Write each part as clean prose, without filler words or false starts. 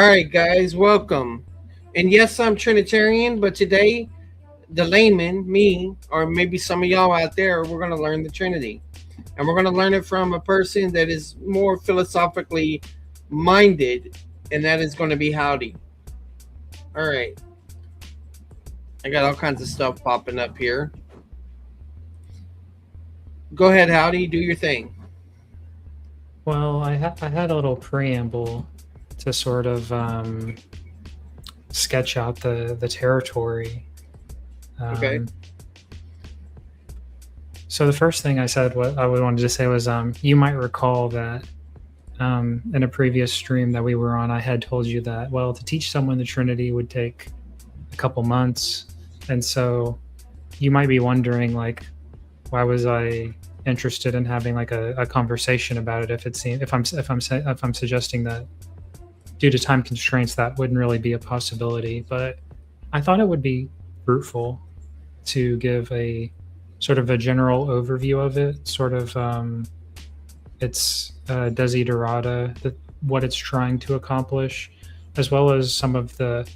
All right, guys, welcome. And yes, I'm Trinitarian, but today, the layman, me, or maybe some of y'all out there, we're going to learn the Trinity. And we're going to learn it from a person that is more philosophically minded, and that is going to be Howdy. All right, I got all kinds of stuff popping up here. Go ahead, Howdy, do your thing. Well, I had a little preamble to sort of sketch out the territory. Okay. Um, so the first thing I said, what I would wanted to say was, you might recall that in a previous stream that we were on, I had told you that, well, to teach someone the Trinity would take a couple months, and so you might be wondering, like, why was I interested in having like a conversation about it if I'm suggesting that due to time constraints that wouldn't really be a possibility, but I thought it would be fruitful to give a sort of a general overview of it, sort of its desiderata, what it's trying to accomplish, as well as some of the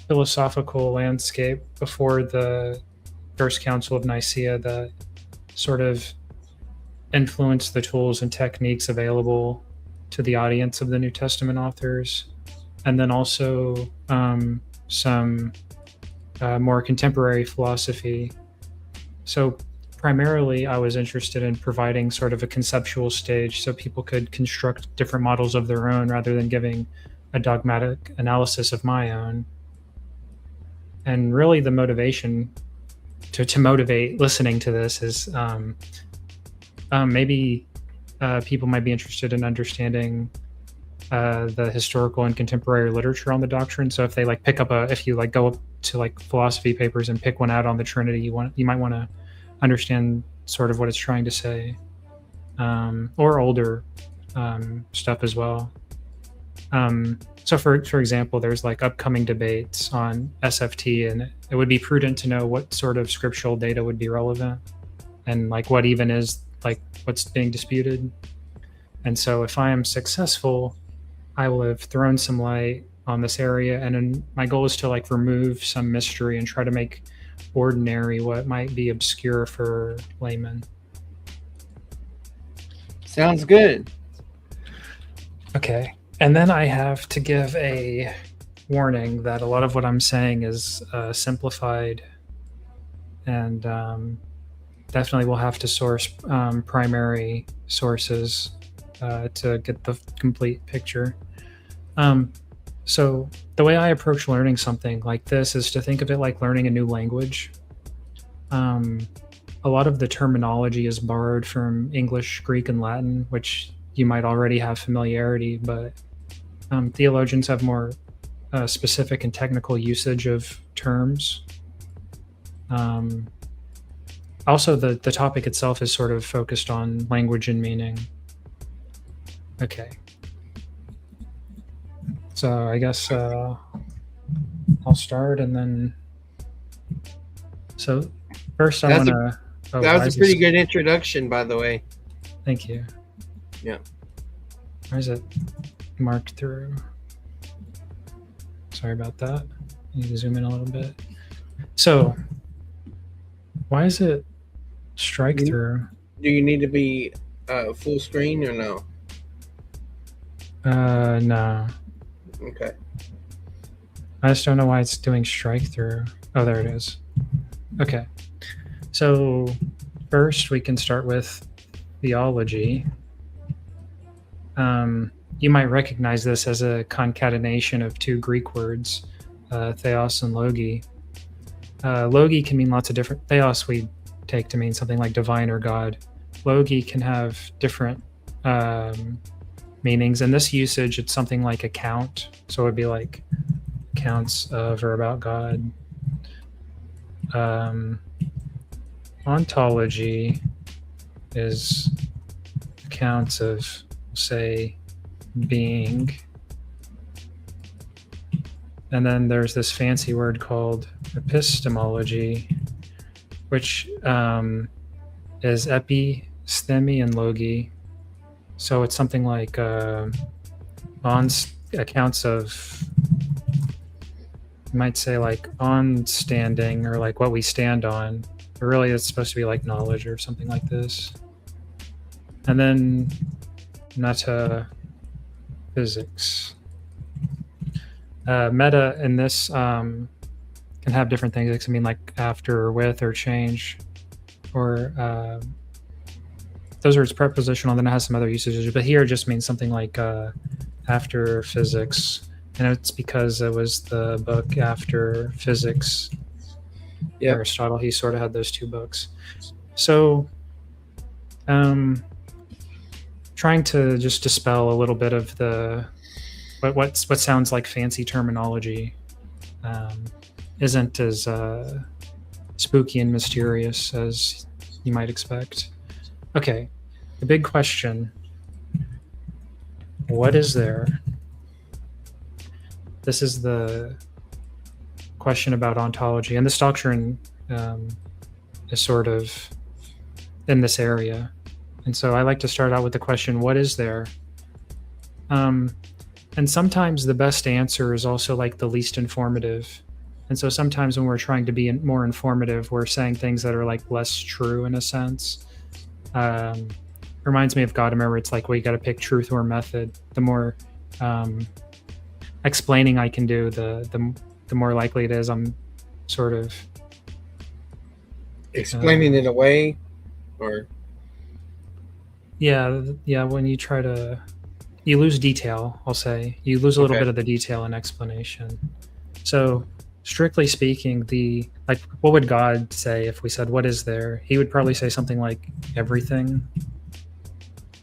philosophical landscape before the First Council of Nicaea that sort of influence the tools and techniques available to the audience of the New Testament authors, and then also some more contemporary philosophy. So primarily, I was interested in providing sort of a conceptual stage so people could construct different models of their own rather than giving a dogmatic analysis of my own. And really, the motivation to motivate listening to this is maybe people might be interested in understanding the historical and contemporary literature on the doctrine. So if they like pick up if you like go up to like philosophy papers and pick one out on the Trinity, you might want to understand sort of what it's trying to say, or older stuff as well. So for example, there's like upcoming debates on SFT, and it would be prudent to know what sort of scriptural data would be relevant, and like what even is like what's being disputed. And so if I am successful, I will have thrown some light on this area, and then my goal is to like remove some mystery and try to make ordinary what might be obscure for laymen. Sounds good. Okay. And then I have to give a warning that a lot of what I'm saying is simplified, and definitely will have to source primary sources to get the complete picture. So the way I approach learning something like this is to think of it like learning a new language. A lot of the terminology is borrowed from English, Greek, and Latin, which you might already have familiarity, but theologians have more specific and technical usage of terms. Also, the topic itself is sort of focused on language and meaning. Okay. So I guess I'll start, and then. So first, I want to. That was a pretty good introduction, by the way. Thank you. Yeah. Why is it marked through? Sorry about that. I need to zoom in a little bit. So, why is it strike through? Do you need to be full screen or no? No. Okay. I just don't know why it's doing strike through. Oh, there it is. Okay. So first we can start with theology. You might recognize this as a concatenation of two Greek words, theos and logi. Logi can mean lots of different. Theos we take to mean something like divine or God. Logi can have different meanings. In this usage, it's something like account. So it would be like accounts of or about God. Ontology is accounts of, say, being. And then there's this fancy word called epistemology, which is epi, sthemi, and logi. So it's something like accounts of You might say like on standing, or like what we stand on, but really it's supposed to be like knowledge or something like this. And then metaphysics. Meta in this can have different things. It can mean like after or with or change, or those are its prepositional. Then it has some other usages, but here it just means something like after physics, and it's because it was the book After Physics. Yep. Aristotle, he sort of had those two books. So trying to just dispel a little bit of the what sounds like fancy terminology isn't as spooky and mysterious as you might expect. Okay, the big question: what is there? This is the question about ontology, and this doctrine is sort of in this area. And so I like to start out with the question, what is there? And sometimes the best answer is also like the least informative. And so sometimes when we're trying to be more informative, we're saying things that are like less true in a sense. Reminds me of Gadamer. It's like, well, you got to pick truth or method. The more explaining I can do, the more likely it is I'm sort of explaining it away, or yeah. When you try to, you lose detail. I'll say you lose a little bit of the detail and explanation. So strictly speaking, what would God say if we said, what is there? He would probably say something like everything.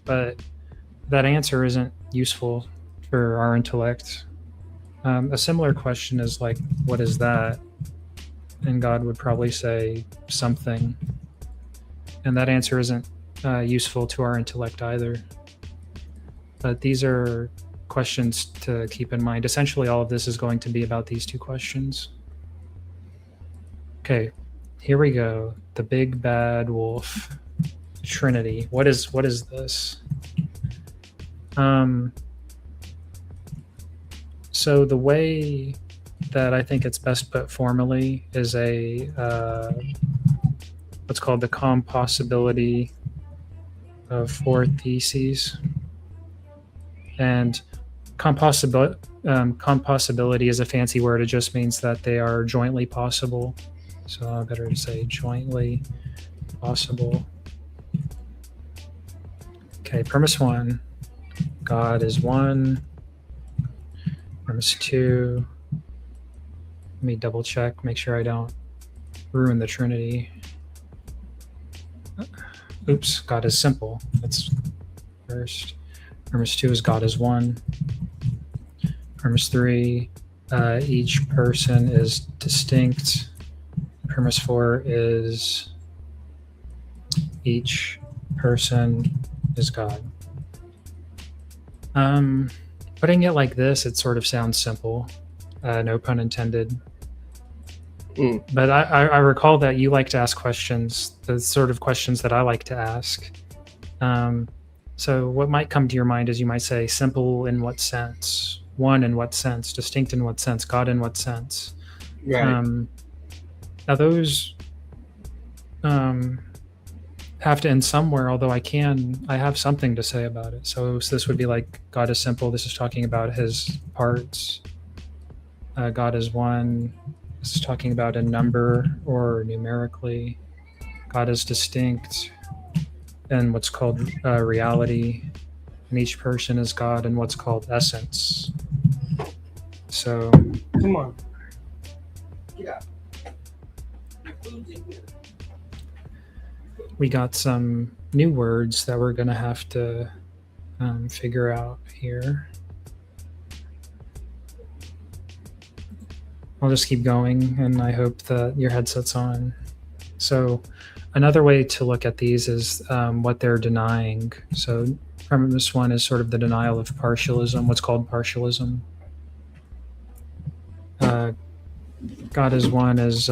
But that answer isn't useful for our intellect. A similar question is like, what is that? And God would probably say something. And that answer isn't useful to our intellect either. But these are questions to keep in mind. Essentially, all of this is going to be about these two questions. Okay, here we go. The big bad wolf, Trinity. What is this? So the way that I think it's best put formally is a what's called the compossibility of four theses. And compossibility is a fancy word. It just means that they are jointly possible. So I better say jointly possible. Okay, premise 1, God is one. Premise 2, let me double check, make sure I don't ruin the Trinity. Oops, God is simple. That's first. Premise 2 is God is one. Premise 3, each person is distinct. Premise 4 is each person is God. Putting it like this, it sort of sounds simple. No pun intended. But I recall that you like to ask questions, the sort of questions that I like to ask. So what might come to your mind is you might say, simple in what sense? One in what sense? Distinct in what sense? God in what sense? right. Now those have to end somewhere, although I have something to say about it. So this would be like, God is simple. This is talking about his parts. God is one. This is talking about a number or numerically. God is distinct and what's called reality. And each person is God in what's called essence. So Come on. Get out. we got some new words that we're going to have to figure out here. I'll just keep going, and I hope that your headset's on. So another way to look at these is what they're denying. So premise 1 is sort of the denial of partialism, what's called partialism. God is one is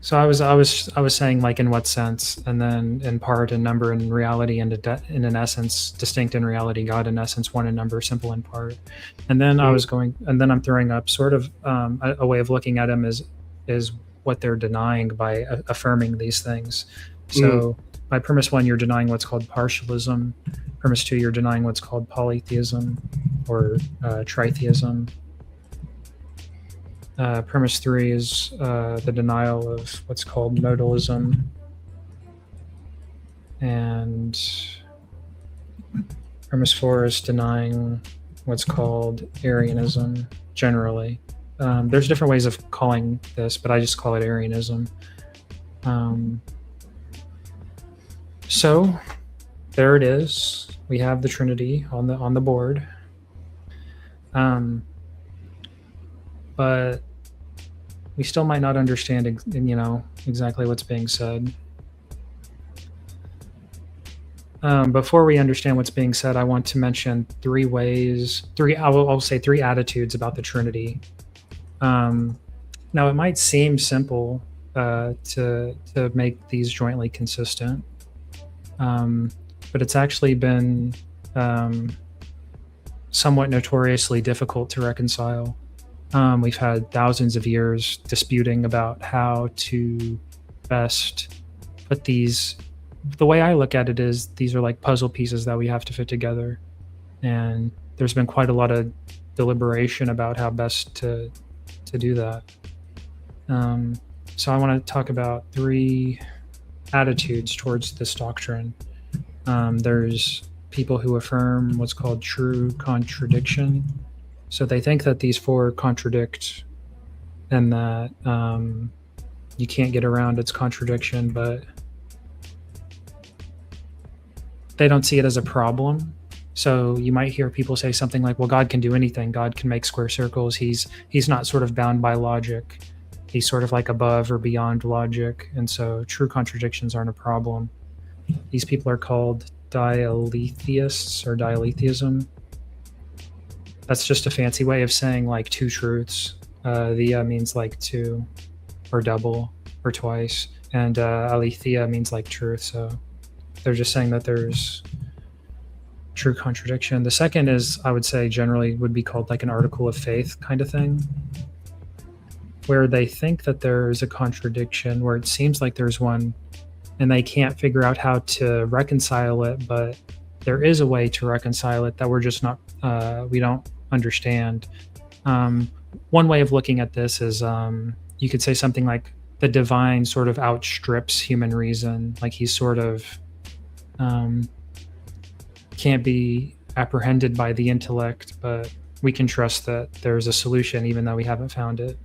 So I was saying, like, in what sense, and then in part, in number, in reality, and in an essence, distinct in reality, God in essence, one in number, simple in part. And then I'm throwing up sort of a way of looking at them is what they're denying by affirming these things. So by premise one, you're denying what's called partialism. Premise two, you're denying what's called polytheism or tritheism. Premise three is the denial of what's called modalism. And premise four is denying what's called Arianism generally. There's different ways of calling this, but I just call it Arianism. So there it is. We have the Trinity on the board. But we still might not understand, exactly what's being said. Before we understand what's being said, I want to mention I'll say three attitudes about the Trinity. Now, it might seem simple to make these jointly consistent, but it's actually been somewhat notoriously difficult to reconcile. We've had thousands of years disputing about how to best put these. The way I look at it is these are like puzzle pieces that we have to fit together. And there's been quite a lot of deliberation about how best to do that. So I want to talk about three attitudes towards this doctrine. There's people who affirm what's called true contradiction. So they think that these four contradict and that you can't get around its contradiction, but they don't see it as a problem. So you might hear people say something like, well, God can do anything. God can make square circles. He's not sort of bound by logic. He's sort of like above or beyond logic. And so true contradictions aren't a problem. These people are called dialetheists or dialetheism. That's just a fancy way of saying like two truths. Theia means like two or double or twice. And aletheia means like truth. So they're just saying that there's true contradiction. The second is, I would say, generally would be called like an article of faith kind of thing, where they think that there's a contradiction, where it seems like there's one, and they can't figure out how to reconcile it, but there is a way to reconcile it that we're just not, we don't understand. One way of looking at this is you could say something like the divine sort of outstrips human reason, like he's sort of can't be apprehended by the intellect, but we can trust that there's a solution even though we haven't found it.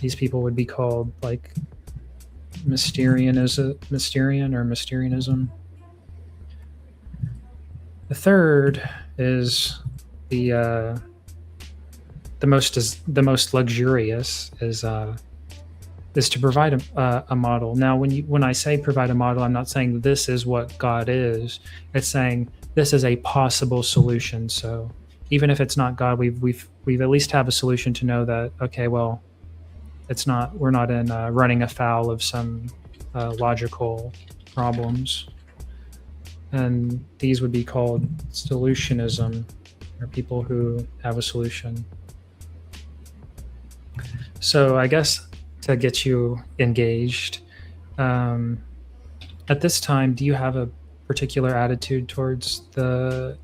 These people would be called like Mysterian or Mysterianism. The third is the most luxurious is to provide a model. Now, when I say provide a model, I'm not saying this is what God is. It's saying this is a possible solution. So even if it's not God, we've at least have a solution to know that, okay, well, we're not in running afoul of some logical problems. And these would be called solutionism, or people who have a solution. So I guess to get you engaged, at this time, do you have a particular attitude towards this?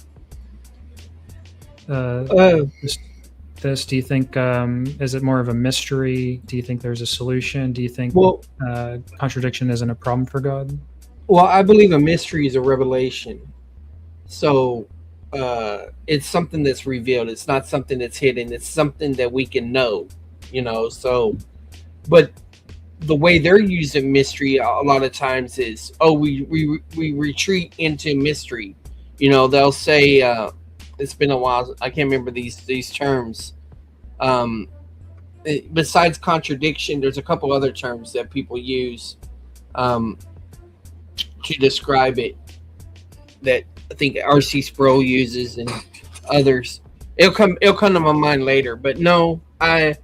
Do you think, is it more of a mystery? Do you think there's a solution? Do you think contradiction isn't a problem for God? Well, I believe a mystery is a revelation. So it's something that's revealed. It's not something that's hidden. It's something that we can know, so, but the way they're using mystery a lot of times is, we retreat into mystery. They'll say, it's been a while, I can't remember these terms. Besides contradiction, there's a couple other terms that people use to describe it that I think R.C. Sproul uses and others. It'll come to my mind later. But no, I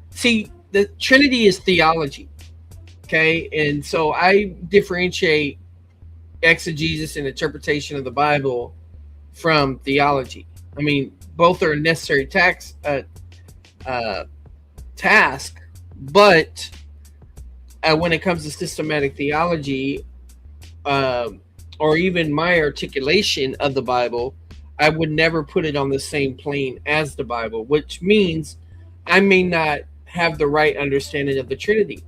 see the Trinity is theology. Okay, and so I differentiate exegesis and interpretation of the Bible from theology. I mean, both are a necessary uh, task, but when it comes to systematic theology, uh, or even my articulation of the Bible, I would never put it on the same plane as the Bible, which means I may not have the right understanding of the Trinity.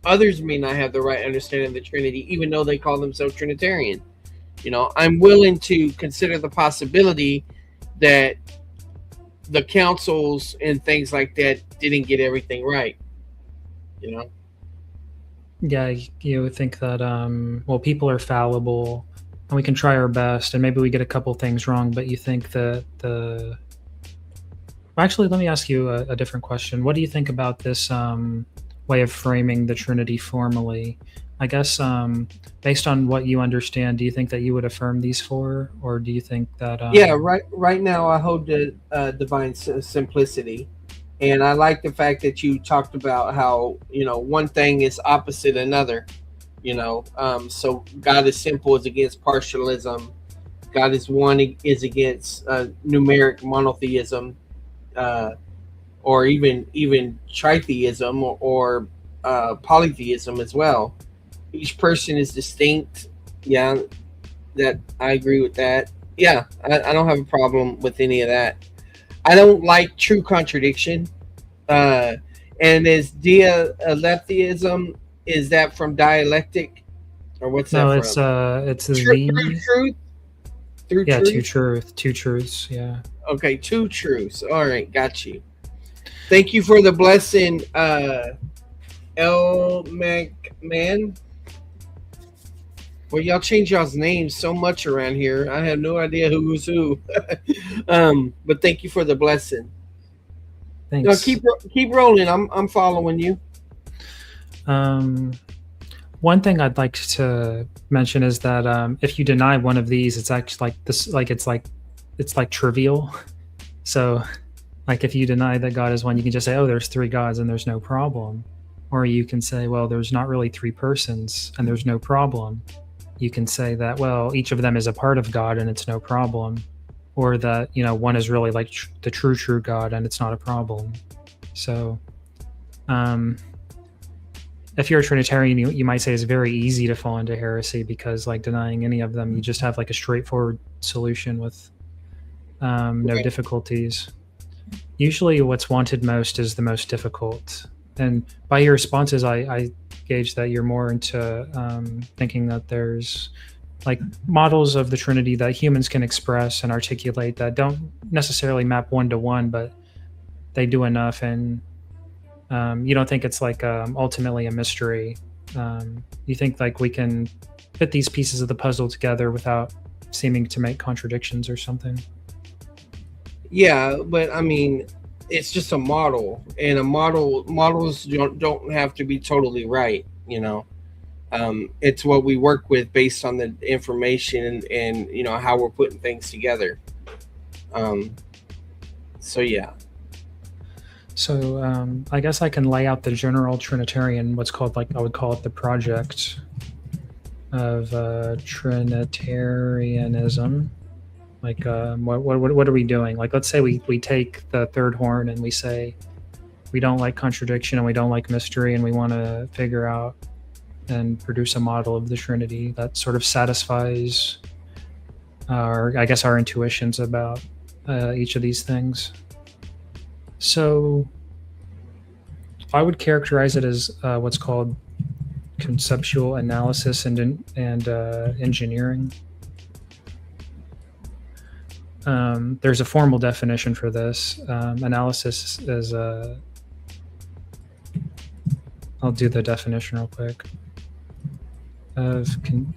Others may not have the right understanding of the Trinity, even though they call themselves Trinitarian. I'm willing to consider the possibility that the councils and things like that didn't get everything right. You know, Yeah, you would think that well, people are fallible, and we can try our best, and maybe we get a couple things wrong. But you think that the well, actually, let me ask you a different question. What do you think about this way of framing the Trinity formally? I guess based on what you understand, do you think that you would affirm these four, or do you think that yeah. Right now, I hold the divine simplicity, and I like the fact that you talked about how one thing is opposite another. So God is simple is against partialism. God is one is against numeric monotheism, uh, or even tritheism or polytheism as well. Each person is distinct. Yeah, that I agree with that. Yeah, I don't have a problem with any of that. I don't like true contradiction. Uh, and is dialechism, is that from dialectic, or what's that no? from? It's Through the truth, through yeah, truth. two truths. Yeah. Okay, two truths. All right, got you. Thank you for the blessing, El McMahon. Well, y'all change y'all's names so much around here. I have no idea who's who. But thank you for the blessing. No, Thanks. keep rolling. I'm following you. Um, One thing I'd like to mention is that if you deny one of these, it's actually like this, like it's like trivial. So, like if you deny that God is one, you can just say, "Oh, there's three gods," and there's no problem. Or you can say, "Well, there's not really three persons," and there's no problem. You can say that, well, each of them is a part of God, and it's no problem. Or that one is really like the true God, and it's not a problem. So, um, if you're a Trinitarian, you might say it's very easy to fall into heresy because, like, denying any of them, you just have like a straightforward solution with no difficulties. Usually, what's wanted most is the most difficult. And by your responses, I gauge that you're more into thinking that there's like models of the Trinity that humans can express and articulate that don't necessarily map one to one, but they do enough. And you don't think it's like ultimately a mystery. You think like we can fit these pieces of the puzzle together without seeming to make contradictions or something. Yeah, but I mean, it's just a model, and models don't have to be totally right. It's what we work with based on the information and how we're putting things together. So yeah. So I guess I can lay out the general Trinitarian, what's called, like, I would call it the project of Trinitarianism. Like, what are we doing? Like, let's say we take the third horn and we say we don't like contradiction and we don't like mystery, and we want to figure out and produce a model of the Trinity that sort of satisfies our intuitions about each of these things. So I would characterize it as what's called conceptual analysis and engineering. There's a formal definition for this. Analysis is I'll do the definition real quick.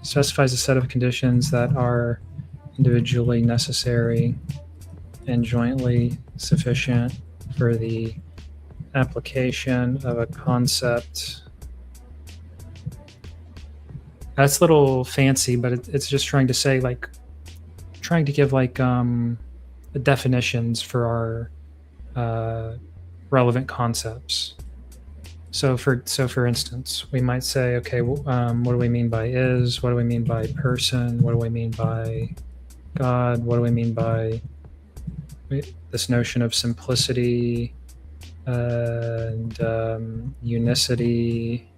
Specifies a set of conditions that are individually necessary and jointly sufficient for the application of a concept. That's a little fancy, but it's just trying to say, like, trying to give like definitions for our relevant concepts. So for instance, we might say, okay, what do we mean by is? What do we mean by person? What do we mean by God? What do we mean by this notion of simplicity and unicity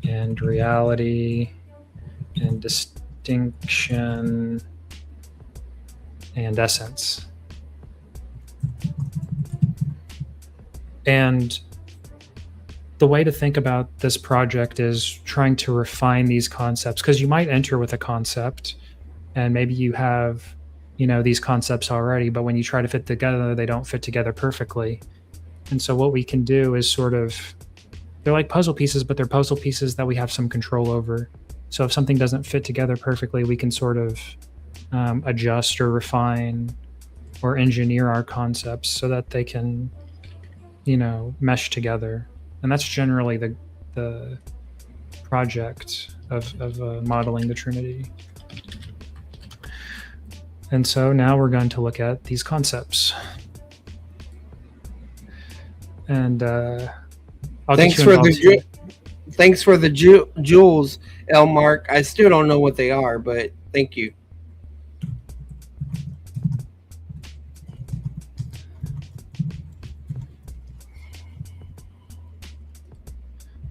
and reality and distinction and essence? And the way to think about this project is trying to refine these concepts, because you might enter with a concept and maybe you have, these concepts already, but when you try to fit together, they don't fit together perfectly. And so what we can do is they're like puzzle pieces, but they're puzzle pieces that we have some control over. So if something doesn't fit together perfectly, we can sort of adjust or refine or engineer our concepts so that they can, mesh together. And that's generally the project of modeling the Trinity. And so now we're going to look at these concepts. And thanks for the jewels, L. Mark. I still don't know what they are, but thank you.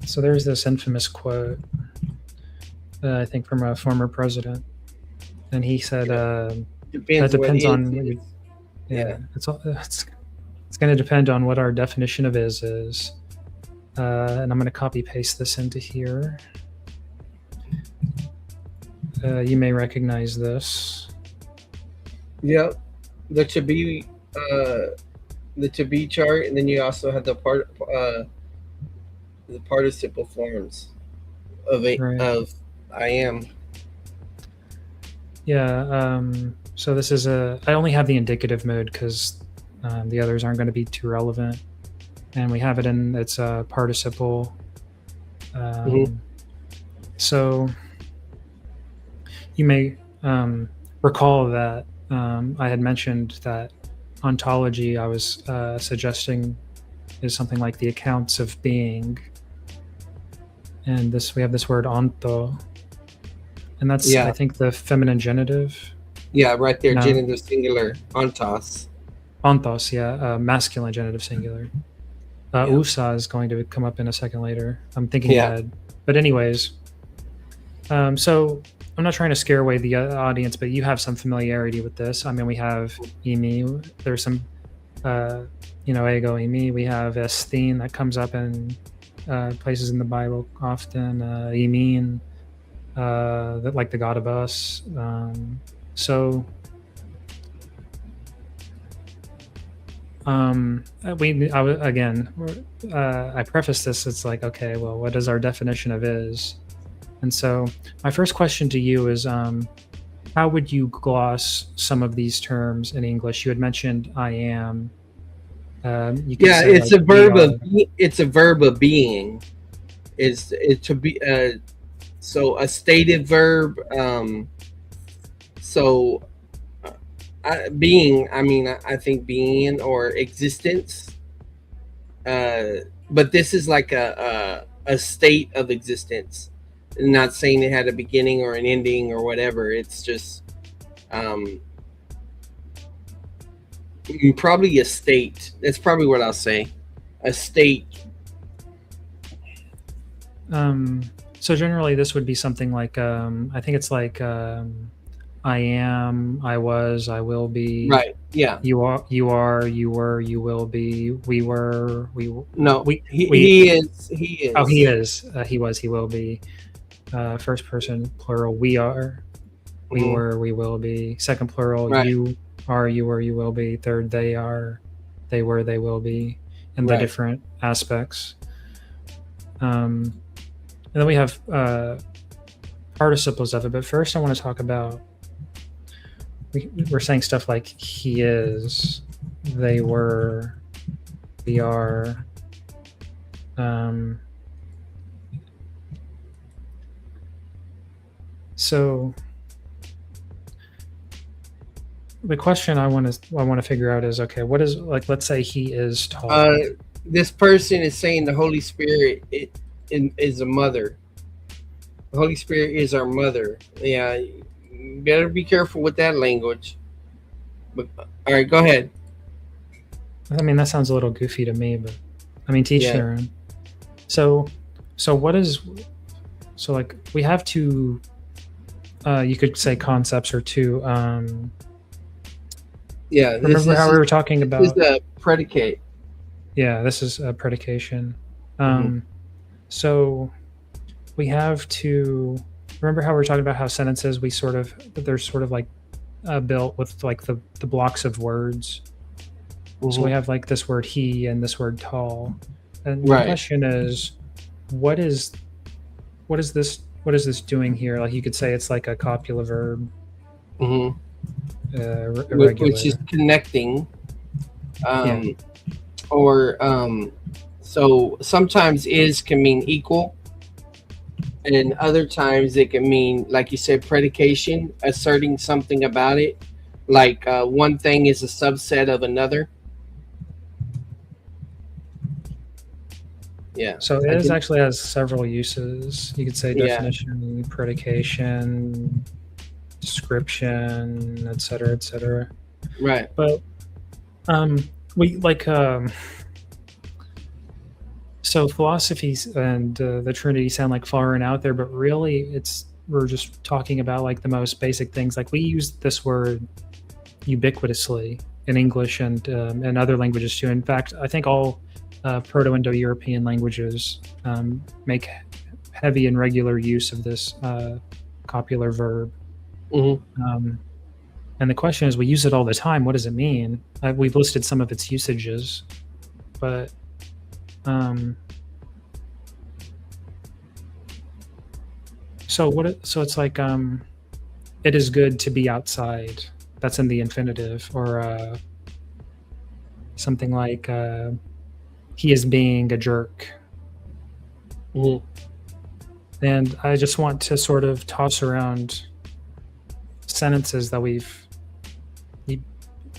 So there's this infamous quote, I think from a former president, and he said, "That depends on." Yeah, it's going to depend on what our definition of is. And I'm going to copy paste this into here. You may recognize this. Yep, the to be chart, and then you also have the participle forms of I am. Yeah. So this is I only have the indicative mode because the others aren't going to be too relevant, and we have it in its participle. So you may recall that I had mentioned that ontology I was suggesting is something like the accounts of being, and we have this word onto, and that's I think the feminine genitive. Yeah, right there, genitive singular, ontos. Ontos, yeah, masculine genitive singular. Usa is going to come up in a second later. I'm thinking ahead. But anyways, so I'm not trying to scare away the audience, but you have some familiarity with this. I mean, we have imi. There's some, ego imi. We have esthin that comes up in places in the Bible often. Imin, like the God of us. I preface this, it's like, okay, well, what is our definition of is? And so my first question to you is, how would you gloss some of these terms in English? You had mentioned I am. It's a verb of being. It's to be so a stated verb. Being, I think being or existence, but this is like a state of existence. I'm not saying it had a beginning or an ending or whatever. It's just probably a state. That's probably what I'll say, a state. So generally this would be something like I think it's like I am, I was, I will be. Right. Yeah. You are, you were, you will be. We were, we. No. He is. Oh, he is. He was. He will be. First person plural. We are. We were. We will be. Second plural. Right. You are. You were. You will be. Third. They are. They were. They will be. And the different aspects. And then we have participles of it. But first, I want to talk about. We're saying stuff like he is, they were, we are. So the question I want to figure out is, okay, what is, like, let's say he is tall. this person is saying the Holy Spirit is a mother. The Holy Spirit is our mother. Yeah, you better be careful with that language. But all right, go ahead. I mean, that sounds a little goofy to me, but I mean, teach Yeah, their own. So, so what is so like we have two. You could say concepts or two. yeah. Remember how we were talking This is about? a predicate. Yeah, this is a predication. Hmm. So we have to remember how we were talking about how sentences they're sort of like built with like the blocks of words. So we Hmm. have like this word he and this word tall, and the Right. question is, what is what is this doing here? Like you could say it's like a copula verb, Hmm. Which is irregular. connecting. Yeah. Um, or so sometimes is can mean equal, and other times it can mean, like you said, predication, asserting something about it, like one thing is a subset of another. Yeah, So it I is can. actually has several uses. You could say Yeah, definition, predication, description, etc., etc. right. But we like so philosophies and the Trinity sound like far and out there, but really we're just talking about like the most basic things. Like we use this word ubiquitously in English and other languages too. In fact, I think all Proto-Indo-European languages make heavy and regular use of this copular verb. Hmm. Um, and the question is, we use it all the time. What does it mean? We've listed some of its usages, but um, so it's like it is good to be outside. That's in the infinitive, or something like he is being a jerk. Hmm. And I just want to sort of toss around sentences that we've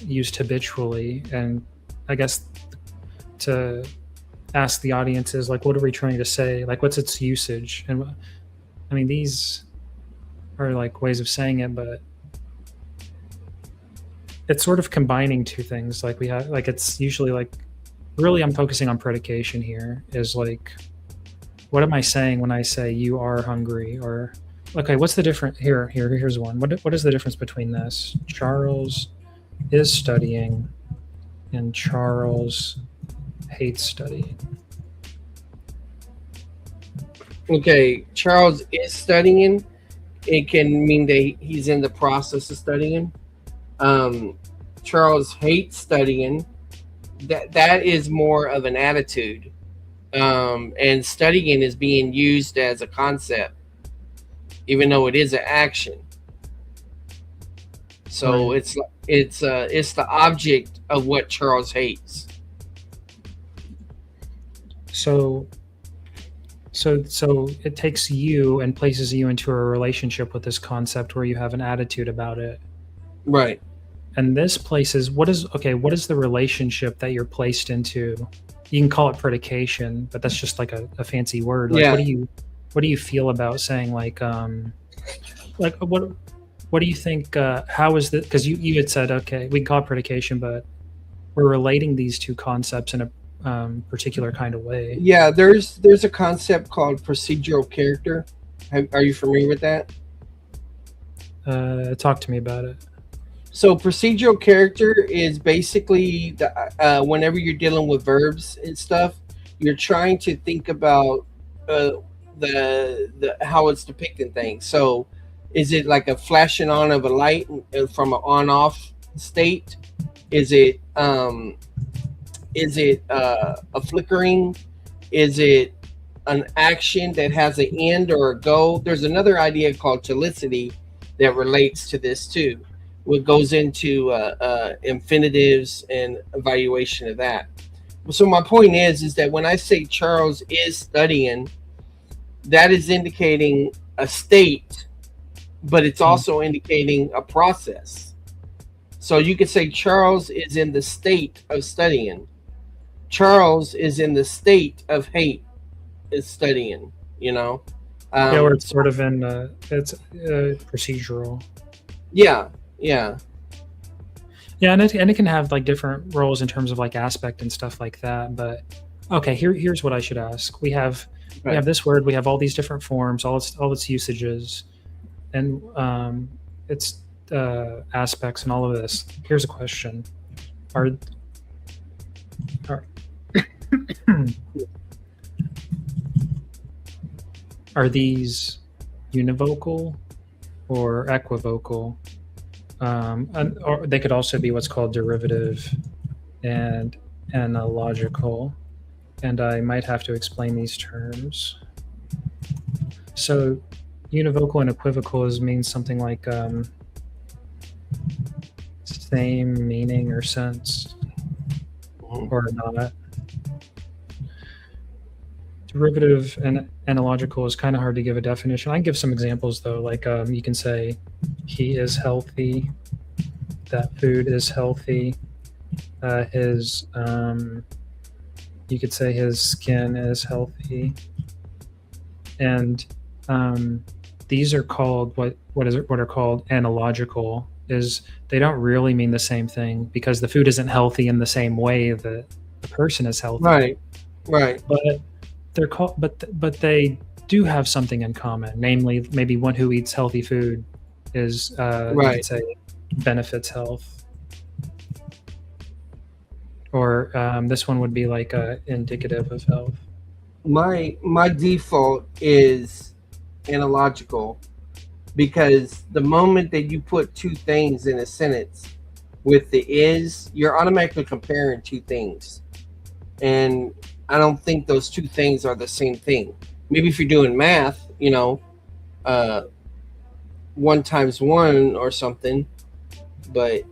used habitually, and I guess to ask the audiences, like, what are we trying to say? Like, what's its usage? And I mean, these are like ways of saying it, but it's sort of combining two things. Like we have, like, it's usually like, really, I'm focusing on predication here. Is like, what am I saying when I say you are hungry? Or okay, what's the difference here? Here's one. What is the difference between this? Charles is studying, and Charles hates studying. Okay, Charles is studying. It can mean that he's in the process of studying. Um, Charles hates studying. That is more of an attitude. And studying is being used as a concept, even though it is an action. So Right. it's the object of what Charles hates. So so it takes you and places you into a relationship with this concept where you have an attitude about it. Right. And this places what is the relationship that you're placed into? You can call it predication, but that's just like a fancy word. Like Yeah. what do you feel about saying like what do you think how is this, because you had said okay, we can call it predication, but we're relating these two concepts in a particular kind of way. Yeah. There's a concept called procedural character. Are you familiar with that? Talk to me about it. So procedural character is basically whenever you're dealing with verbs and stuff, you're trying to think about uh, the how it's depicting things. So, is it like a flashing on of a light from an on off state? Is it a flickering? Is it an action that has an end or a go? There's another idea called telicity that relates to this too, what goes into infinitives and evaluation of that. So my point is that when I say Charles is studying, that is indicating a state, but it's Hmm. also indicating a process. So you could say Charles is in the state of studying. Charles is in the state of hate, is studying. You know, Yeah, where it's so sort of in it's procedural. yeah, yeah, Yeah, and it can have like different roles in terms of like aspect and stuff like that. But okay, here's what I should ask. We have right. this word. We have all these different forms, all its usages, and its aspects, and all of this. Here's a question: Are are are these univocal or equivocal? Or they could also be what's called derivative and analogical. And I might have to explain these terms. So, univocal and equivocal means something like same meaning or sense Mhm. or not. Derivative and analogical is kind of hard to give a definition. I can give some examples though, like you can say he is healthy, that food is healthy, his you could say his skin is healthy, and um, these are called what are called analogical. Is they don't really mean the same thing because the food isn't healthy in the same way that the person is healthy, Right, right, but they're called but they do have something in common, namely maybe one who eats healthy food is you could right. say benefits health, or this one would be like indicative of health. My default is analogical because the moment that you put two things in a sentence with the is, you're automatically comparing two things. And I don't think those two things are the same thing. Maybe if you're doing math, uh, one times one or something, but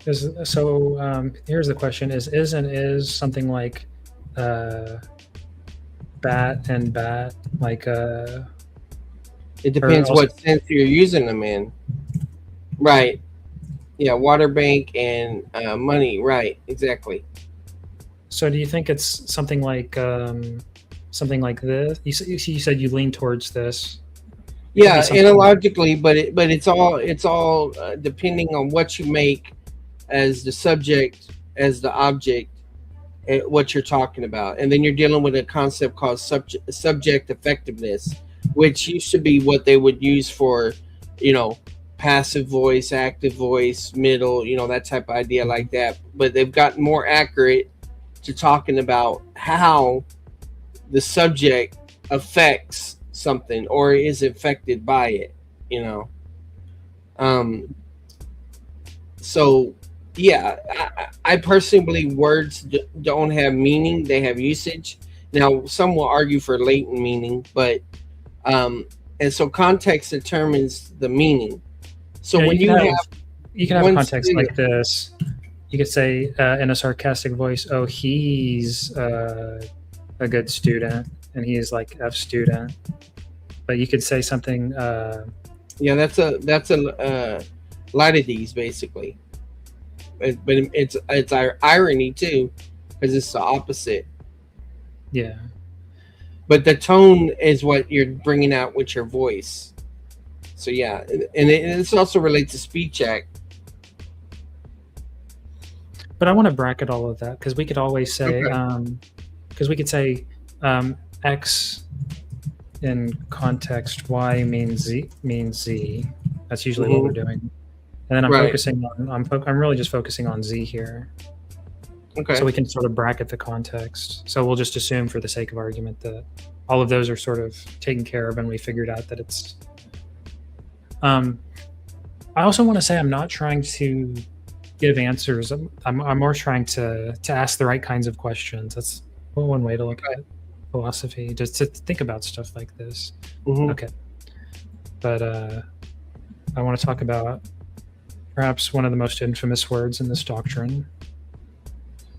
Here's the question: is and is something like uh, bat and bat, like it or depends also what sense you're using them in. Right. Yeah, water bank and money. Right. Exactly. so do you think it's something like this? You said you lean towards this. It could be Yeah, something. analogically, but it's all depending on what you make as the subject, as the object, what you're talking about, and then you're dealing with a concept called subject effectiveness, which used to be what they would use for, you know, passive voice, active voice, middle, that type of idea like that. But they've gotten more accurate to talking about how the subject affects something or is affected by it. You know, um, so yeah, I personally believe words don't have meaning; they have usage. Now, some will argue for latent meaning, but and so context determines the meaning. So Yeah, when you have you can have a one context student, like this. You could say in a sarcastic voice, "Oh, he's a good student, and he's like F student." But you could say something. yeah, that's a Lydides basically, but it's our irony too, because it's the opposite. Yeah, But the tone is what you're bringing out with your voice. So yeah, and this also relates to speech act. but I want to bracket all of that because we could always say, Okay. because we could say X in context, Y means Z. That's usually what we're Hmm. doing. And then Right. I'm really just focusing on Z here. So Okay. we can sort of bracket the context. So we'll just assume for the sake of argument that all of those are sort of taken care of and we figured out that it's um I also want to say I'm not trying to give answers. I'm more trying to ask the right kinds of questions. That's one way to look Okay. at philosophy, just to think about stuff like this. Hmm. Okay. But I want to talk about perhaps one of the most infamous words in this doctrine.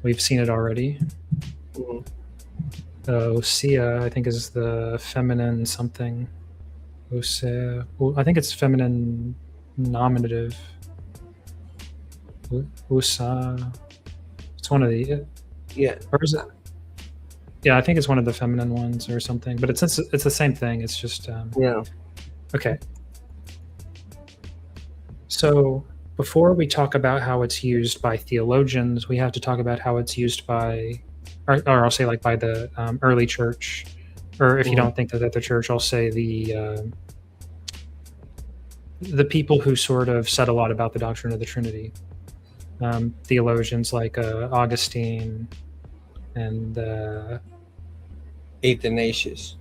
We've seen it already. Hmm. Osea, I think, is the feminine something. Osea. Well, I think it's feminine nominative. Usa. It's one of the, Yeah. or is it? Yeah, I think it's one of the feminine ones or something. But it's the same thing. It's just Yeah. okay. So before we talk about how it's used by theologians, we have to talk about how it's used by, or I'll say like by the early church, or if you don't think that the church, I'll say the people who sort of said a lot about the doctrine of the Trinity. Theologians like Augustine and Athanasius,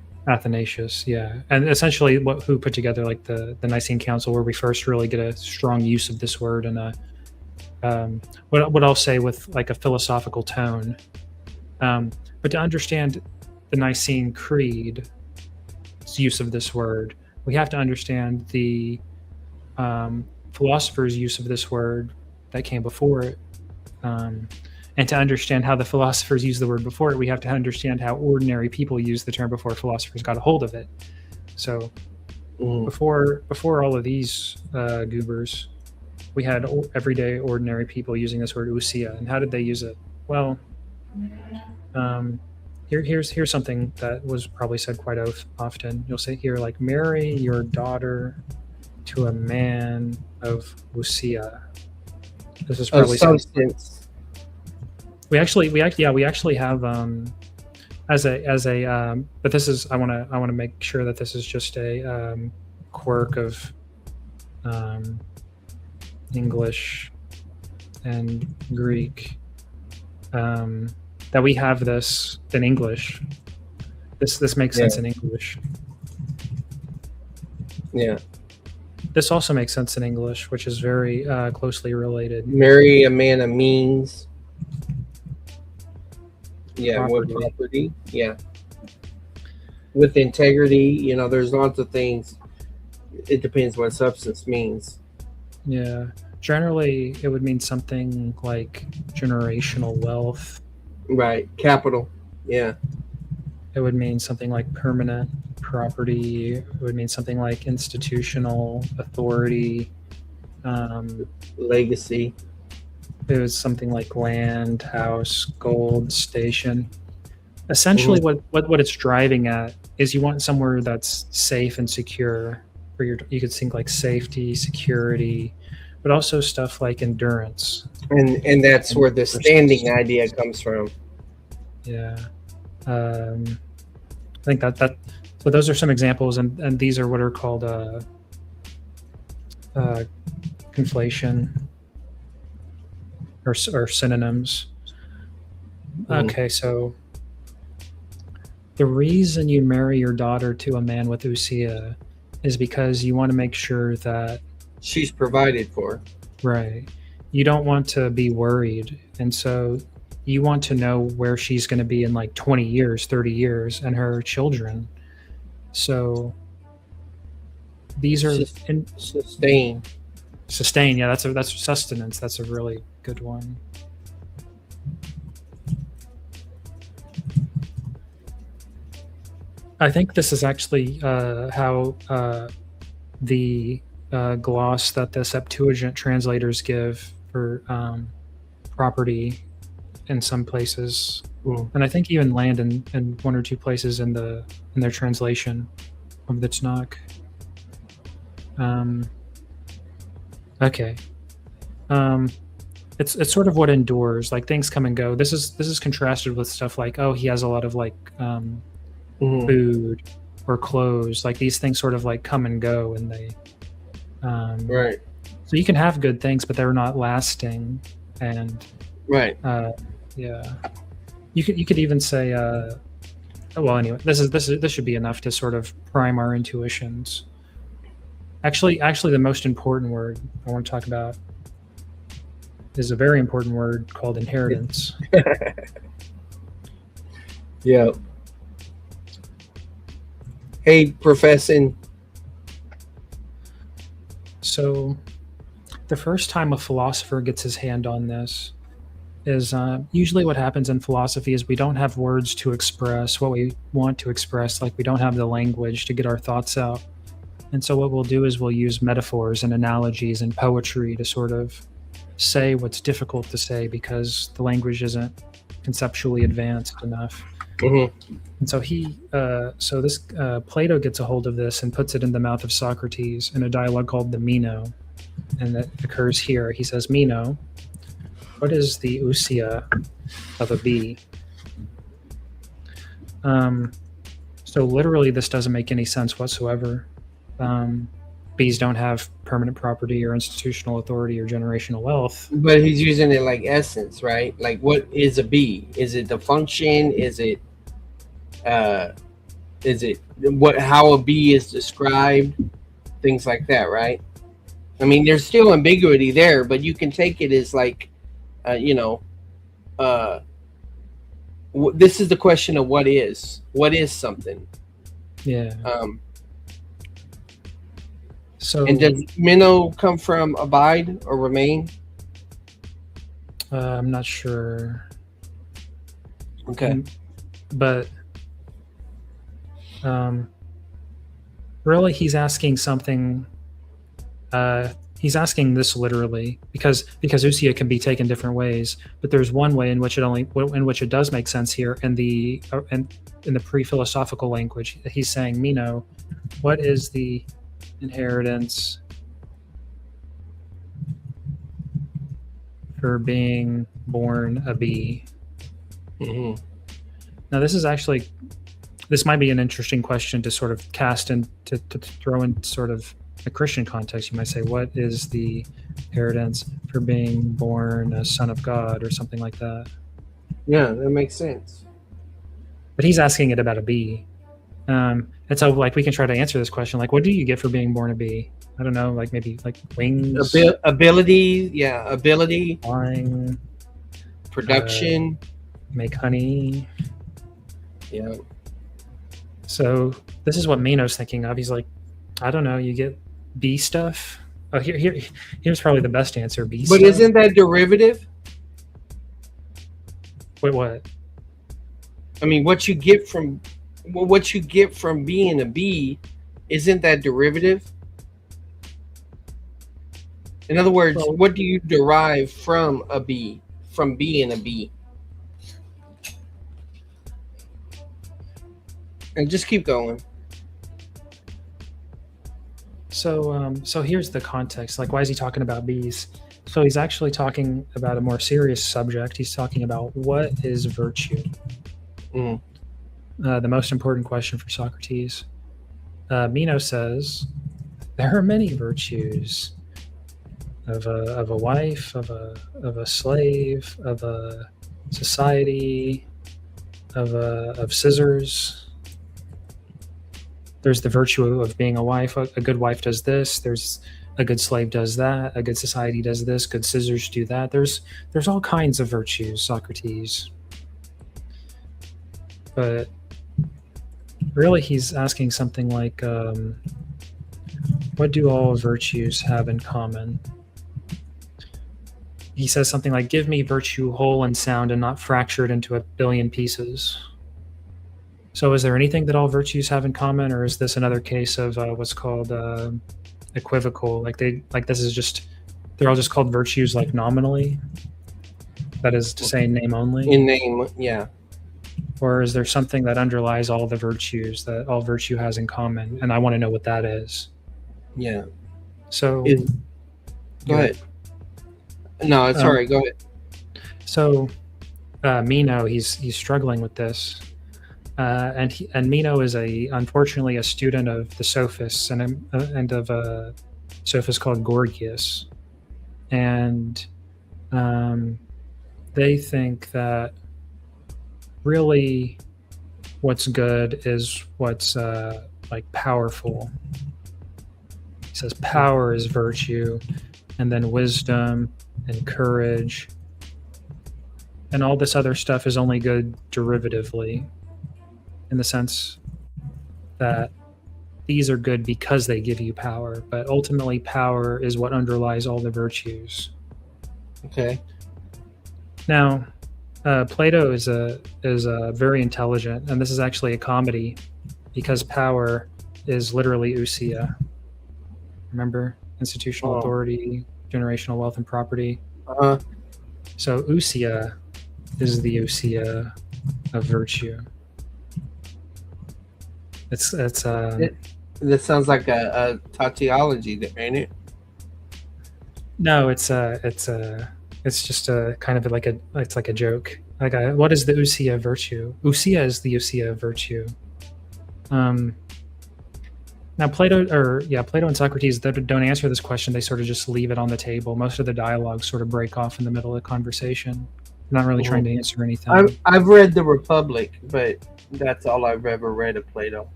yeah, and essentially who put together like the Nicene Council, where we first really get a strong use of this word, and what I'll say with like a philosophical tone. But to understand the Nicene Creed's use of this word, we have to understand the philosophers' use of this word that came before it. And to understand how the philosophers use the word before it, we have to understand how ordinary people use the term before philosophers got a hold of it. So before all of these goobers, we had everyday ordinary people using this word ousia. And how did they use it? Well, here's something that was probably said quite often. You'll say here, like, marry your daughter to a man of ousia. This is probably substance. We actually have as a but this is I want to make sure that this is just a quirk of English and Greek, that we have this in English. This makes sense in English. Yeah. This also makes sense in English, which is very closely related. Marry a man of means. Yeah, with property. Yeah. With integrity, there's lots of things. It depends what substance means. Yeah. Generally, it would mean something like generational wealth. Right. Capital. Yeah. It would mean something like permanent property. It would mean something like institutional authority. Legacy. It was something like land, house, gold, station. Essentially, what it's driving at is you want somewhere that's safe and secure. You could think like safety, security, but also stuff like endurance. And that's where the standing idea comes from. Yeah. I think that so those are some examples, and these are what are called conflation or synonyms. Okay, so the reason you marry your daughter to a man with ousia is because you want to make sure that she's provided for. Right. You don't want to be worried, and so you want to know where she's going to be in like 20 years, 30 years, and her children. So these are sustain. Yeah, that's sustenance. That's a really good one. I think this is actually how the gloss that the Septuagint translators give for property in some places, and I think even land in one or two places in their translation of the Tanakh. Okay. It's sort of what endures. Like, things come and go. This is contrasted with stuff like, oh, he has a lot of like food or clothes. Like, these things sort of like come and go, and they right. So you can have good things, but they're not lasting. And right. Yeah. You could even say well, anyway, this should be enough to sort of prime our intuitions. Actually, the most important word I want to talk about is a very important word called inheritance. Yeah. Hey, professing. So, the first time a philosopher gets his hand on this is usually what happens in philosophy is we don't have words to express what we want to express. Like, we don't have the language to get our thoughts out. And so what we'll do is we'll use metaphors and analogies and poetry to sort of say what's difficult to say because the language isn't conceptually advanced enough. Mm-hmm. And so Plato gets a hold of this and puts it in the mouth of Socrates in a dialogue called the Meno, and that occurs here. He says, "Meno, what is the ousia of a bee?" So literally, this doesn't make any sense whatsoever. Bees don't have permanent property or institutional authority or generational wealth. But he's using it like essence, right? Like, what is a bee? Is it the function? Is it what how a bee is described? Things like that, right? I mean, there's still ambiguity there, but you can take it as like, you know, this is the question of what is something. Yeah. So, and does minnow come from abide or remain? I'm not sure. Okay. But really, he's asking something. He's asking this literally because ousia can be taken different ways. But there's one way in which it does make sense here in the pre-philosophical language. He's saying, Meno, what is the inheritance for being born a bee? Mm-hmm. Now, this might be an interesting question to sort of cast and to throw in sort of a Christian context. You might say, what is the inheritance for being born a son of God or something like that? Yeah, that makes sense. But he's asking it about a bee. And so, like, we can try to answer this question. Like, what do you get for being born a bee? I don't know, like maybe like wings, ability, flying, production, make honey. Yeah. So this is what Meno's thinking of. He's like, I don't know, you get bee stuff. Oh, here's probably the best answer. Bee stuff. But isn't that derivative? Wait, what? I mean, what you get from being a bee, isn't that derivative? In other words, what do you derive from a bee, from being a bee? And just keep going. So here's the context. Like, why is he talking about bees? So he's actually talking about a more serious subject. He's talking about what is virtue. Mm. The most important question for Socrates. Meno says there are many virtues of a wife, of a slave, of a society, of scissors. There's the virtue of being a wife. A good wife does this. There's a good slave does that. A good society does this. Good scissors do that. There's all kinds of virtues, Socrates. But really, he's asking something like, what do all virtues have in common? He says something like, give me virtue whole and sound and not fractured into a billion pieces. So is there anything that all virtues have in common, or is this another case of what's called equivocal? Like this is just, they're all just called virtues like nominally? That is to say, name only? In name, yeah. Or is there something that underlies all the virtues that all virtue has in common? And I want to know what that is. Yeah. So go ahead. No, it's all right. Go ahead. So Meno, he's struggling with this. And Meno is unfortunately a student of the sophists and of a sophist called Gorgias, and they think that really what's good is what's like powerful. He says power is virtue, and then wisdom and courage and all this other stuff is only good derivatively, in the sense that these are good because they give you power, but ultimately power is what underlies all the virtues. Okay. Now, Plato is very intelligent, and this is actually a comedy because power is literally ousia. Remember, institutional authority, generational wealth, and property. Uh, So ousia is the ousia of virtue. It's it, this sounds like a tautology, ain't it? no, it's just a kind of like it's like a joke. Like what is the ousia of virtue? Ousia is the ousia of virtue. Um, Now, Plato and Socrates don't answer this question. They sort of just leave it on the table. Most of the dialogues sort of break off in the middle of the conversation. They're not really trying Mhm. to answer anything. I've read the Republic, but that's all I've ever read of Plato.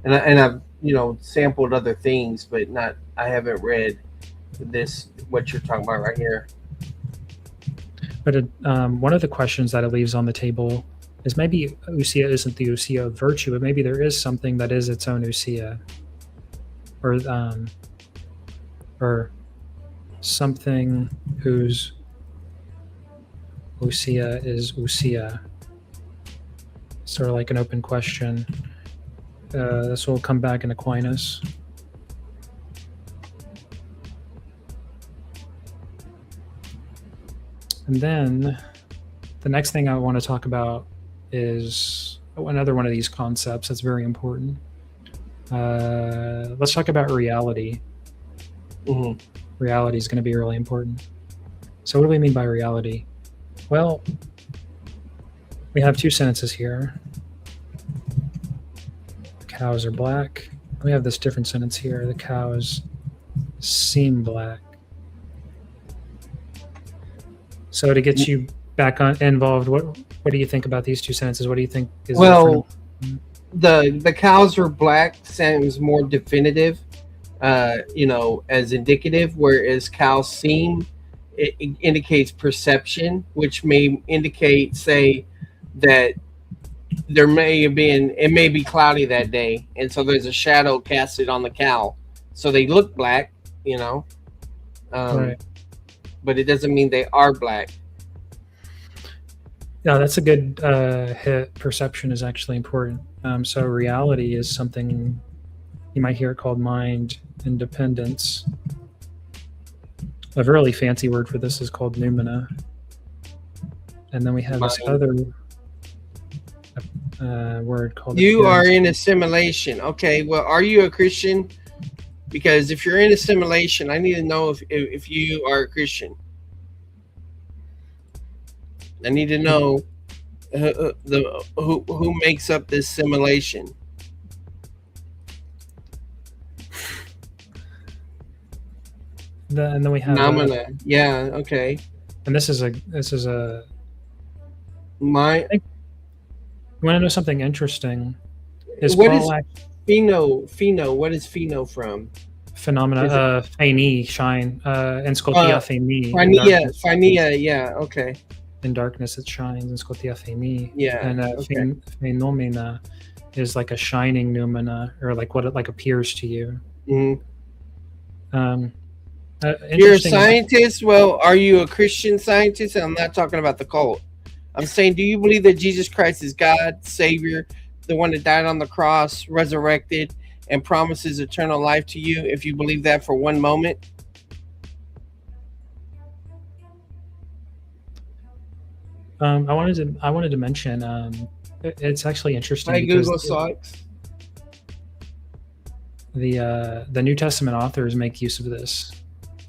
And I've sampled other things, but not I haven't read this what you're talking about right here. But one of the questions that it leaves on the table is maybe ousia isn't the ousia of virtue, but maybe there is something that is its own ousia, or something whose ousia is ousia. Sort of like an open question. This will come back in Aquinas. And then the next thing I want to talk about is another one of these concepts that's very important. Let's talk about reality. Mm-hmm. Reality is going to be really important. So what do we mean by reality? Well, we have two sentences here. The cows are black. We have this different sentence here. The cows seem black. So to get you back involved, what do you think about these two sentences? What do you think is well the cows are black sounds more definitive, as indicative, whereas cows seem it indicates perception, which may indicate, say, that there may have been it may be cloudy that day, and so there's a shadow casted on the cow, so they look black, right? But it doesn't mean they are black. Yeah, that's a good hit. Perception is actually important. So reality is something you might hear it called mind independence. A really fancy word for this is called noumena. And then we have this other word called you are in assimilation. Okay, well, are you a Christian? Because if you're in assimilation, I need to know if you are a Christian. I need to know who makes up this simulation. And then we have phenomena. Yeah. Okay. And this is a my. You want to know something interesting? What is pheno? What is pheno from? Phenomena. Phani, shine. And scotia phani. Phania. Yeah. Okay. In darkness it shines, and scotia phani. Yeah. And phenomena is like a shining noumena, or like what it like appears to you. Mm-hmm. You're a scientist. Well, are you a Christian scientist? And I'm not talking about the cult. I'm saying, do you believe that Jesus Christ is God, Savior, the one that died on the cross, resurrected, and promises eternal life to you? If you believe that for one moment. I wanted to mention. It's actually interesting. My Google sucks. The New Testament authors make use of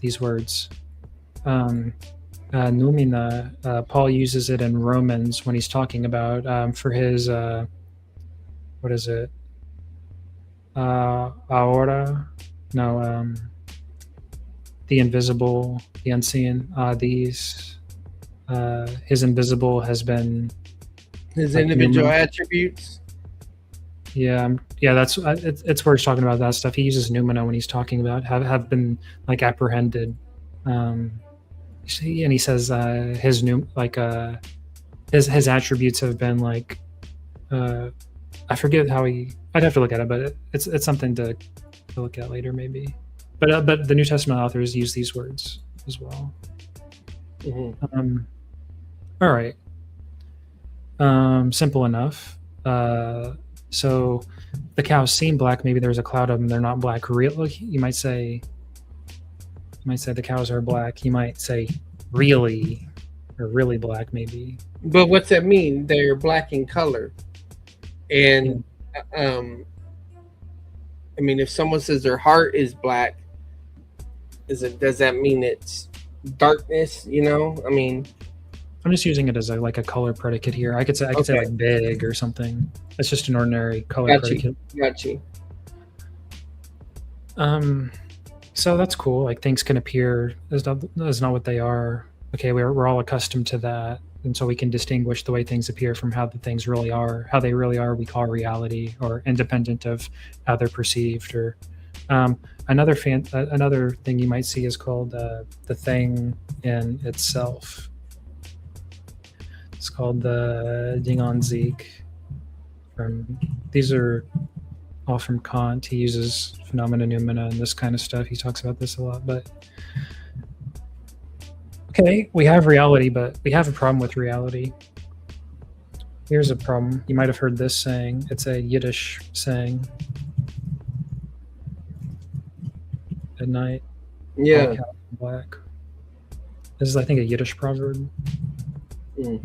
these words. Noumena, Paul uses it in Romans when he's talking about for his what is it? Aora? No, the invisible, the unseen. These his invisible has been his like individual attributes. Yeah, that's it's where he's talking about that stuff. He uses noumena when he's talking about have been like apprehended, and he says his his attributes have been like I forget how I'd have to look at it, but it's something to look at later maybe. But the New Testament authors use these words as well. Mm-hmm. All right. Simple enough. So the cows seem black. Maybe there's a cloud of them. They're not black. You might say the cows are black. You might say really, or really black, maybe. But what's that mean? They're black in color. Yeah. And um, I mean, if someone says their heart is black, does that mean it's darkness? You know, I mean, I'm just using it as like a color predicate here. I could say okay, like big or something. It's just an ordinary color got predicate. you, got you. So that's cool. Like things can appear as not what they are. Okay, we're all accustomed to that, and so we can distinguish the way things appear from how the things really are. How they really are, we call reality, or independent of how they're perceived. Or another thing you might see is called the thing in itself. It's called the Ding an sich. These are all from Kant. He uses phenomena noumena and this kind of stuff. He talks about this a lot. But okay, we have reality, but we have a problem with reality. Here's a problem. You might have heard this saying. It's a Yiddish saying. At night, Yeah. all cows are black. This is, I think, a Yiddish proverb. Mm.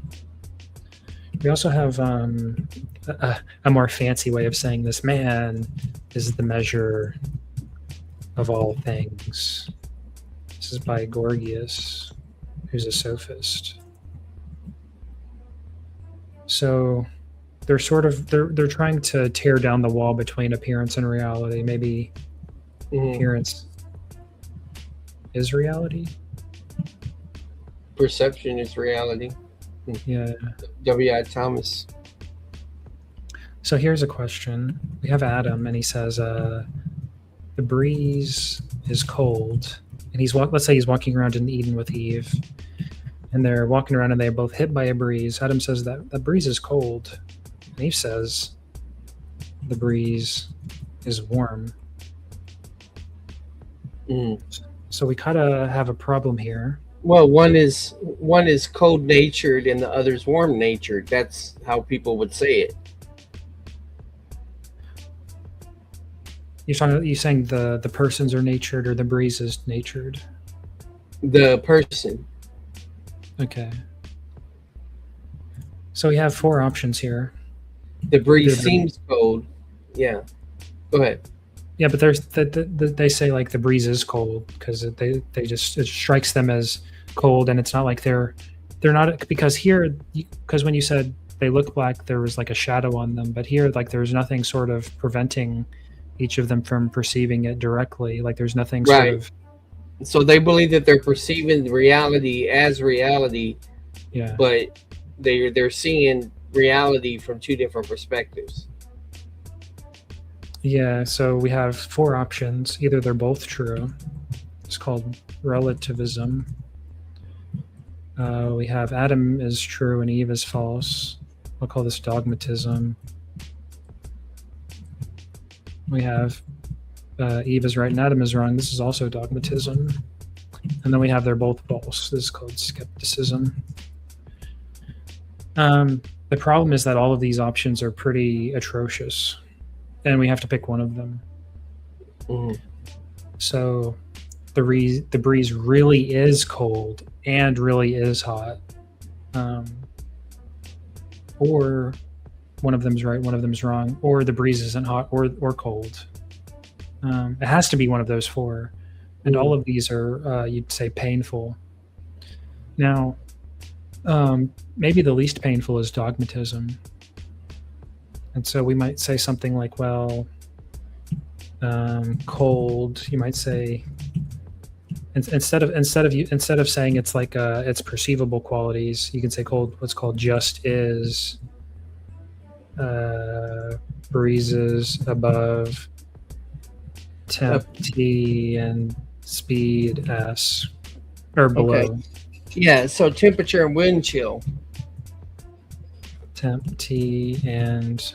We also have a more fancy way of saying this. Man is the measure of all things. This is by Gorgias, who's a sophist. So they're they're trying to tear down the wall between appearance and reality. Maybe appearance is reality. Perception is reality. Yeah. W.I. Thomas. So here's a question. We have Adam, and he says, the breeze is cold. And let's say he's walking around in Eden with Eve. And they're walking around and they're both hit by a breeze. Adam says that the breeze is cold. And Eve says the breeze is warm. So we kind of have a problem here. Well, one is cold natured and the other's warm natured. That's how people would say it. You're saying the persons are natured or the breeze is natured? The person. Okay. So we have 4 options here. The breeze seems cold. Yeah. Go ahead. Yeah, but they say like the breeze is cold because it strikes them as cold, and it's not like they're not, because when you said they look black, there was like a shadow on them, but here like there's nothing sort of preventing each of them from perceiving it directly. Like there's nothing sort of. So they believe that they're perceiving reality as reality. Yeah. But they're seeing reality from 2 different perspectives. Yeah, so we have 4 options. Either they're both true. It's called relativism. We have Adam is true and Eve is false. I'll call this dogmatism. We have Eve is right and Adam is wrong. This is also dogmatism. And then we have they're both false. This is called skepticism. The problem is that all of these options are pretty atrocious, and we have to pick one of them. So the breeze really is cold and really is hot, or one of them's right, one of them's wrong, or the breeze isn't hot or cold. It has to be one of those 4, and all of these are you'd say painful. Now, maybe the least painful is dogmatism. And so we might say something like, well, cold, you might say, instead of saying it's like it's perceivable qualities, you can say cold, what's called just is, breezes above temp T and speed S, or below. Okay. Yeah, so temperature and wind chill. Temp T and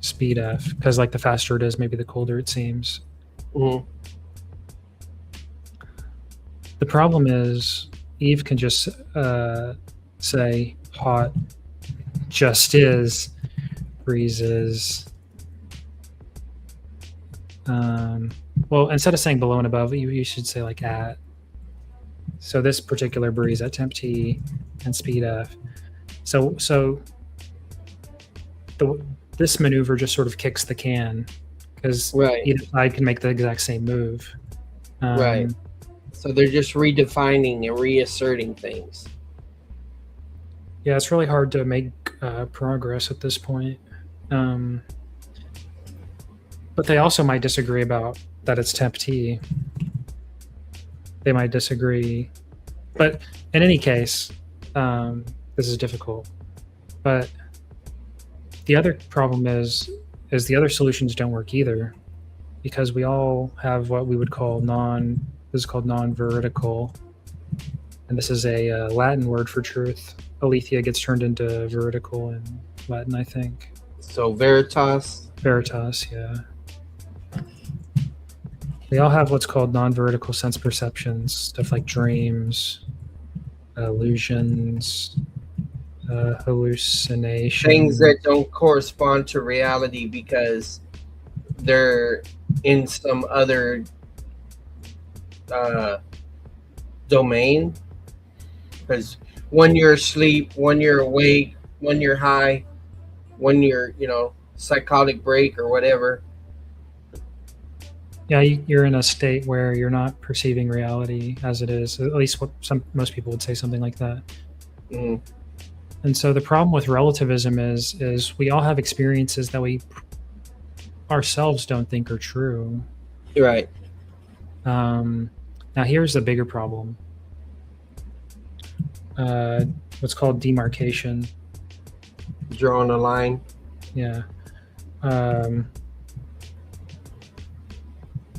speed F, because like the faster it is, maybe the colder it seems. Mm-hmm. The problem is Eve can just say hot just is, breezes. Well, instead of saying below and above, you should say like at. So this particular buoy is at temp T and speed F. So this maneuver just sort of kicks the can because Right. either side can make the exact same move. Right. So they're just redefining and reasserting things. Yeah, it's really hard to make progress at this point. But they also might disagree about that it's temp T. They might disagree. But in any case, this is difficult. But the other problem is the other solutions don't work either, because we all have what we would call this is called non-veridical. And this is a Latin word for truth. Aletheia gets turned into veridical in Latin, I think. So veritas. Veritas, yeah. We all have what's called non-veridical sense perceptions, stuff like dreams, illusions, hallucinations. Things that don't correspond to reality because they're in some other domain. Because when you're asleep, when you're awake, when you're high, when you're, psychotic break or whatever. Yeah, you're in a state where you're not perceiving reality as it is. At least most people would say something like that. Mm. And so the problem with relativism is we all have experiences that we ourselves don't think are true. Right. Now here's the bigger problem. What's called demarcation. Drawing a line. Yeah.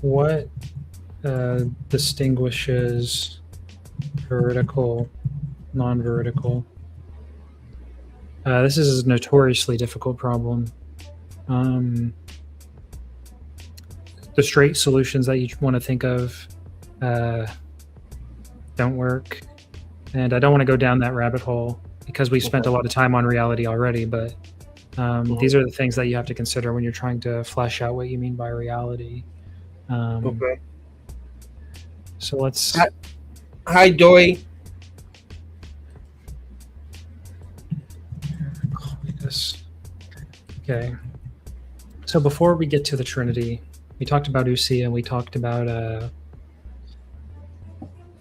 What distinguishes veridical, non-veridical? This is a notoriously difficult problem. The straight solutions that you want to think of don't work. And I don't want to go down that rabbit hole because we spent a lot of time on reality already, but these are the things that you have to consider when you're trying to flesh out what you mean by reality. Okay. So let's... Hi, Doi. Okay. So before we get to the Trinity, we talked about ousia and we talked about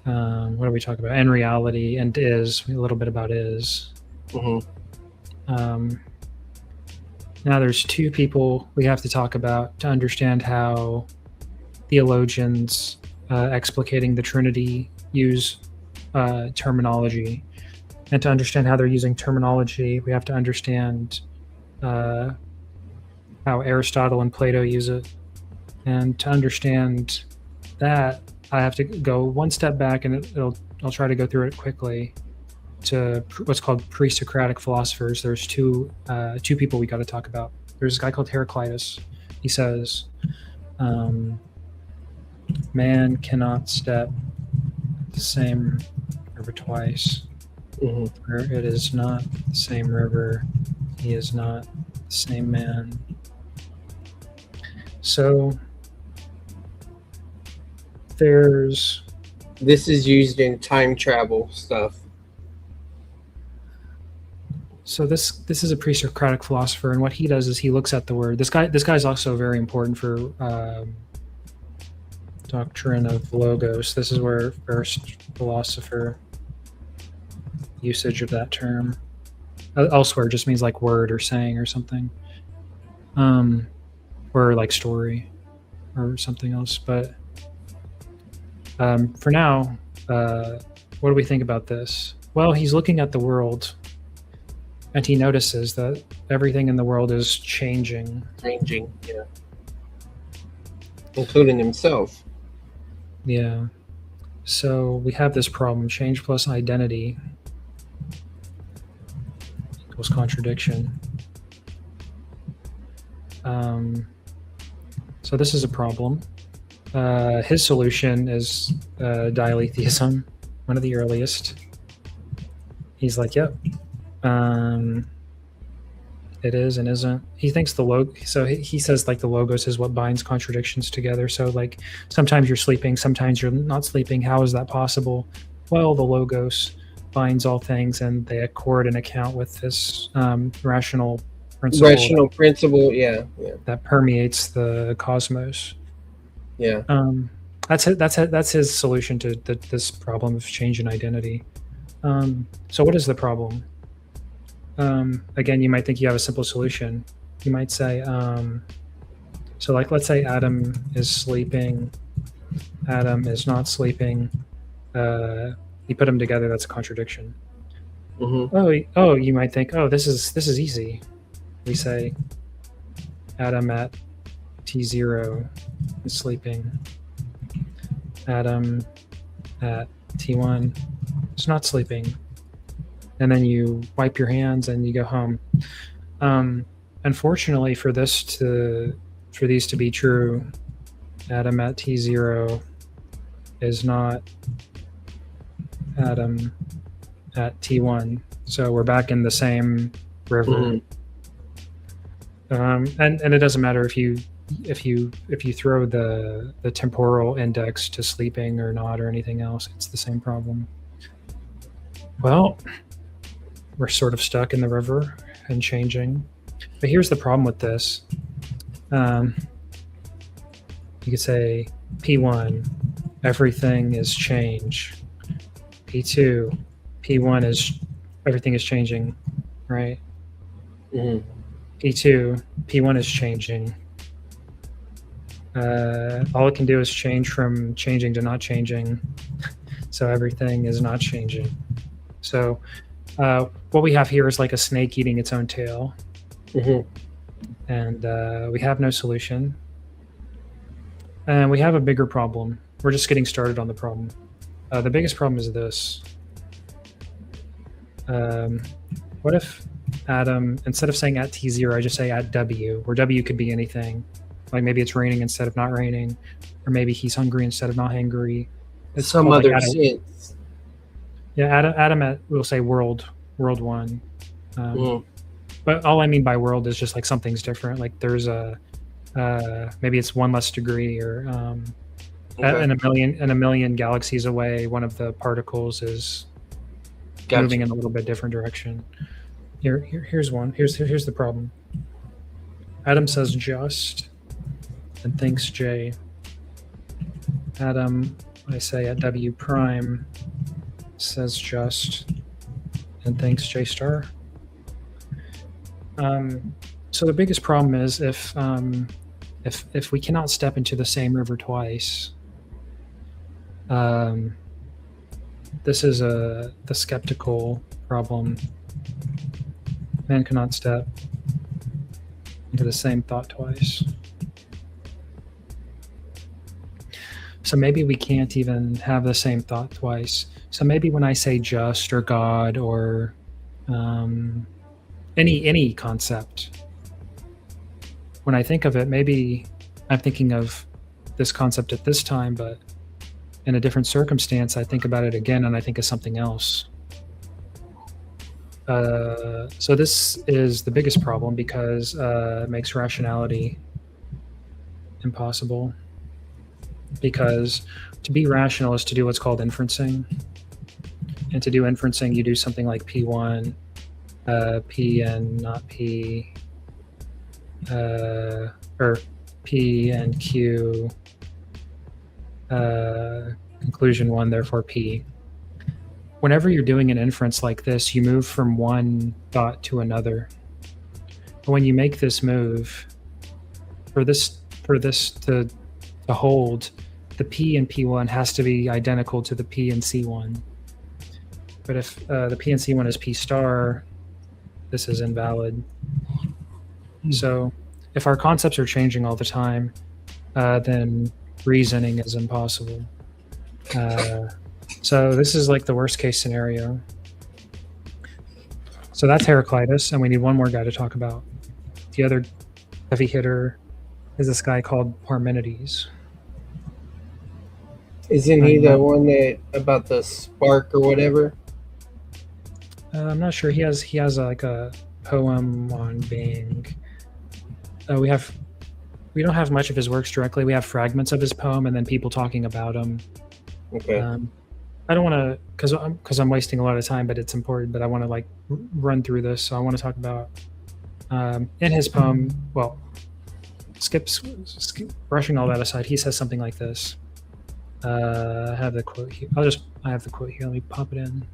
what did we talk about? And reality and is, a little bit about is. Mm-hmm. Now there's two people we have to talk about to understand how theologians explicating the Trinity use terminology. And to understand how they're using terminology, we have to understand how Aristotle and Plato use it. And to understand that, I have to go one step back, and I'll try to go through it quickly, to what's called pre-Socratic philosophers. There's two people we got to talk about. There's a guy called Heraclitus. He says, man cannot step the same river twice. Mm-hmm. For it is not the same river, he is not the same man. So this is used in time travel stuff. So this is a pre-Socratic philosopher, and what he does is he looks at the word. This guy's also very important for doctrine of logos. This is where first philosopher usage of that term. Elsewhere just means like word or saying or something, or like story or something else. But for now, what do we think about this? Well, he's looking at the world, and he notices that everything in the world is changing. Changing, yeah. Including himself. Yeah. So we have this problem: change plus identity equals contradiction. So this is a problem. His solution is dialetheism, one of the earliest. He's like, yep, it is and isn't. He thinks so he says like the logos is what binds contradictions together. So like sometimes you're sleeping, sometimes you're not sleeping. How is that possible? well, the logos binds all things, and they accord an account with this rational Rational principle. Yeah. Yeah. that permeates the cosmos. Yeah. That's his solution to this problem of change in identity. So what is the problem? Again, you might think you have a simple solution. You might say, so like, let's say Adam is sleeping, Adam is not sleeping. You put them together, that's a contradiction. Oh, you might think, oh, this is easy. We say Adam at T0 is sleeping. Adam at T1 is not sleeping. And then you wipe your hands and you go home. Unfortunately, for these to be true, Adam at T0 is not Adam at T1. So we're back in the same river. And it doesn't matter if you throw the temporal index to sleeping or not or anything else, it's the same problem. Well, we're sort of stuck in the river and changing. But here's the problem with this. You could say P1, everything is change. P2, P1 is everything is changing, right? P2, P1 is changing. All it can do is change from changing to not changing. So everything is not changing. So what we have here is like a snake eating its own tail. And we have no solution. And we have a bigger problem. We're just getting started on the problem. The biggest problem is this. What if Adam, instead of saying at T0, I just say at W, where W could be anything. Like maybe it's raining instead of not raining, or maybe he's hungry instead of not hungry. It's some other sense. Yeah, Adam at, we'll say world one. But all I mean by world is just like something's different. Like there's a maybe it's one less degree, or in a million galaxies away, one of the particles is moving in a little bit different direction. Here's one. Here's the problem. Adam says just and thinks J. Adam, I say at W prime, says just and thinks J star. So the biggest problem is if we cannot step into the same river twice, this is the skeptical problem. Man cannot step into the same thought twice. So maybe we can't even have the same thought twice. So maybe when I say just or God or any concept, when I think of it, maybe I'm thinking of this concept at this time, but in a different circumstance, I think about it again and I think of something else. So this is the biggest problem because it makes rationality impossible. Because to be rational is to do what's called inferencing. And to do inferencing, you do something like P1, P and not P, or P and Q, conclusion 1, therefore P. Whenever you're doing an inference like this, you move from one thought to another. But when you make this move, for this to hold, the P in P1 has to be identical to the P in C1. But if the P in C1 is P star, this is invalid. So if our concepts are changing all the time, then reasoning is impossible. So this is like the worst case scenario. So that's Heraclitus, and we need one more guy to talk about. The other heavy hitter is this guy called Parmenides. Isn't he the one that about the spark or whatever? I'm not sure. He has like a poem on being. We don't have much of his works directly. We have fragments of his poem and then people talking about him. Okay. I don't want to because I'm wasting a lot of time, but it's important. But I want to like run through this. So I want to talk about in his poem. Well, brushing all that aside. He says something like this. I have the quote here. I have the quote here. Let me pop it in.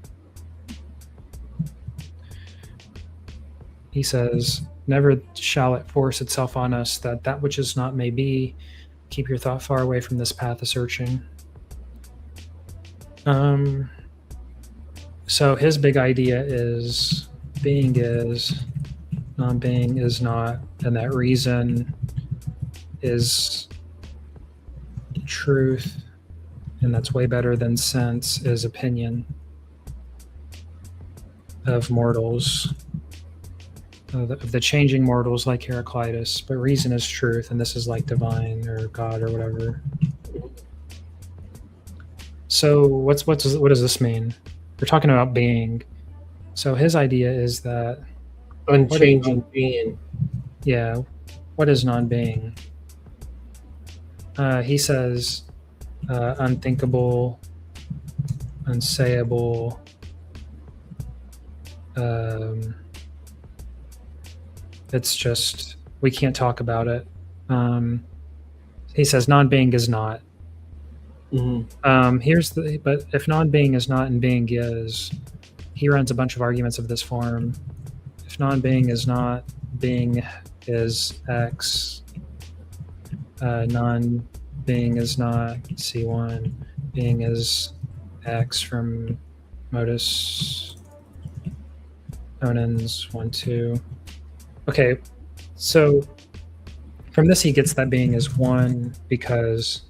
He says, "Never shall it force itself on us that which is not may be. Keep your thought far away from this path of searching." So his big idea is being is, non-being is not, and that reason is truth, and that's way better than sense is opinion of mortals, of the changing mortals like Heraclitus, but reason is truth, and this is like divine or God or whatever. So what does this mean? We're talking about being. So his idea is that Unchanging being. Yeah, what is non-being? He says unthinkable, unsayable. It's just we can't talk about it. He says non-being is not. Mm-hmm. But if non-being is not and being is, he runs a bunch of arguments of this form. If non-being is not, being is X. Non-being is not C1. Being is X from modus ponens 1, 2. Okay, so from this he gets that being is 1 because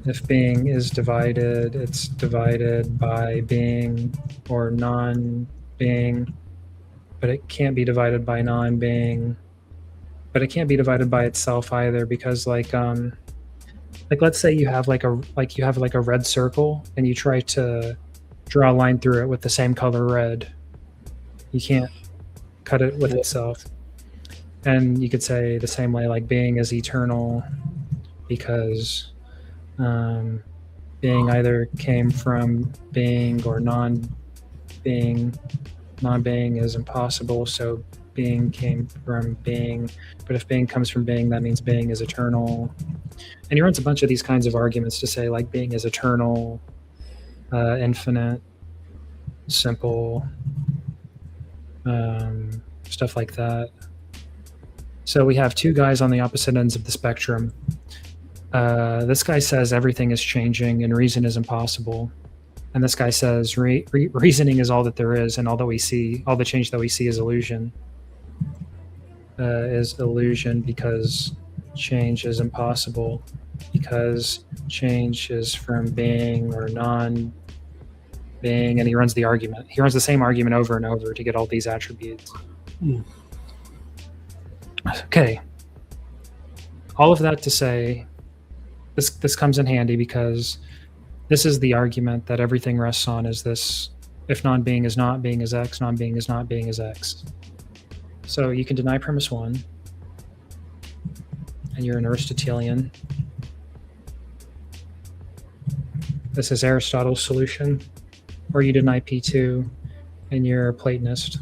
if being is divided, it's divided by being or non-being, but it can't be divided by non-being, but it can't be divided by itself either because like let's say you have like a red circle and you try to draw a line through it with the same color red. You can't cut it with itself. And you could say the same way like being is eternal because being either came from being or non-being. Non-being is impossible, so being came from being. But if being comes from being, that means being is eternal. And he runs a bunch of these kinds of arguments to say like being is eternal, infinite, simple, stuff like that. So we have two guys on the opposite ends of the spectrum. This guy says everything is changing and reason is impossible. And this guy says reasoning is all that there is, and all that we see, all the change that we see is illusion. Because change is impossible, because change is from being or non-being, and he runs the same argument over and over to get all these attributes. Okay. All of that to say, this comes in handy because this is the argument that everything rests on is this: if non-being is not, being is X, non-being is not, being is X. So you can deny premise 1, and you're an Aristotelian. This is Aristotle's solution. Or you deny P2, and you're a Platonist.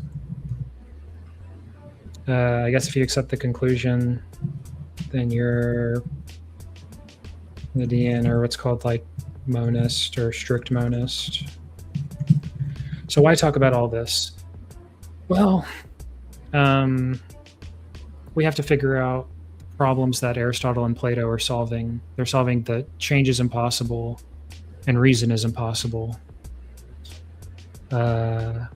I guess if you accept the conclusion, then you're the Dean, or what's called like monist or strict monist. So why talk about all this? Well, we have to figure out problems that Aristotle and Plato are solving. They're solving the change is impossible and reason is impossible. And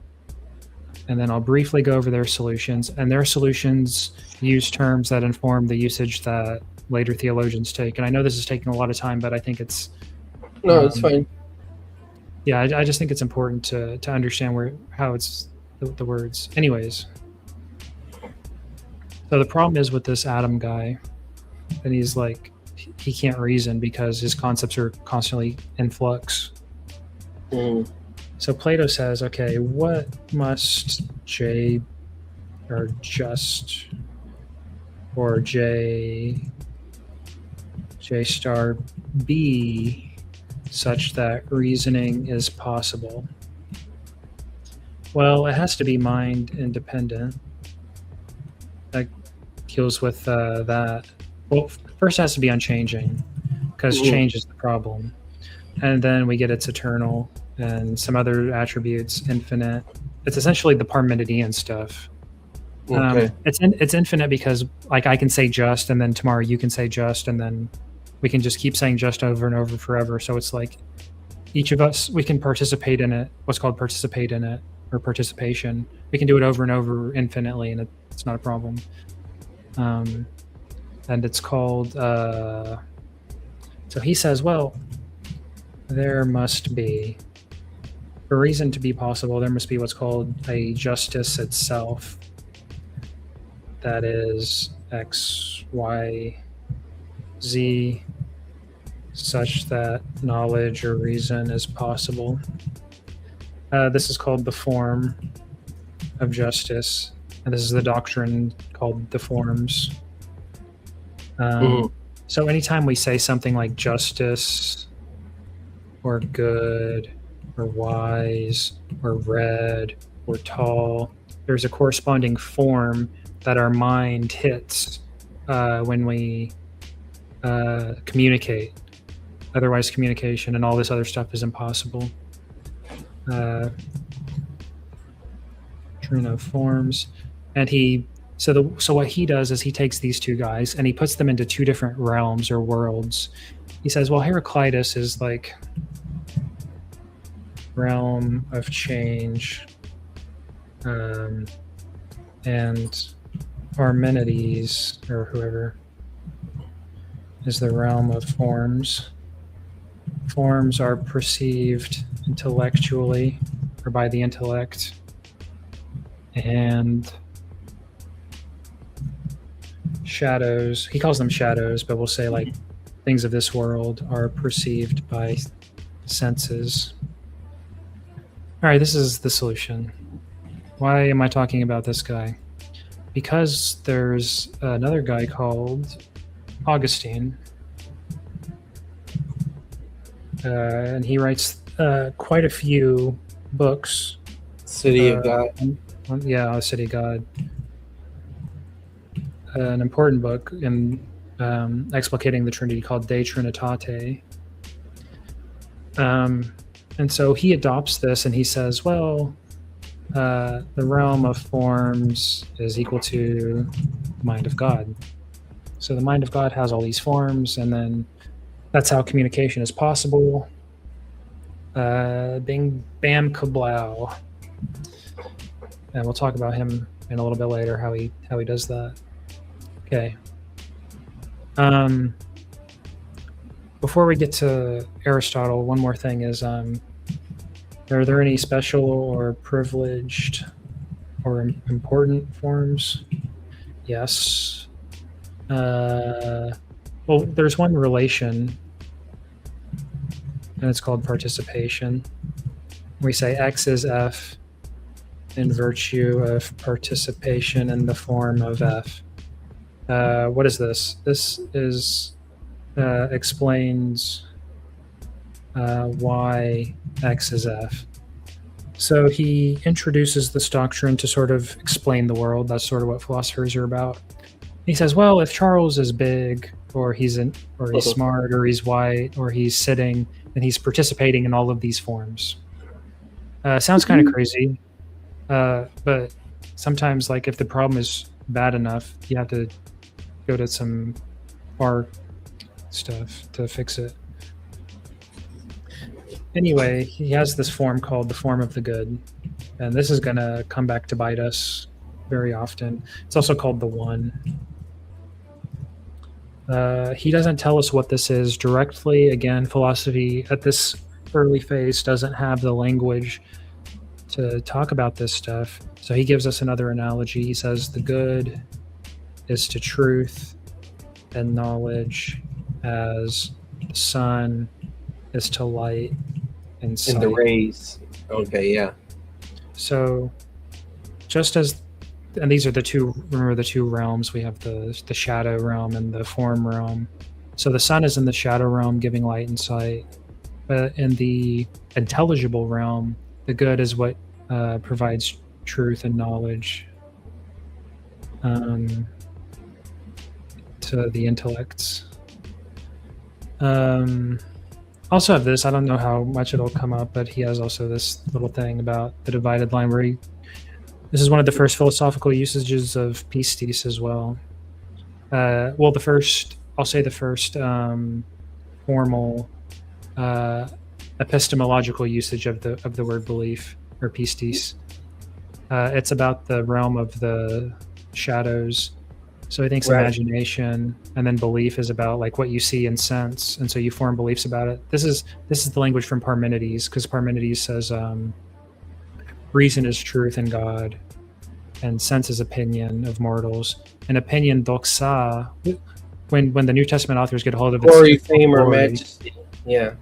then I'll briefly go over their solutions. And their solutions use terms that inform the usage that later theologians take. And I know this is taking a lot of time, but I think it's... No, it's fine. Yeah, I just think it's important to understand how it's the words. Anyways, so the problem is with this Adam guy, and he's like, he can't reason because his concepts are constantly in flux. So Plato says, okay, what must J or just or J star be such that reasoning is possible. Well, it has to be mind independent. That deals with that. Well, first it has to be unchanging, because change is the problem. And then we get it's eternal and some other attributes, infinite. It's essentially the Parmenidean stuff. Okay. It's infinite because, like, I can say just, and then tomorrow you can say just, and then we can just keep saying just over and over forever. So it's like each of us, we can participate in it, what's called participate in it, or participation. We can do it over and over infinitely, and it's not a problem. And it's called, so he says, well, there must be, for reason to be possible, there must be what's called a justice itself. That is X, Y, Z, such that knowledge or reason is possible. This is called the form of justice, and this is the doctrine called the forms. So anytime we say something like justice or good or wise or red or tall, there's a corresponding form that our mind hits when we communicate. Otherwise, communication and all this other stuff is impossible. Train of forms, and so what he does is he takes these two guys and he puts them into two different realms or worlds. He says, well, Heraclitus is like realm of change, and Parmenides, or whoever, is the realm of forms. Forms are perceived intellectually or by the intellect, and shadows, he calls them shadows, but we'll say like things of this world are perceived by senses. All right, this is the solution. Why am I talking about this guy? Because there's another guy called Augustine, and he writes quite a few books. City of God. Yeah, City of God. An important book in explicating the Trinity called De Trinitate. And so he adopts this and he says, well, the realm of forms is equal to the mind of God. So the mind of God has all these forms, and then that's how communication is possible. Bing, bam, kablow. And we'll talk about him in a little bit later, how he does that. Okay. Before we get to Aristotle, one more thing is, are there any special or privileged or important forms? Yes. Well, there's one relation, and it's called participation. We say X is F in virtue of participation in the form of F. What is this? This is explains why X is F. So he introduces this doctrine to sort of explain the world. That's sort of what philosophers are about. He says, well, if Charles is big, or he's smart, or he's white, or he's sitting, then he's participating in all of these forms. Sounds kind of crazy, but sometimes, like, if the problem is bad enough, you have to go to some far stuff to fix it. Anyway, he has this form called the form of the good, and this is going to come back to bite us very often. It's also called the one. He doesn't tell us what this is directly. Again, philosophy at this early phase doesn't have the language to talk about this stuff. So he gives us another analogy. He says the good is to truth and knowledge as the sun is to light and sight. And the rays. Okay, yeah. So just as, and these are the two, remember the two realms, we have the shadow realm and the form realm. So the sun is in the shadow realm giving light and sight, But in the intelligible realm, the good is what provides truth and knowledge to the intellects. Also have this. I don't know how much it'll come up, but he has also this little thing about the divided line where this is one of the first philosophical usages of pistis as well. Well, I'll say the first formal epistemological usage of the word belief or pistis. It's about the realm of the shadows. So he thinks imagination, and then belief is about like what you see and sense, and so you form beliefs about it. This is the language from Parmenides, because Parmenides says reason is truth in God, and sense is opinion of mortals. And opinion doxa, when the New Testament authors get a hold of it, glory, fame, or majesty. Yeah.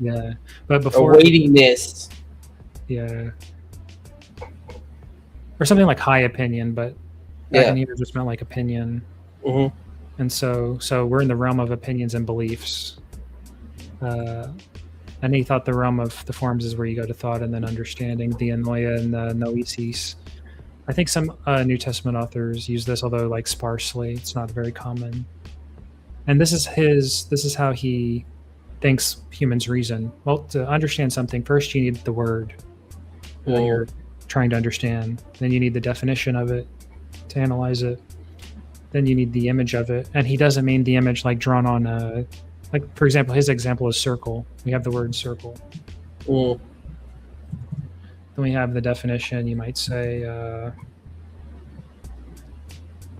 But before a weightiness. Yeah. Or something like high opinion, but back in Hebrew just meant like opinion. Mm-hmm. And so we're in the realm of opinions and beliefs. And he thought the realm of the forms is where you go to thought and then understanding, the anoia and the noesis. I think some New Testament authors use this, although like sparsely. It's not very common. And this is how he thinks humans reason. Well, to understand something, first you need the word that you're trying to understand. Then you need the definition of it to analyze it. Then you need the image of it. And he doesn't mean the image like drawn on a, like, for example, his example is circle. We have the word circle. Then we have the definition. You might say,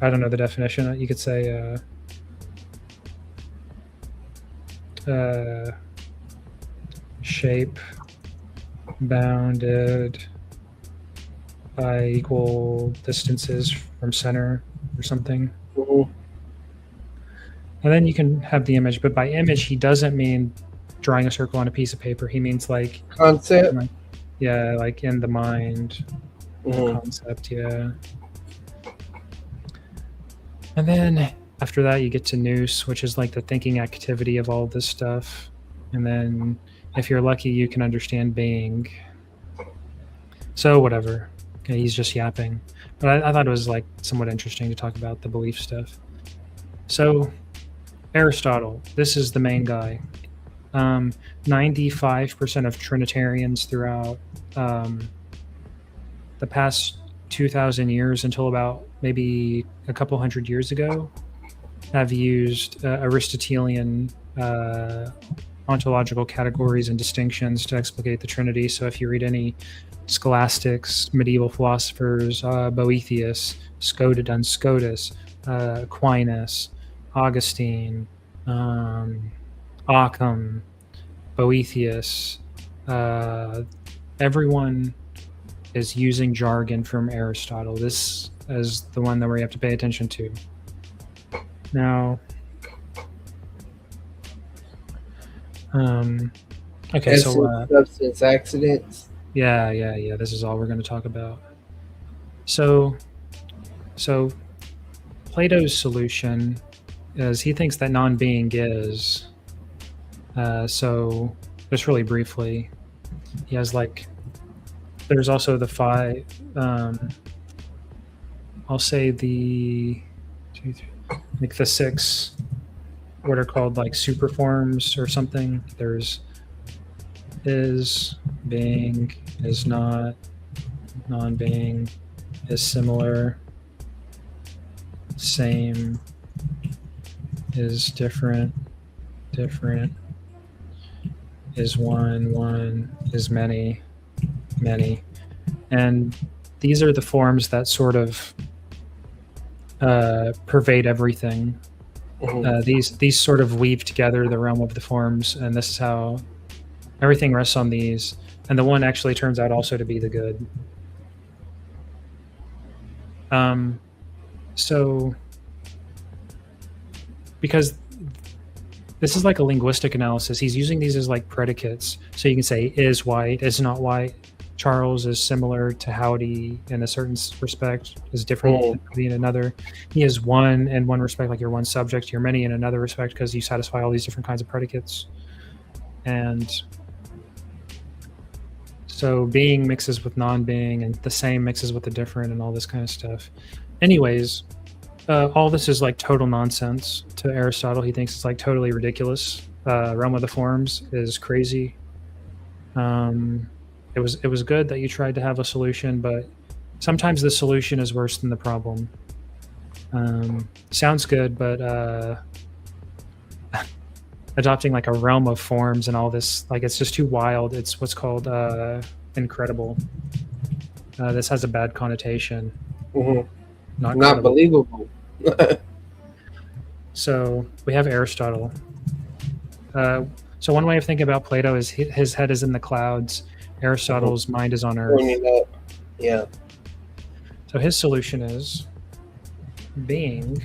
I don't know the definition. You could say, shape bounded by equal distances from center or something. And then you can have the image, but by image he doesn't mean drawing a circle on a piece of paper. He means like concept. Like in the mind. Concept. And then after that you get to nous, which is like the thinking activity of all this stuff. And then if you're lucky you can understand being. So whatever. Okay, he's just yapping. But I thought it was like somewhat interesting to talk about the belief stuff. So Aristotle, this is the main guy. 95% of Trinitarians throughout the past 2,000 years until about maybe a couple hundred years ago have used Aristotelian ontological categories and distinctions to explicate the Trinity. So if you read any scholastics, medieval philosophers, Boethius, Duns Scotus, Aquinas, Augustine, Occam, Boethius, everyone is using jargon from Aristotle. This is the one that we have to pay attention to. Now, okay, so substance accidents. Yeah. This is all we're going to talk about. So Plato's solution is he thinks that non-being is. So just really briefly, he has like. There's also the five. I'll say the six. What are called like superforms or something. There's is, being, is not, non-being, is similar, same, is different, is one, is many. And these are the forms that sort of pervade everything. These sort of weave together the realm of the forms, and this is how everything rests on these. And the one actually turns out also to be the good. So because this is like a linguistic analysis, he's using these as like predicates. So you can say is white, is not white. Charles is similar to Howdy in a certain respect, is different in another. He is one in one respect, like you're one subject, you're many in another respect, because you satisfy all these different kinds of predicates. And So being mixes with non-being, and the same mixes with the different, and all this kind of stuff. Anyways, all this is like total nonsense to Aristotle. He thinks it's like totally ridiculous. Realm of the forms is crazy. It was good that you tried to have a solution, but sometimes the solution is worse than the problem. Sounds good, but adopting like a realm of forms and all this, like, it's just too wild. It's what's called incredible. This has a bad connotation. Mm-hmm. Not believable. So we have Aristotle. So one way of thinking about Plato is his head is in the clouds. Aristotle's mind is on earth. Yeah. So his solution is being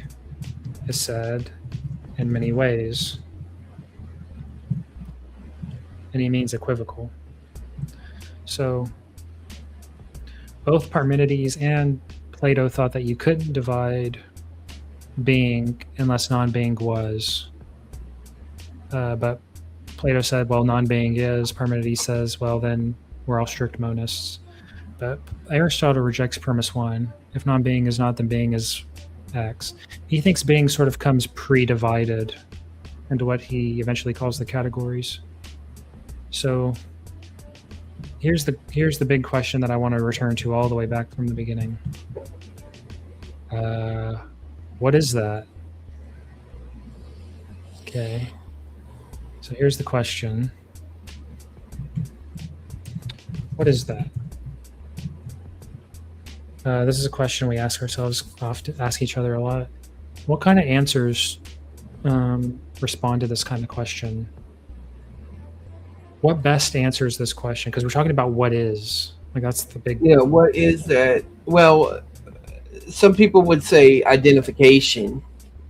is said in many ways. And he means equivocal. So both Parmenides and Plato thought that you couldn't divide being unless non-being was. But Plato said, well, non-being is. Parmenides says, well, then we're all strict monists. But Aristotle rejects premise one. If non-being is not, then being is X. He thinks being sort of comes pre-divided into what he eventually calls the categories. So here's the big question that I want to return to all the way back from the beginning. What is that? Okay. So here's the question. What is that? This is a question we ask ourselves often, ask each other a lot. What kind of answers respond to this kind of question? What best answers this question? Because we're talking about what is. Like, that's the big... Yeah, what is that? Well, some people would say identification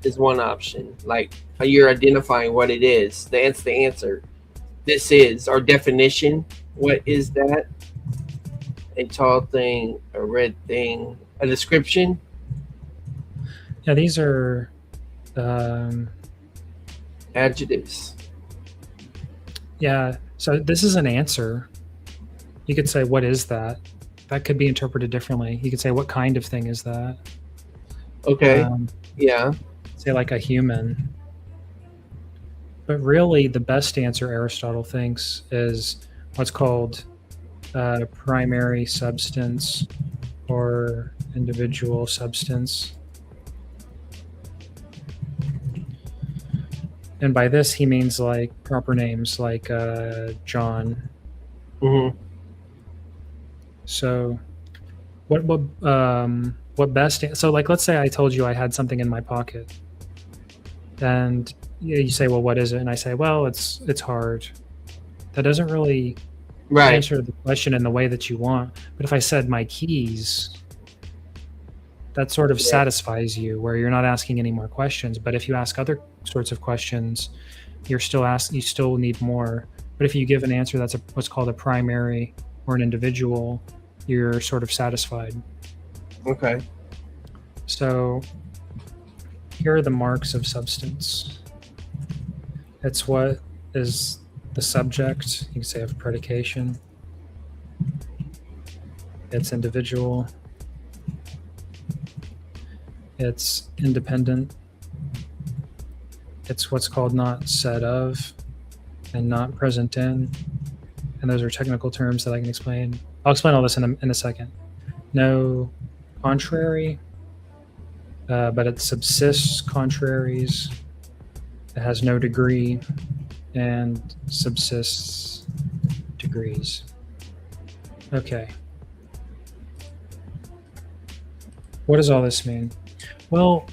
is one option. Like, you're identifying what it is. That's the answer. This is our definition. What is that? A tall thing, a red thing, a description. Yeah, these are adjectives. Yeah, so this is an answer. You could say, what is that? That could be interpreted differently. You could say, what kind of thing is that? Okay. Yeah. Say like a human. But really, the best answer, Aristotle thinks, is what's called primary substance or individual substance. And by this, he means like proper names, like John. Mm-hmm. So, what best? So, like, let's say I told you I had something in my pocket, and you say, "Well, what is it?" And I say, "Well, it's hard." That doesn't really answer the question in the way that you want. But if I said my keys, that sort of satisfies you, where you're not asking any more questions. But if you ask other sorts of questions, you still need more. But if you give an answer that's what's called a primary or an individual, you're sort of satisfied. Okay. So here are the marks of substance. It's what is the subject, you can say, of predication. It's individual. It's independent. It's what's called not said of and not present in. And those are technical terms that I can explain. I'll explain all this in a second. No contrary, but it subsists contraries. It has no degree and subsists degrees. Okay. What does all this mean? Well,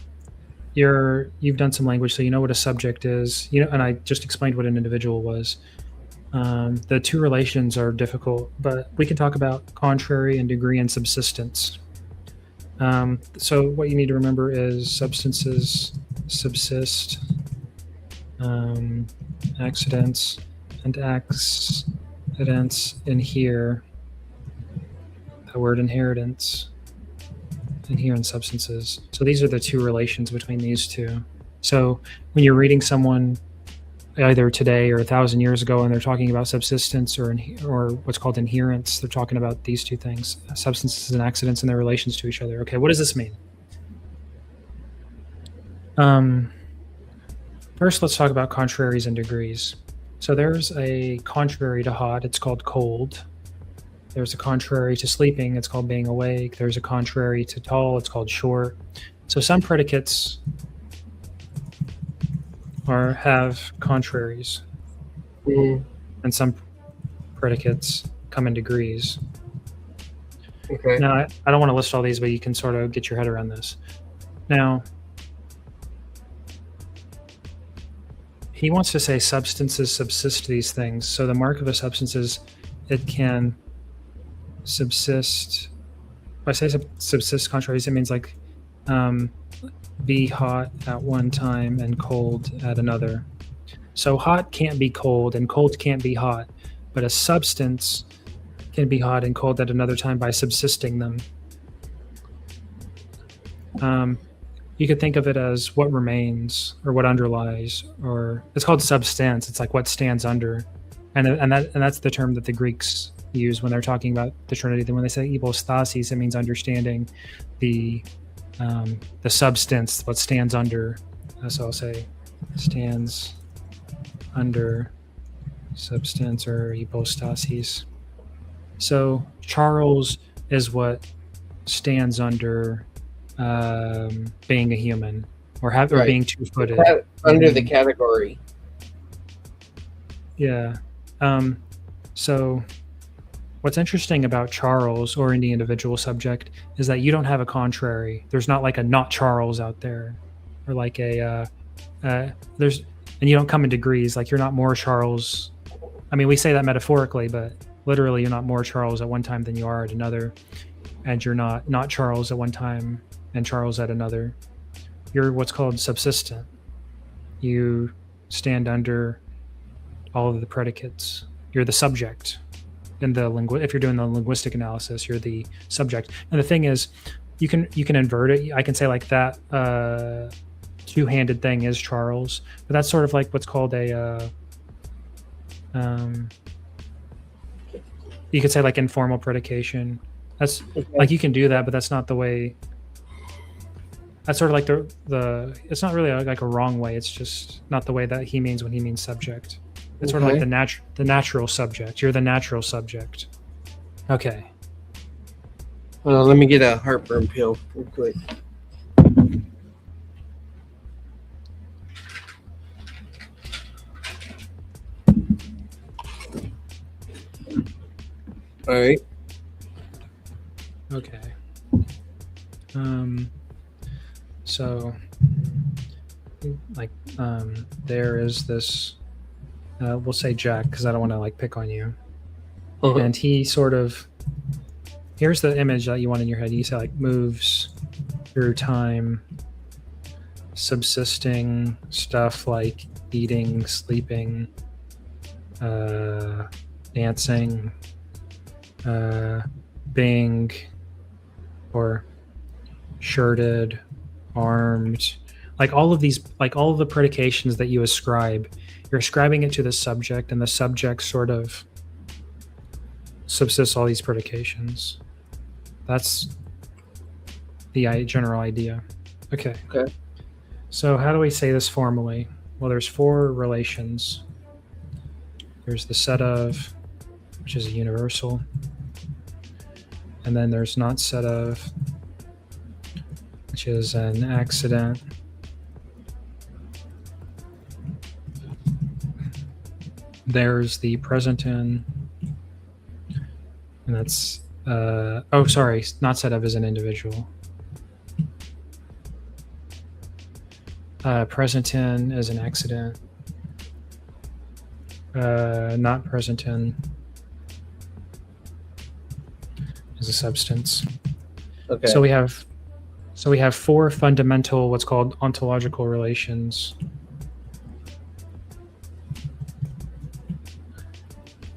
you've done some language, so you know what a subject is. And I just explained what an individual was. The two relations are difficult, but we can talk about contrary and degree and subsistence. So what you need to remember is substances subsist, accidents and accidents in here. The word inheritance in here in substances. So these are the two relations between these two. So when you're reading someone either today or 1,000 years ago, and they're talking about subsistence or what's called inherence. They're talking about these two things: substances and accidents and their relations to each other. Okay, what does this mean? First, let's talk about contraries and degrees. So there's a contrary to hot, it's called cold. There's a contrary to sleeping, it's called being awake. There's a contrary to tall, it's called short. So some predicates have contraries, and some predicates come in degrees. Okay. Now, I don't want to list all these, but you can sort of get your head around this. Now, he wants to say substances subsist these things. So the mark of a substance is it can subsist. If I say subsist contraries, it means like be hot at one time and cold at another. So hot can't be cold and cold can't be hot, but a substance can be hot and cold at another time by subsisting them. You could think of it as what remains or what underlies, or it's called substance. It's like what stands under, and that's the term that the Greeks use when they're talking about the Trinity. Then when they say hypostasis, it means understanding the substance, what stands under. So I'll say stands under substance or hypostasis. So Charles is what stands under being a human or being two-footed under the category. Yeah. So what's interesting about Charles or any individual subject is that you don't have a contrary. There's not like a not Charles out there, or like a there's, and you don't come in degrees. Like you're not more Charles. I mean, we say that metaphorically, but literally you're not more Charles at one time than you are at another, and you're not Charles at one time and Charles at another. You're what's called subsistent. You stand under all of the predicates. You're the subject. If you're doing the linguistic analysis, you're the subject. And the thing is, you can invert it. I can say like that two-handed thing is Charles, but that's sort of like what's called a you could say like informal predication. That's like you can do that, but that's not the way. That's sort of like the it's not really like a wrong way. It's just not the way that he means when he means subject. It's sort of like the natural subject. You're the natural subject. Okay. Well, let me get a heartburn pill real quick. All right. Okay. So, like, there is this. We'll say Jack because I don't want to like pick on you. And he sort of. Here's the image that you want in your head. You say like moves through time, subsisting stuff like eating, sleeping, dancing, being, or shirted, armed, like all of these, like all of the predications that you ascribe, you're ascribing it to the subject, and the subject sort of subsists all these predications. That's the general idea. Okay. So how do we say this formally? Well, there's four relations. There's the set of, which is a universal. And then there's not set of, which is an accident. There's the present in, and that's, not set of is an individual. Present in is an accident. Not present in is a substance. Okay. So we have four fundamental, what's called ontological relations.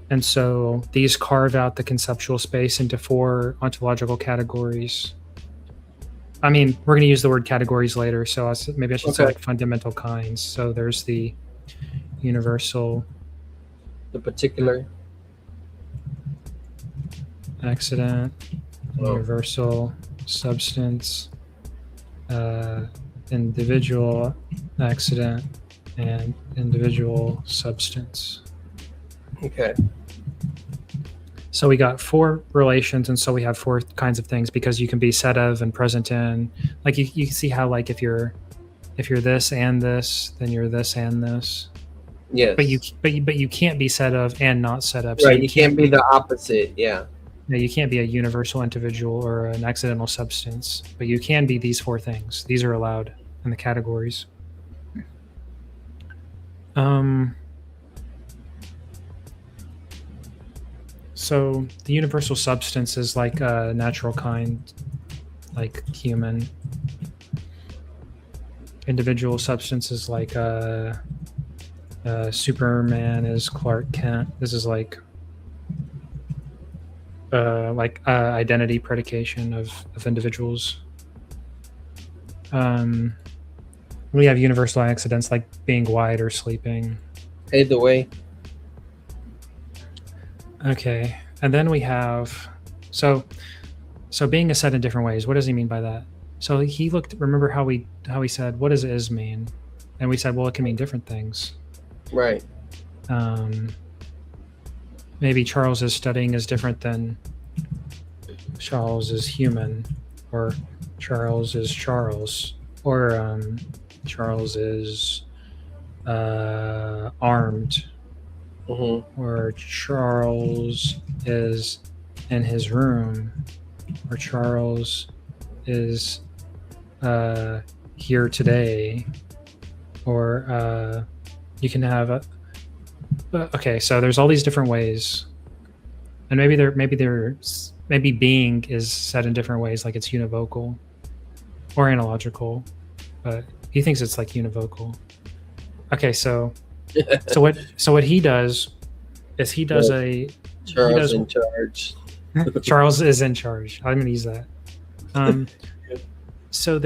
And so these carve out the conceptual space into four ontological categories. I mean, we're going to use the word categories later, so maybe I should say like fundamental kinds. So there's the universal The particular. accident, Oh. universal substance, individual accident, and individual substance. Okay. So we got 4 relations, and so we have 4 kinds of things because you can be said of and present in. Like you can see how like if you're this and this, then you're this and this. Yes. But you can't be said of and not said of. Right. You can't be the opposite. Yeah. You can't be a universal individual or an accidental substance, but you can be these 4 things. These are allowed in the categories. So the universal substance is like a natural kind, like human. Individual substance is like Superman is Clark Kent. This is like identity predication of individuals. We have universal accidents like being white or sleeping. Either way. Okay, and then we have so being is said in different ways. What does he mean by that? So he looked. Remember how he said, "What does is mean?" And we said, "Well, it can mean different things." Right. Maybe Charles is studying is different than Charles is human, or Charles is Charles, or Charles is armed, or Charles is in his room, or Charles is here today, or you can have okay, so there's all these different ways, and maybe being is said in different ways, like it's univocal or analogical, but he thinks it's like univocal. Okay, so what he does is he does Charles in charge. Charles is in charge. I'm gonna use that. So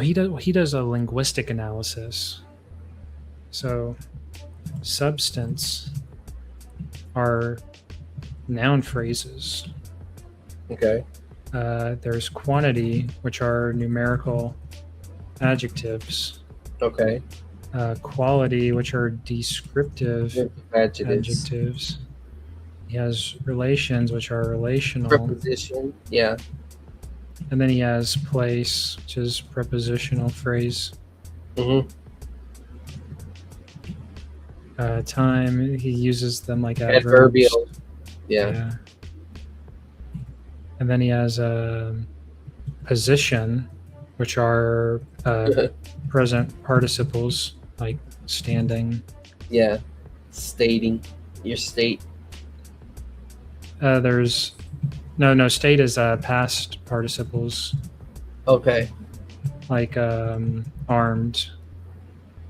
he does a linguistic analysis. So substance are noun phrases. Okay. There's quantity, which are numerical adjectives. Okay. Quality, which are descriptive adjectives. He has relations, which are relational. Preposition. Yeah. And then he has place, which is prepositional phrase. Time, he uses them like adverbial. Yeah. And then he has position, which are present participles, like standing. Yeah. Stating your state. There's no state is past participles. Okay. Like armed.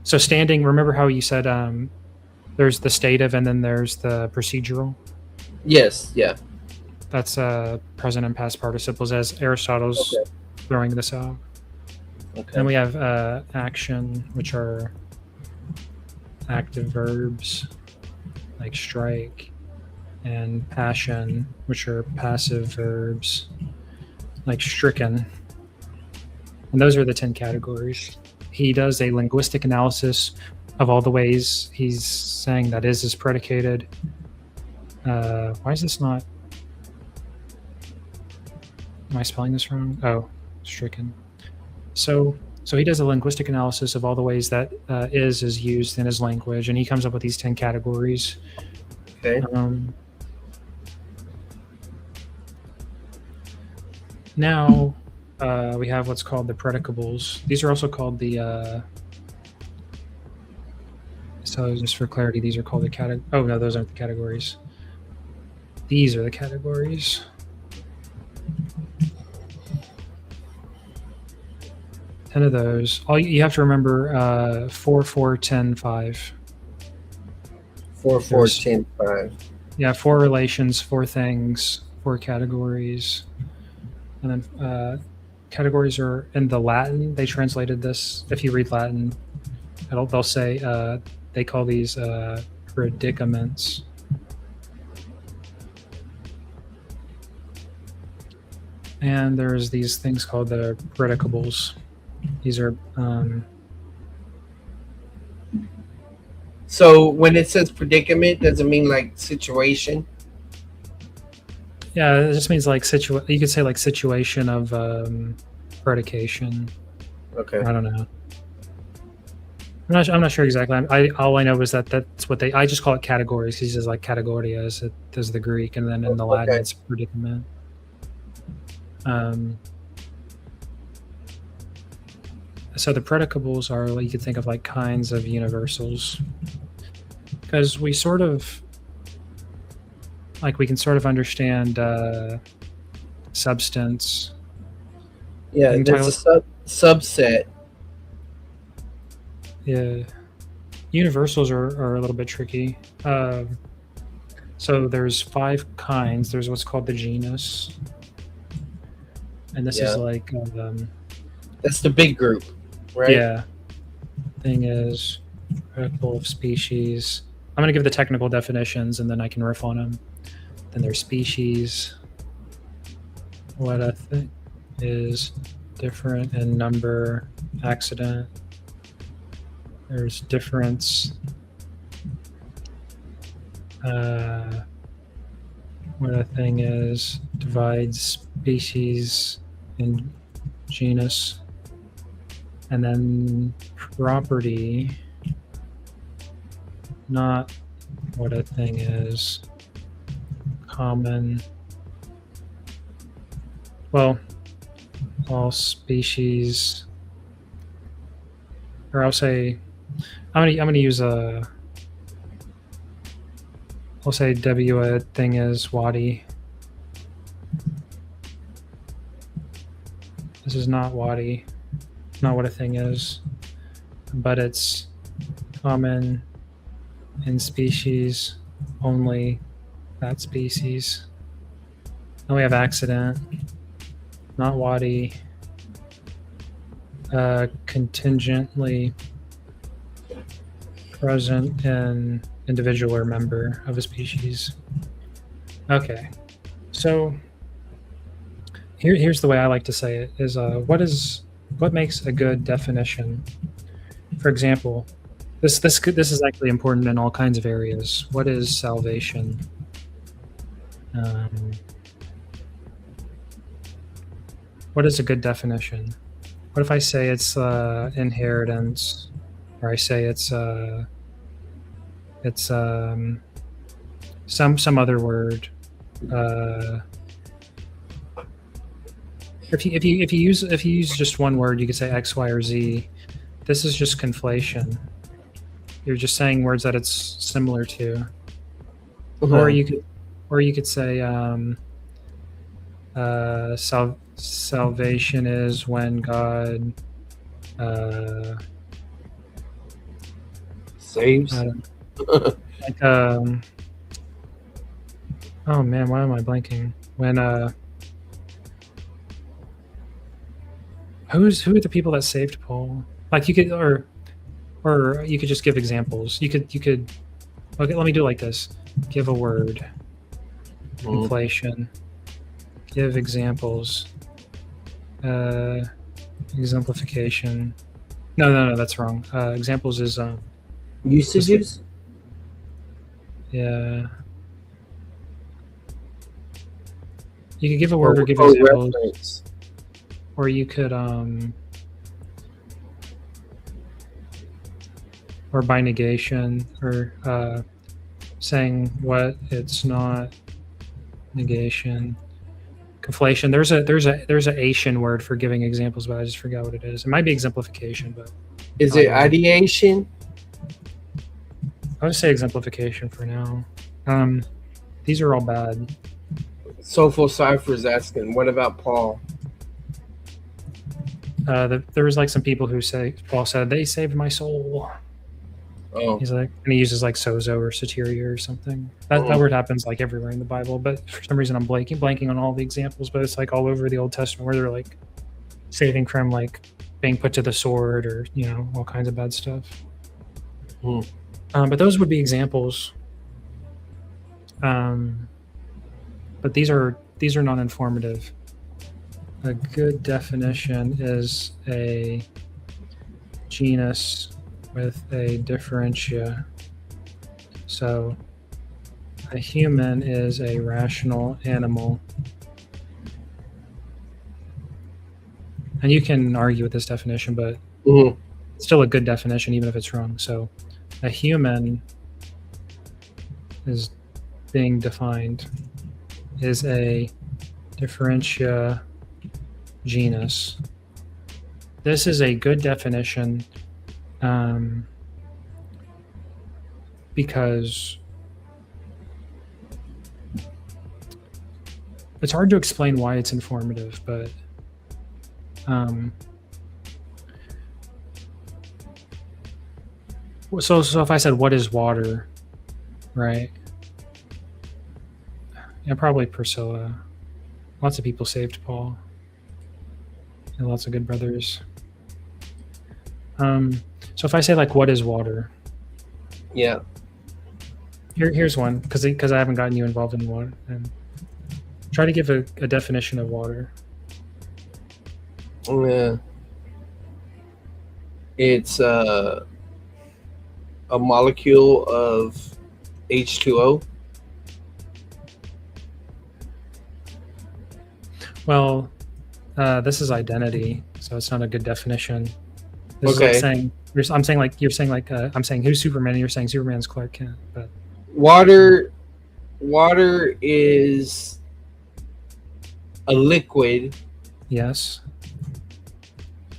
So standing, remember how you said there's the stative and then there's the procedural? Yes, yeah. That's present and past participles, as Aristotle's throwing this out. Okay. And we have action, which are active verbs, like strike, and passion, which are passive verbs, like stricken. And those are the 10 categories. He does a linguistic analysis of all the ways he's saying that is predicated. Why is this not? Am I spelling this wrong? Oh, stricken. So he does a linguistic analysis of all the ways that is used in his language, and he comes up with these 10 categories. Okay. Now we have what's called the predicables. These are also called the. So just for clarity, these are called the category. Oh no, those aren't the categories. These are the categories. Ten of those. All you have to remember: 4, 4, 10, 5. 4, 4, 10, 5. Yeah, 4 relations, 4 things, 4 categories, and then categories are in the Latin. They translated this. If you read Latin, they'll say they call these predicaments. And there's these things called the predicables. These are So when it says predicament, does it mean like situation? yeah, it just means like you could say like situation of predication. Okay. I don't know. I'm not sure exactly. All I know is that that's what I just call it categories. He says like categoria is the Greek, and then in the Latin it's predicament. So the predicables are what you could think of like kinds of universals, because we sort of like we can sort of understand substance. Yeah, there's a subset. Yeah, universals are a little bit tricky. So there's 5 kinds. There's what's called the genus, and this is like that's the big group, right? Yeah. Thing is, predical of species. I'm going to give the technical definitions, and then I can riff on them. Then there's species. What I think is different in number, accident. There's difference. What a thing is divides species and genus, and then property. Not what a thing is common. Well, all species, or I'll say I'm gonna use a. I'll say W a thing is Wadi. This is not Wadi, not what a thing is, but it's common in species only that species. Then we have accident, not Wadi. Contingently present in individual or member of a species. Okay, so here's the way I like to say it: is what makes a good definition? For example, this is actually important in all kinds of areas. What is salvation? What is a good definition? What if I say it's inheritance, or I say it's some other word? If you use just one word, you could say X, Y, or Z. This is just conflation. You're just saying words that it's similar to, or you could say salvation is when God saves. Like oh man, why am I blanking? When who are the people that saved Paul? Like you could or you could just give examples. You could okay, let me do it like this. Give a word. Inflation. Give examples. Exemplification. No, that's wrong. Examples is usages. Yeah. You could give a word or give examples. Reference. Or you could or by negation, or saying what it's not. Negation. Conflation. There's a Asian word for giving examples, but I just forgot what it is. It might be exemplification, but is it ideation? I would say exemplification for now. These are all bad. Soulful Cypher is asking, what about Paul? There was like some people who say Paul said they saved my soul. Oh. He's like, and he uses like sozo or soteria or something. That word happens like everywhere in the Bible, but for some reason I'm blanking on all the examples. But it's like all over the Old Testament where they're like saving from like being put to the sword or all kinds of bad stuff. But those would be examples. But these are non-informative. A good definition is a genus with a differentia. So a human is a rational animal. And you can argue with this definition, but it's still a good definition, even if it's wrong. So a human is being defined is a differentia genus. This is a good definition because it's hard to explain why it's informative, but so if I said, what is water, right? Yeah, probably Priscilla. Lots of people saved Paul. And lots of good brothers. So if I say, like, what is water? Yeah. Here's one, because I haven't gotten you involved in water. And try to give a definition of water. It's a molecule of H2O. Well, this is identity, so it's not a good definition. This Okay. is like saying I'm saying like you're saying like I'm saying who's Superman, and you're saying Superman's Clark Kent. But Water is a liquid. Yes.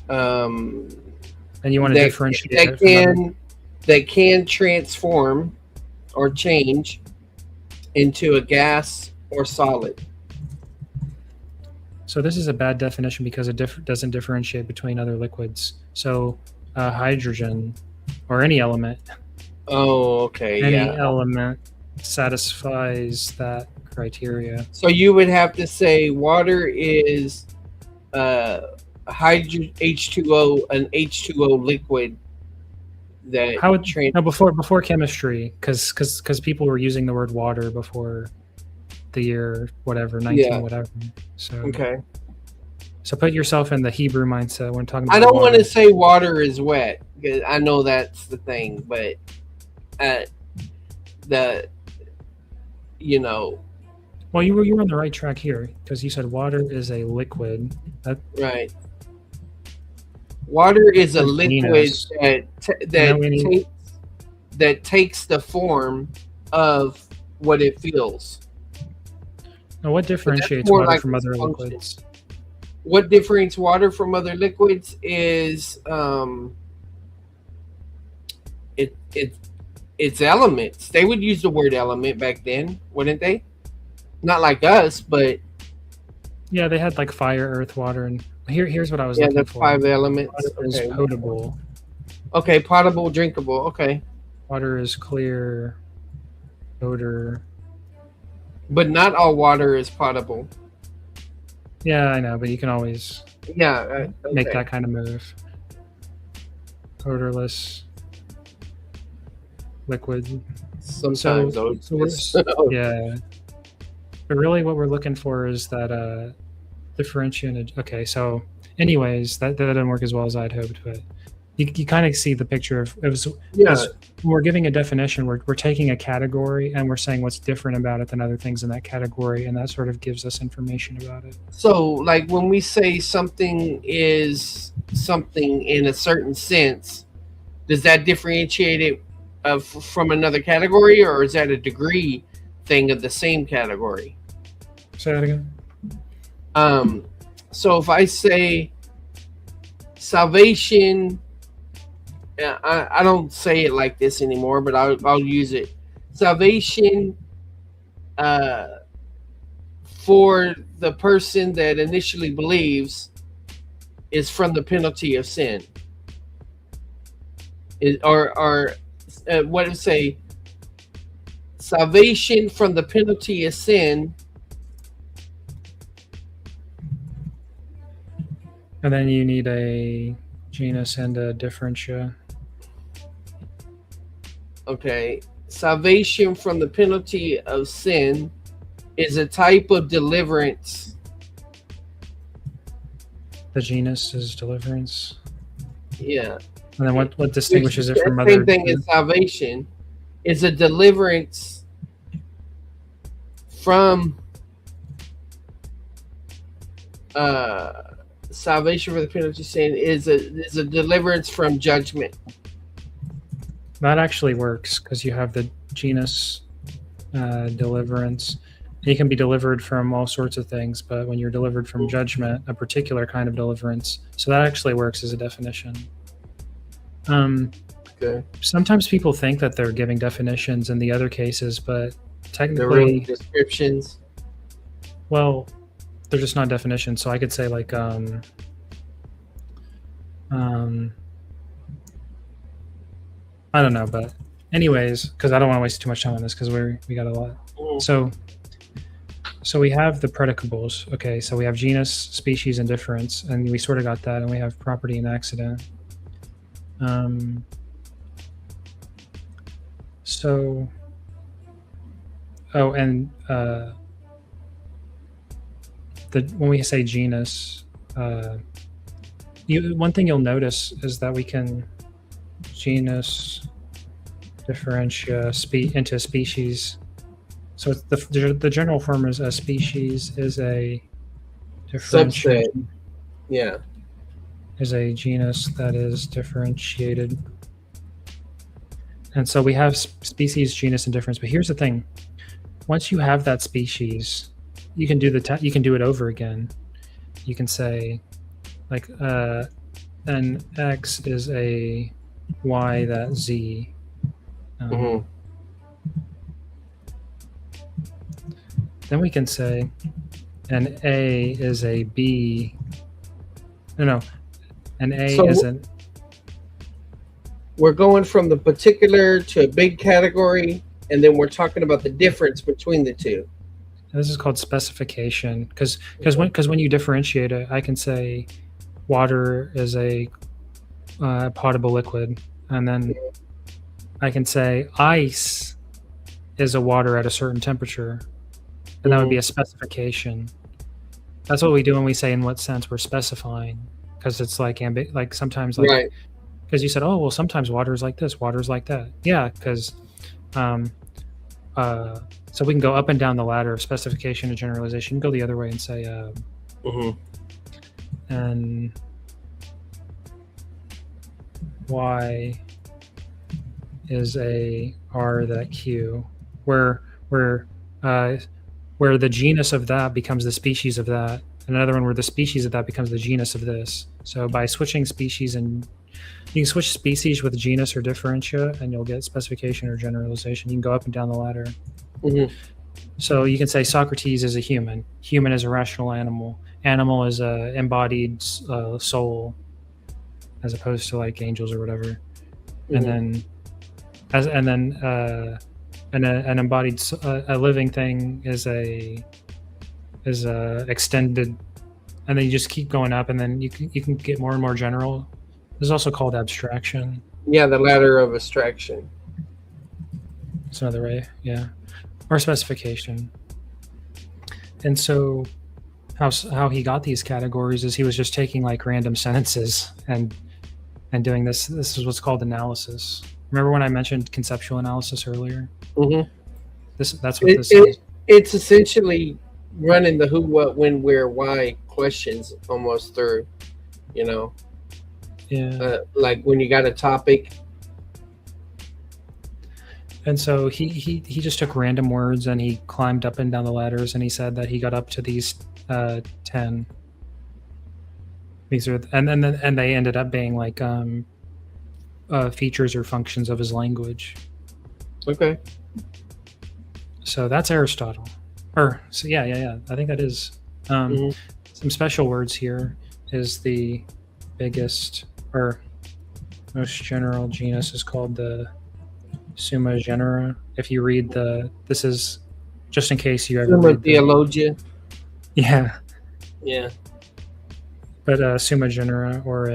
And you want to differentiate that can transform or change into a gas or solid. So this is a bad definition because it doesn't differentiate between other liquids. So hydrogen or any element. Oh, okay. Any element satisfies that criteria. So you would have to say water is H2O, an H2O liquid that before chemistry, because people were using the word water before the year whatever 19 whatever. So okay. So put yourself in the Hebrew mindset when talking about I don't want to say water is wet because I know that's the thing, but well, you were on the right track here because you said water is a liquid. Right. Water is a liquid that takes the form of what it feels. Now, what differentiates water from other liquids? What differentiates water from other liquids is it's elements. They would use the word element back then, wouldn't they? Not like us, but yeah, they had like fire, earth, water, and here's what I was looking for. 5 elements. Water is potable. Okay, potable, drinkable. Okay. Water is clear, odor. But not all water is potable. Yeah, I know, but you can always make that kind of move. Odorless, liquid. Sometimes yeah. But really what we're looking for is that differentiated. Okay, so anyways, that didn't work as well as I'd hoped, but you kind of see the picture of it was when we're giving a definition, we're taking a category and we're saying what's different about it than other things in that category, and that sort of gives us information about it. So like when we say something is something in a certain sense, does that differentiate it from another category, or is that a degree thing of the same category? Say that again. So if I say salvation, I don't say it like this anymore, but I'll use it. Salvation for the person that initially believes is from the penalty of sin. What to say? Salvation from the penalty of sin. And then you need a genus and a differentia. Okay. Salvation from the penalty of sin is a type of deliverance. The genus is deliverance. Yeah. And then what Which distinguishes it the from same other? thing as salvation is a deliverance from salvation for the penalty of sin is a deliverance from judgment. That actually works because you have the genus deliverance. You can be delivered from all sorts of things, but when you're delivered from judgment, a particular kind of deliverance. So that actually works as a definition. Okay. Sometimes people think that they're giving definitions in the other cases, but They're technically, really descriptions. well, they're just not definitions. So I could say like I don't know, but anyways, because I don't want to waste too much time on this because we got a lot. So we have the predicables. Okay, so we have genus, species, and difference, and we sort of got that, and we have property and accident. So, oh, and when we say genus, one thing you'll notice is that we can genus differentia into species. So it's the general form is a species is a Subset. Yeah. Is a genus that is differentiated. And so we have species, genus, and difference. But here's the thing: once you have that species, you can do you can do it over again. You can say, like, an X is a Y that Z. Then we can say an A is a B. No, an A is an. We're going from the particular to a big category, and then we're talking about the difference between the two. This is called specification, because when you differentiate it, I can say water is a potable liquid, and then I can say ice is a water at a certain temperature, and that would be a specification. That's what we do when we say in what sense we're specifying, because it's like sometimes like. Right. Because you said, oh, well, sometimes water is like this, water is like that. Yeah, because so we can go up and down the ladder of specification and generalization. You can go the other way and say, and Y is a R that Q, where the genus of that becomes the species of that. Another one where the species of that becomes the genus of this. So by switching species and you can switch species with genus or differentia, and you'll get specification or generalization. You can go up and down the ladder. So you can say Socrates is a human. Human is a rational animal. Animal is a embodied soul, as opposed to like angels or whatever. And then, an embodied a living thing is a extended, and then you just keep going up, and then you can get more and more general. This is also called abstraction. Yeah, the ladder of abstraction. It's another way, yeah. Or specification. And so how he got these categories is he was just taking like random sentences and doing this. This is what's called analysis. Remember when I mentioned conceptual analysis earlier? That's what this is. It's essentially running the who, what, when, where, why questions almost through, Yeah. Like when you got a topic. And so he just took random words and he climbed up and down the ladders, and he said that he got up to these 10. These are and they ended up being like features or functions of his language. Okay. So that's Aristotle. I think that is some special words here. Is the biggest or most general genus is called the Summa Genera. If you read this is just in case you ever read Theologia. Yeah. Yeah. But Summa Genera or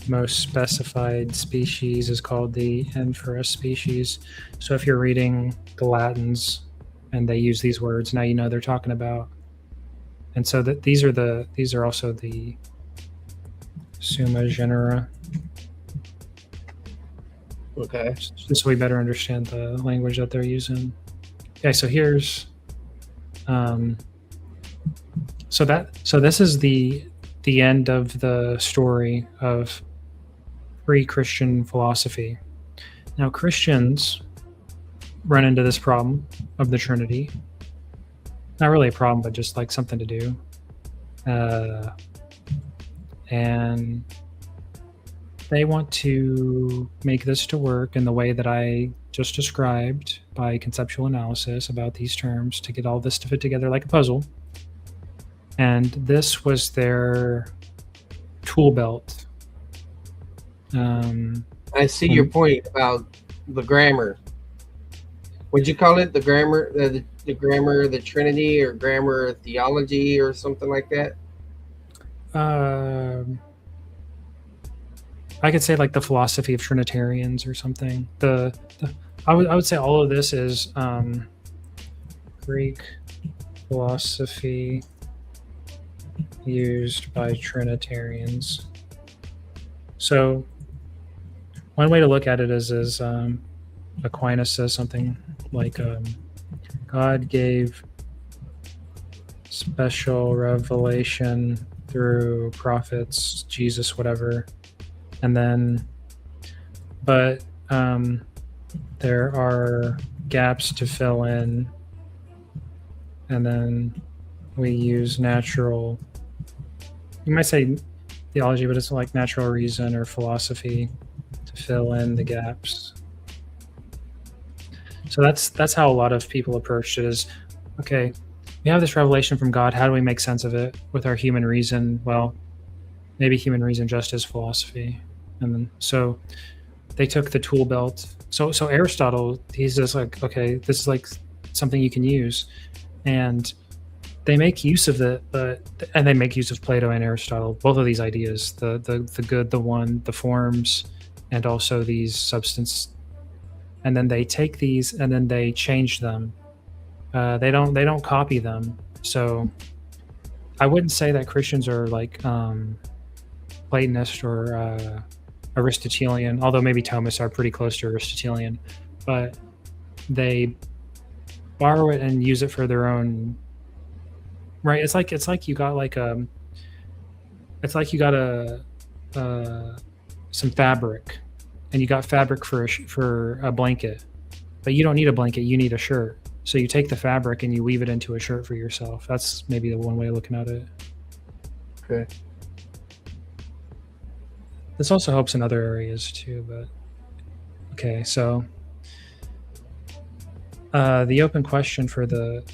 most specified species is called the infra species. So if you're reading the Latins and they use these words, now you know they're talking about. And so that these are also the summa genera. Okay. Just so we better understand the language that they're using. Okay, so here's so this is the end of the story of pre-Christian philosophy. Now Christians run into this problem of the Trinity. Not really a problem, but just like something to do. And they want to make this to work in the way that I just described by conceptual analysis about these terms to get all this to fit together like a puzzle. And this was their tool belt. I see your point about the grammar. Would you call it the grammar, the grammar of the Trinity, or grammar of theology, or something like that? I could say like the philosophy of Trinitarians or something. I would say all of this is Greek philosophy used by Trinitarians. So one way to look at it is Aquinas says something like God gave special revelation through prophets, Jesus, whatever, and then but there are gaps to fill in, and then we use natural, you might say theology, but it's like natural reason or philosophy to fill in the gaps. So that's how a lot of people approached it, is, okay, we have this revelation from God. How do we make sense of it with our human reason? Well, maybe human reason just is philosophy. And then, so they took the tool belt. So Aristotle, he's just like, okay, this is like something you can use. And they make use of it, and they make use of Plato and Aristotle, both of these ideas, the good, the one, the forms, and also these substance. And then they take these and then they change them. They don't copy them. So I wouldn't say that Christians are like Platonist or Aristotelian, although maybe Thomists are pretty close to Aristotelian, but they borrow it and use it for their own. Right? It's like you got like some fabric, and you got fabric for a blanket, but you don't need a blanket. You need a shirt. So you take the fabric and you weave it into a shirt for yourself. That's maybe the one way of looking at it. Okay. This also helps in other areas too, but okay. So the open question for the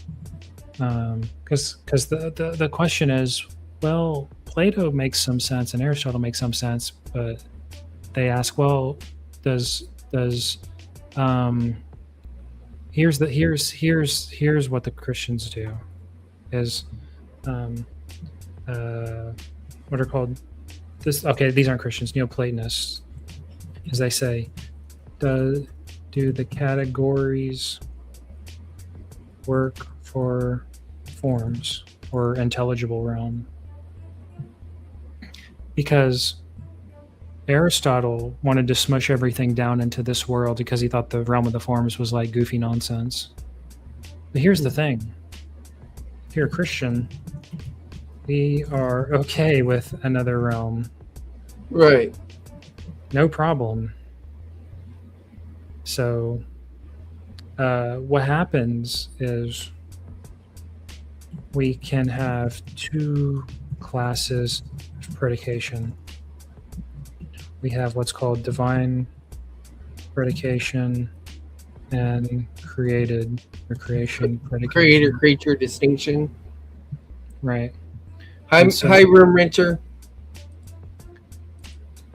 because the question is, well, Plato makes some sense and Aristotle makes some sense, but they ask, well, does here's what the Christians do is what are called this, okay, these aren't Christians, Neoplatonists, as they say, do the categories work for forms or intelligible realm? Because Aristotle wanted to smush everything down into this world because he thought the realm of the forms was like goofy nonsense. But here's the thing. If you're a Christian, we are okay with another realm. Right. No problem. So what happens is we can have two classes of predication. We have what's called divine predication and created or creation predication. Creator creature distinction. Right. Hi, room renter.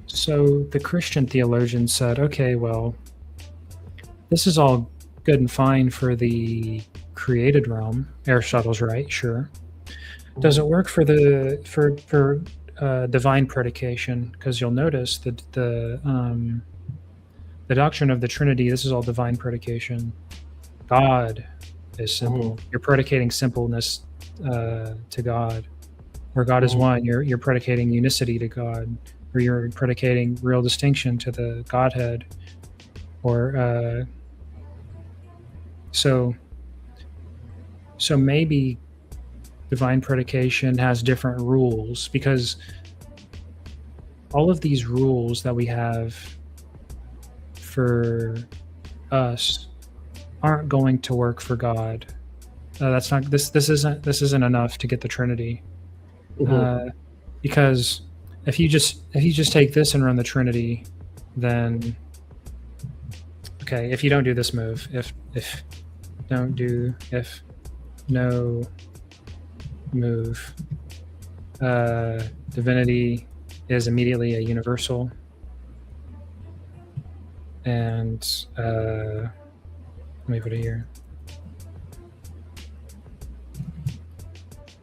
So the Christian theologian said, okay, well, this is all good and fine for the created realm. Aristotle's right, sure. Does it work for divine predication, because you'll notice that the doctrine of the Trinity, this is all divine predication. God is simple. You're predicating simpleness to God. Where God is one, you're predicating unicity to God, or you're predicating real distinction to the Godhead. Or so maybe divine predication has different rules, because all of these rules that we have for us aren't going to work for God. That's not this isn't enough to get the Trinity. Because if you just take this and run the Trinity, then okay, if you don't do this move, if no move, divinity is immediately a universal, and let me put it here.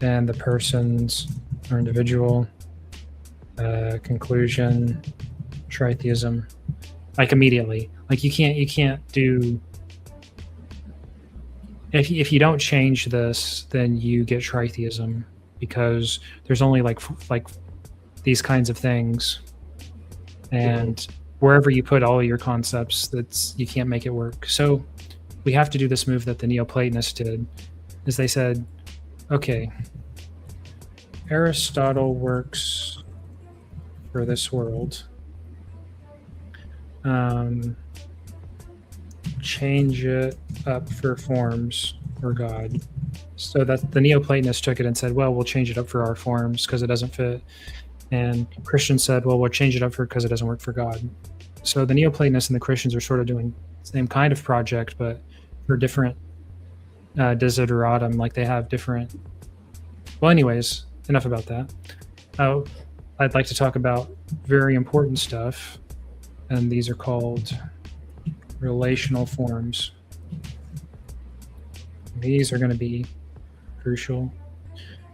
And the persons are individual. Conclusion, tritheism. Like immediately. Like you can't do. If you don't change this, then you get tritheism, because there's only like these kinds of things, and wherever you put all of your concepts, you can't make it work. So we have to do this move that the Neoplatonists did, is they said, okay, Aristotle works for this world. Change it up for forms for God. So that the Neoplatonists took it and said, well, we'll change it up for our forms because it doesn't fit. And Christians said, well, we'll change it up for because it doesn't work for God. So the Neoplatonists and the Christians are sort of doing the same kind of project, but for different desideratum. Like they have different. Well, anyways, enough about that. I'd like to talk about very important stuff, and these are called relational forms. These are going to be crucial.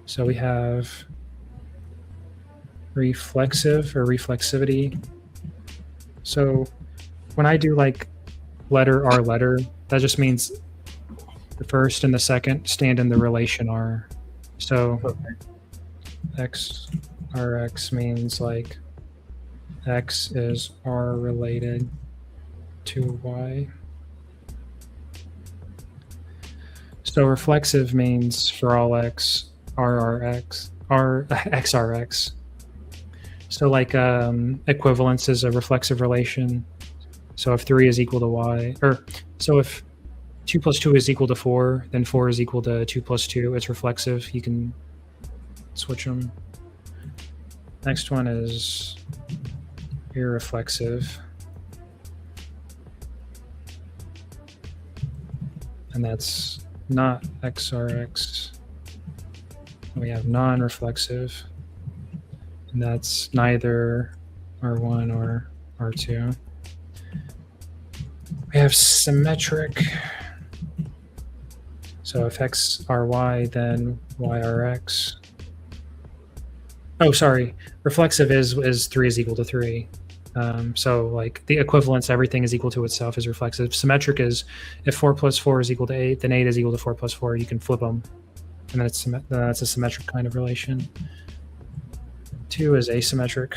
So we have reflexive or reflexivity. So when I do like letter R letter, that just means the first and the second stand in the relation R. So X Rx means like X is R related to Y. So reflexive means for all X, RRX, XRX. So like equivalence is a reflexive relation. So if 3 is equal to Y, or so if 2 plus 2 is equal to 4, then 4 is equal to 2 plus 2. It's reflexive. You can switch them. Next one is irreflexive. And that's not XRX. We have non-reflexive. And that's neither R1 or R2. We have symmetric. So if X are Y, then Y are X. Oh, sorry. Reflexive is 3 is equal to 3. So like the equivalence, everything is equal to itself is reflexive. Symmetric is if 4 plus 4 is equal to 8, then 8 is equal to 4 plus 4. You can flip them. And then that's a symmetric kind of relation. 2 is asymmetric.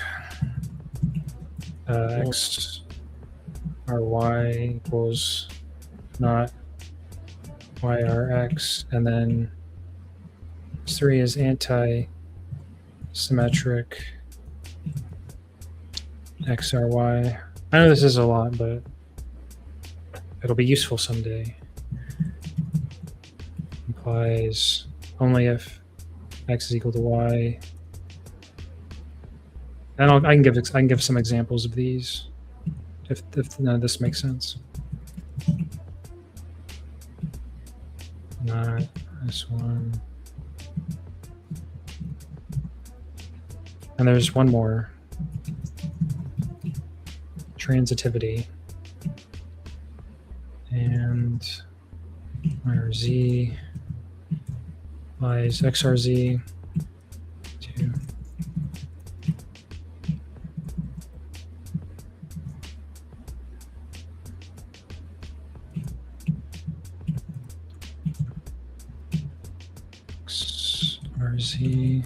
X or Y equals not Y or X. And then 3 is anti-symmetric. X or Y. I know this is a lot, but it'll be useful someday. Implies only if X is equal to Y. And I can give some examples of these if none of this makes sense. Not this one. And there's one more. Transitivity. And where Z lies XRZ to RZ.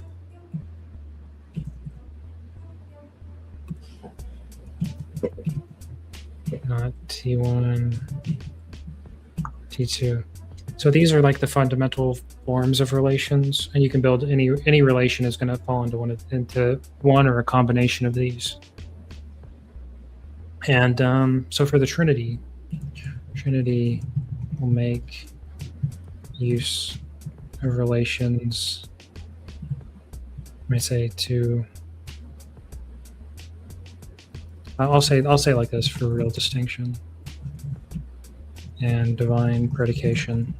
Not T1, T2. So these are like the fundamental forms of relations, and you can build any relation is going to fall into one or a combination of these. And so for the Trinity will make use of relations. Let me say to. I'll say like this for real distinction and divine predication.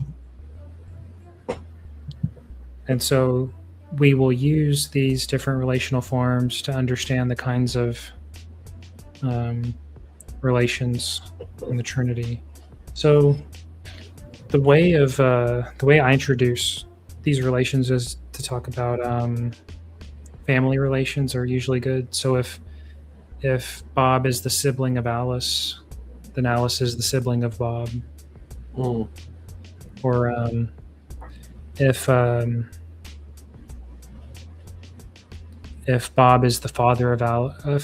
And so we will use these different relational forms to understand the kinds of relations in the Trinity. So the way I introduce these relations is to talk about family relations are usually good. So if Bob is the sibling of Alice, then Alice is the sibling of Bob. Mm. Or if Bob is the father of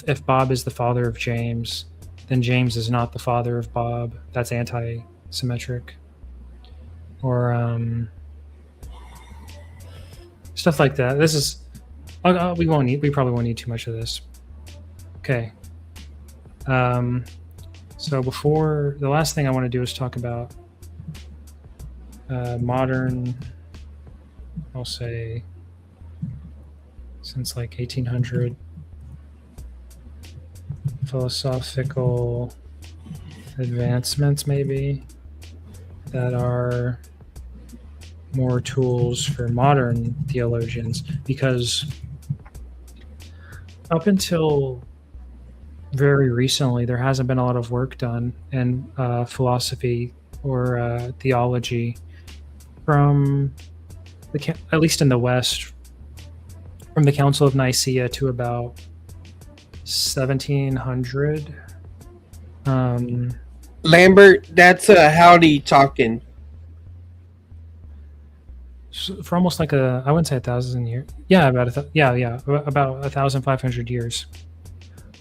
if Bob is the father of James, then James is not the father of Bob. That's anti-symmetric. Or stuff like that. This is we probably won't need too much of this. Okay. So before the last thing I want to do is talk about modern, I'll say since like 1800, philosophical advancements maybe that are more tools for modern theologians, because up until very recently there hasn't been a lot of work done in philosophy or theology from at least in the West, from the Council of Nicaea to about 1700. Lambert, that's Howdy talking. For almost like I wouldn't say 1,000 years. Yeah, about about 1,500 years.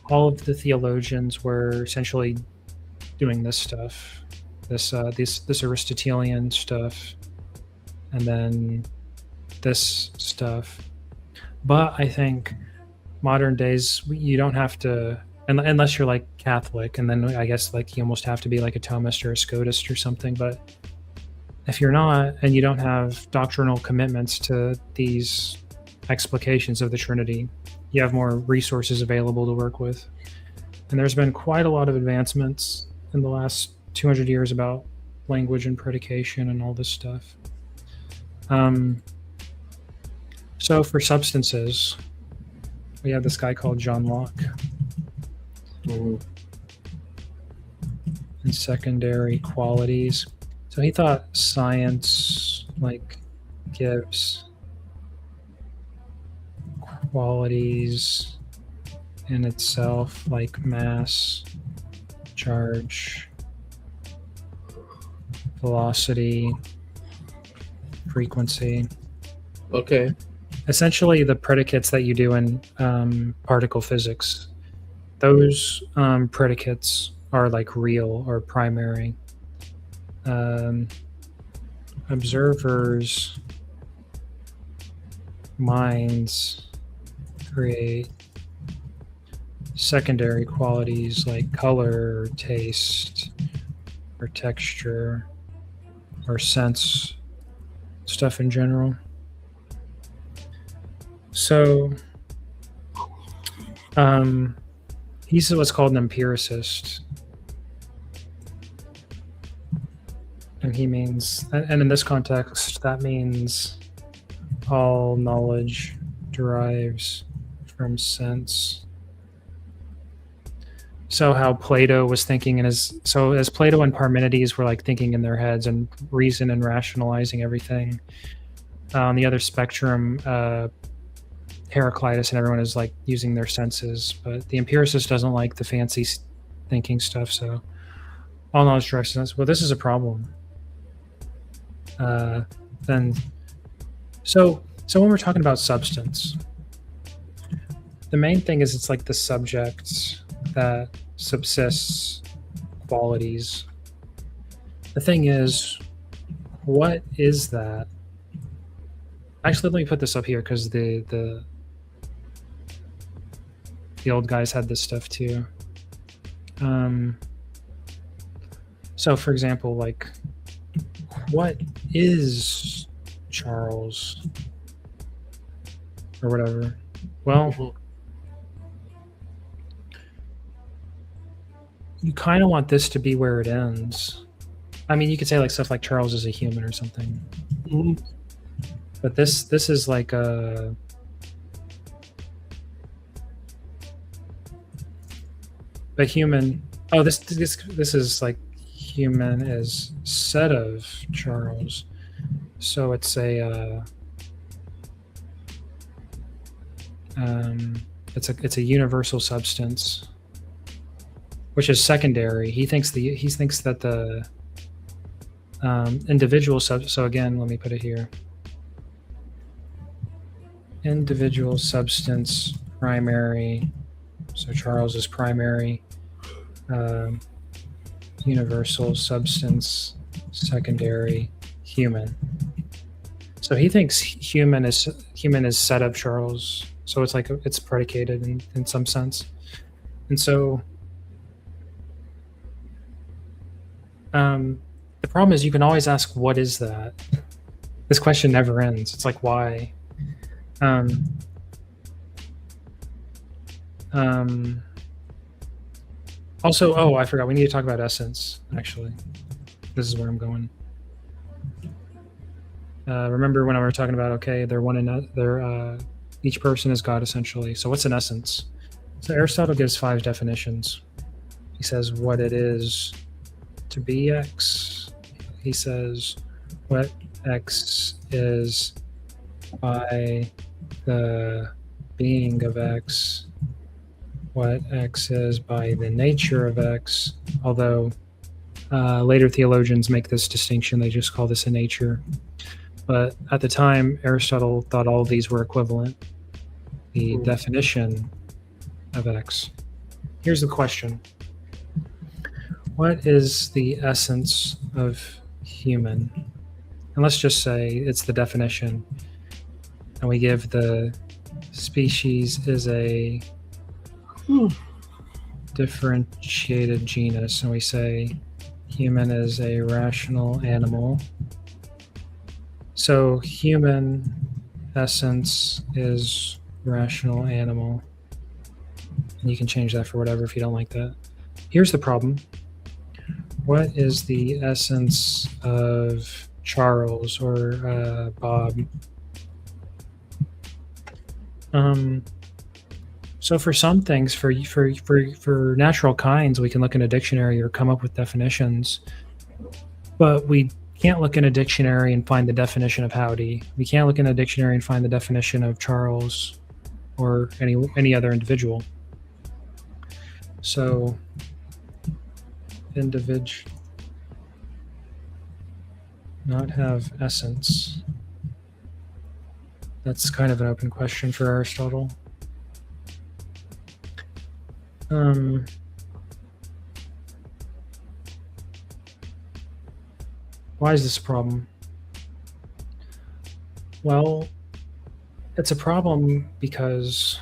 All of the theologians were essentially doing this stuff, this Aristotelian stuff, and then this stuff. But I think modern days you don't have to, unless you're like Catholic, and then I guess like you almost have to be like a Thomist or a Scotist or something. But if you're not, and you don't have doctrinal commitments to these explications of the Trinity, you have more resources available to work with. And there's been quite a lot of advancements in the last 200 years about language and predication and all this stuff. So for substances, we have this guy called John Locke. Mm-hmm. And secondary qualities. So he thought science like gives qualities in itself, like mass, charge, velocity, frequency. Okay. Essentially the predicates that you do in particle physics, those predicates are like real or primary. Observers' minds create secondary qualities like color or taste or texture or sense stuff in general. So he's what's called an empiricist. And he means, and in this context, that means all knowledge derives from sense. So how Plato was thinking as Plato and Parmenides were like thinking in their heads and reason and rationalizing everything. On the other spectrum, Heraclitus and everyone is like using their senses, but the empiricist doesn't like the fancy thinking stuff. So all knowledge derives from sense. Well, this is a problem. Then, so So when we're talking about substance, the main thing is it's like the subject that subsists qualities. The thing is, what is that? Actually, let me put this up here because the old guys had this stuff too. So for example, like, what is Charles or whatever? Well, you kind of want this to be where it ends. I mean, you could say like stuff like Charles is a human or something. But this is like a human. Oh, this is like human is said of Charles. So it's a it's a universal substance, which is secondary. He thinks that the individual so again, let me put it here. Individual substance primary. So Charles is primary. Universal substance secondary. Human. So he thinks human is said of Charles. So it's like it's predicated in some sense. And so the problem is you can always ask, what is that? This question never ends. It's like, why? Also, oh, I forgot. We need to talk about essence, actually. This is where I'm going. Remember when I was talking about, okay, each person is God, essentially. So what's an essence? So Aristotle gives 5 definitions. He says what it is to be X. He says what X is by the being of X, what X is by the nature of X, although later theologians make this distinction. They just call this a nature. But at the time, Aristotle thought all of these were equivalent. The definition of X. Here's the question. What is the essence of human? And let's just say it's the definition. And we give the species is a differentiated genus. And we say human is a rational animal. So human essence is rational animal. And you can change that for whatever if you don't like that. Here's the problem. What is the essence of Charles or Bob? So for some things, for natural kinds, we can look in a dictionary or come up with definitions, but we can't look in a dictionary and find the definition of howdy. We can't look in a dictionary and find the definition of Charles or any other individual. So individual not have essence. That's kind of an open question for Aristotle. Why is this a problem? Well, it's a problem because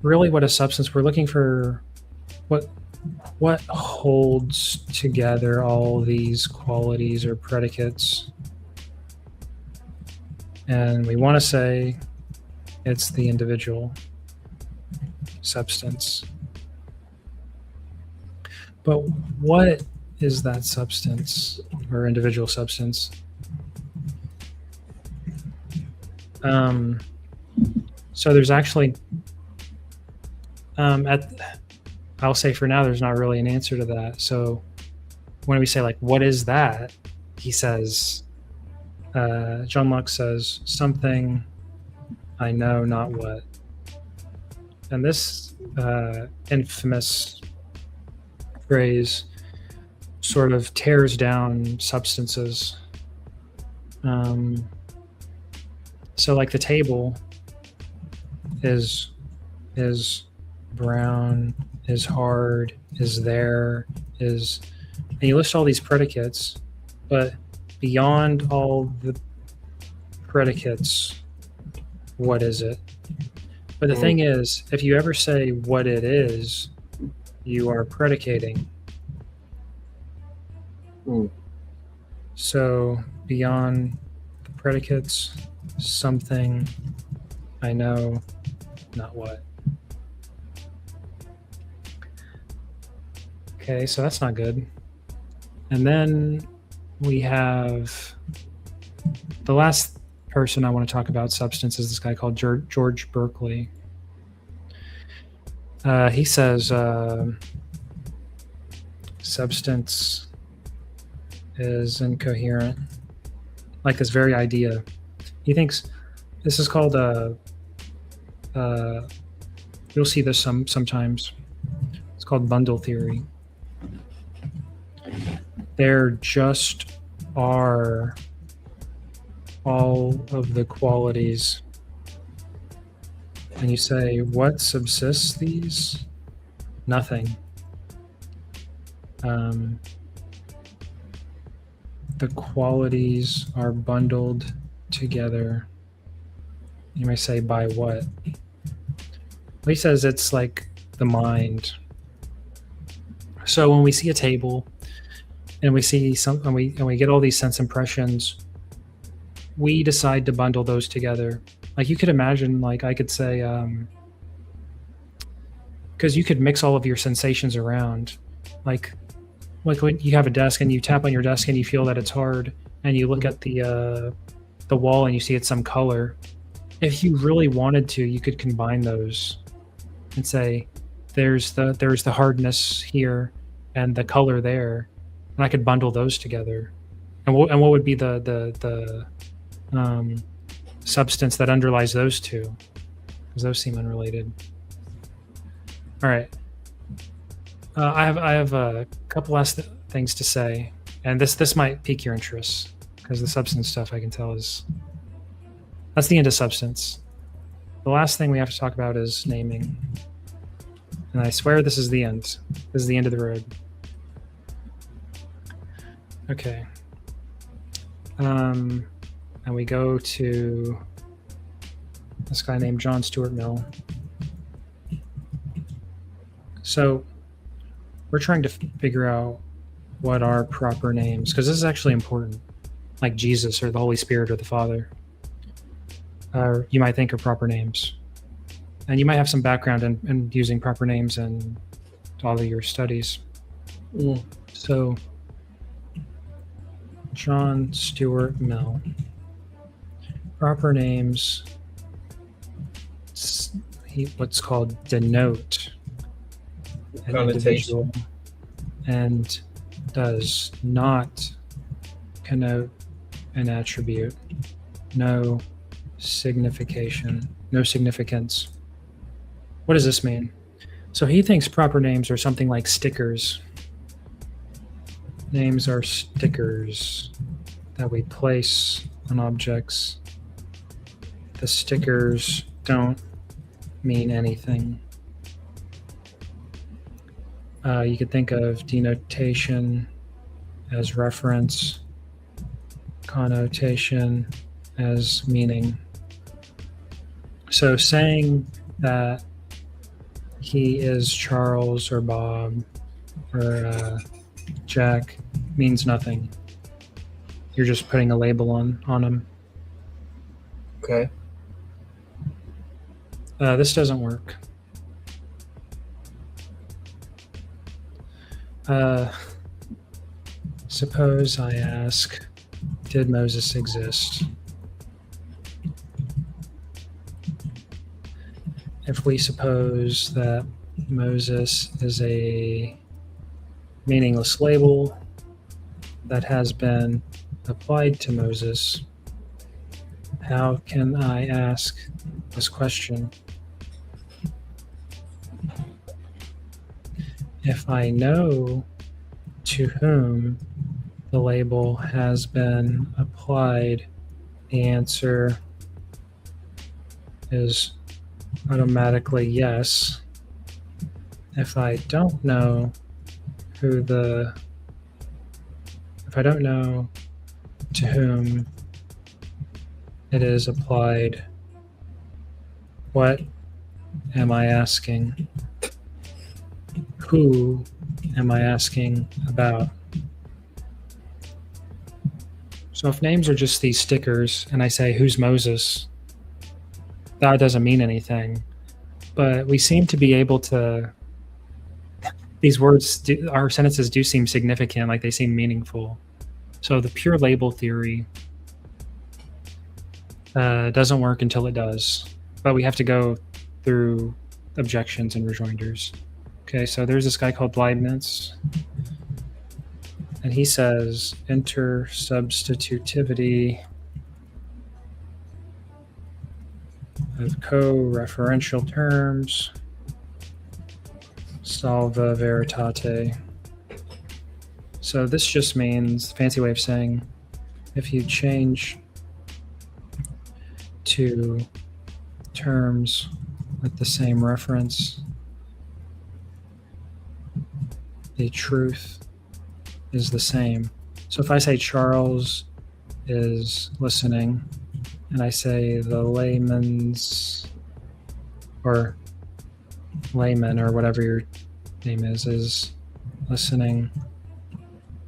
really what a substance, we're looking for what holds together all these qualities or predicates. And we want to say it's the individual substance. But what is that substance or individual substance? So there's actually, I'll say for now, there's not really an answer to that. So when we say like, what is that? He says, John Locke says, something I know not what. And this infamous phrase sort of tears down substances. So like the table is brown, is hard, is there, is, and you list all these predicates, but beyond all the predicates, what is it? But the thing is, if you ever say what it is, you are predicating. So beyond the predicates, something, I know, not what. Okay, so that's not good. And then we have the last person I want to talk about substance is this guy called George Berkeley. He says substance is incoherent, like this very idea. He thinks this is called you'll see this sometimes. It's called bundle theory. There just are all of the qualities. And you say, what subsists these? Nothing. The qualities are bundled together. You may say, by what? He says it's like the mind. So when we see a table and we see and we get all these sense impressions, we decide to bundle those together. Like you could imagine, like I could say, because you could mix all of your sensations around, like when you have a desk and you tap on your desk and you feel that it's hard, and you look at the wall and you see it's some color. If you really wanted to, you could combine those and say, there's the hardness here and the color there, and I could bundle those together. And what would be the substance that underlies those two? Because those seem unrelated. All right. I have a couple last things to say, and this might pique your interest because the substance stuff I can tell that's the end of substance. The last thing we have to talk about is naming, and I swear this is the end. This is the end of the road. Okay. And we go to this guy named John Stuart Mill. So we're trying to figure out what are proper names, because this is actually important, like Jesus or the Holy Spirit or the Father. You might think of proper names. And you might have some background in using proper names in all of your studies. So John Stuart Mill. Proper names, what's called denote an individual and does not connote an attribute. No signification, no significance. What does this mean? So he thinks proper names are something like stickers. Names are stickers that we place on objects. The stickers don't mean anything. You could think of denotation as reference, connotation as meaning. So saying that he is Charles or Bob or Jack means nothing. You're just putting a label on him. Okay. This doesn't work. Suppose I ask, did Moses exist? If we suppose that Moses is a meaningless label that has been applied to Moses, how can I ask this question? If I know to whom the label has been applied, the answer is automatically yes if I don't know if I don't know to whom it is applied. What am I asking? Who am I asking about? So if names are just these stickers and I say, who's Moses? That doesn't mean anything. But we seem to be able to, these words, our sentences do seem significant, like they seem meaningful. So the pure label theory doesn't work until it does. But we have to go through objections and rejoinders. Okay, so there's this guy called Leibniz. And he says intersubstitutivity of co-referential terms, salva veritate. So this just means, fancy way of saying, if you change to terms with the same reference, the truth is the same. So if I say Charles is listening, and I say the layman's or layman or whatever your name is listening,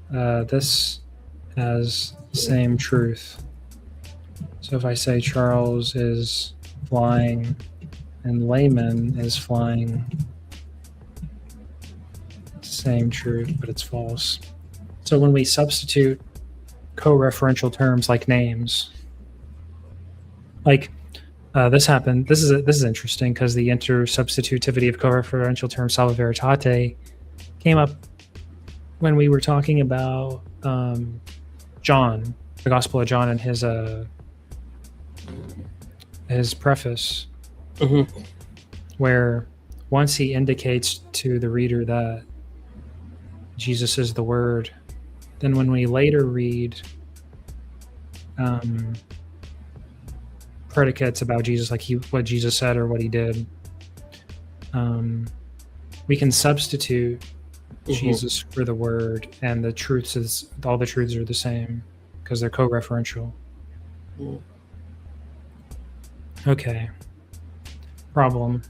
this has same truth. So if I say Charles is flying and layman is flying, same truth, but it's false. So when we substitute co-referential terms like names, like this happened. This is interesting because the intersubstitutivity of co-referential terms salva veritate came up when we were talking about John, the Gospel of John, and his preface, where once he indicates to the reader that Jesus is the Word, then when we later read predicates about Jesus, like what Jesus said or what he did, we can substitute Jesus for the Word, and all the truths are the same because they're co-referential. Okay. Problem.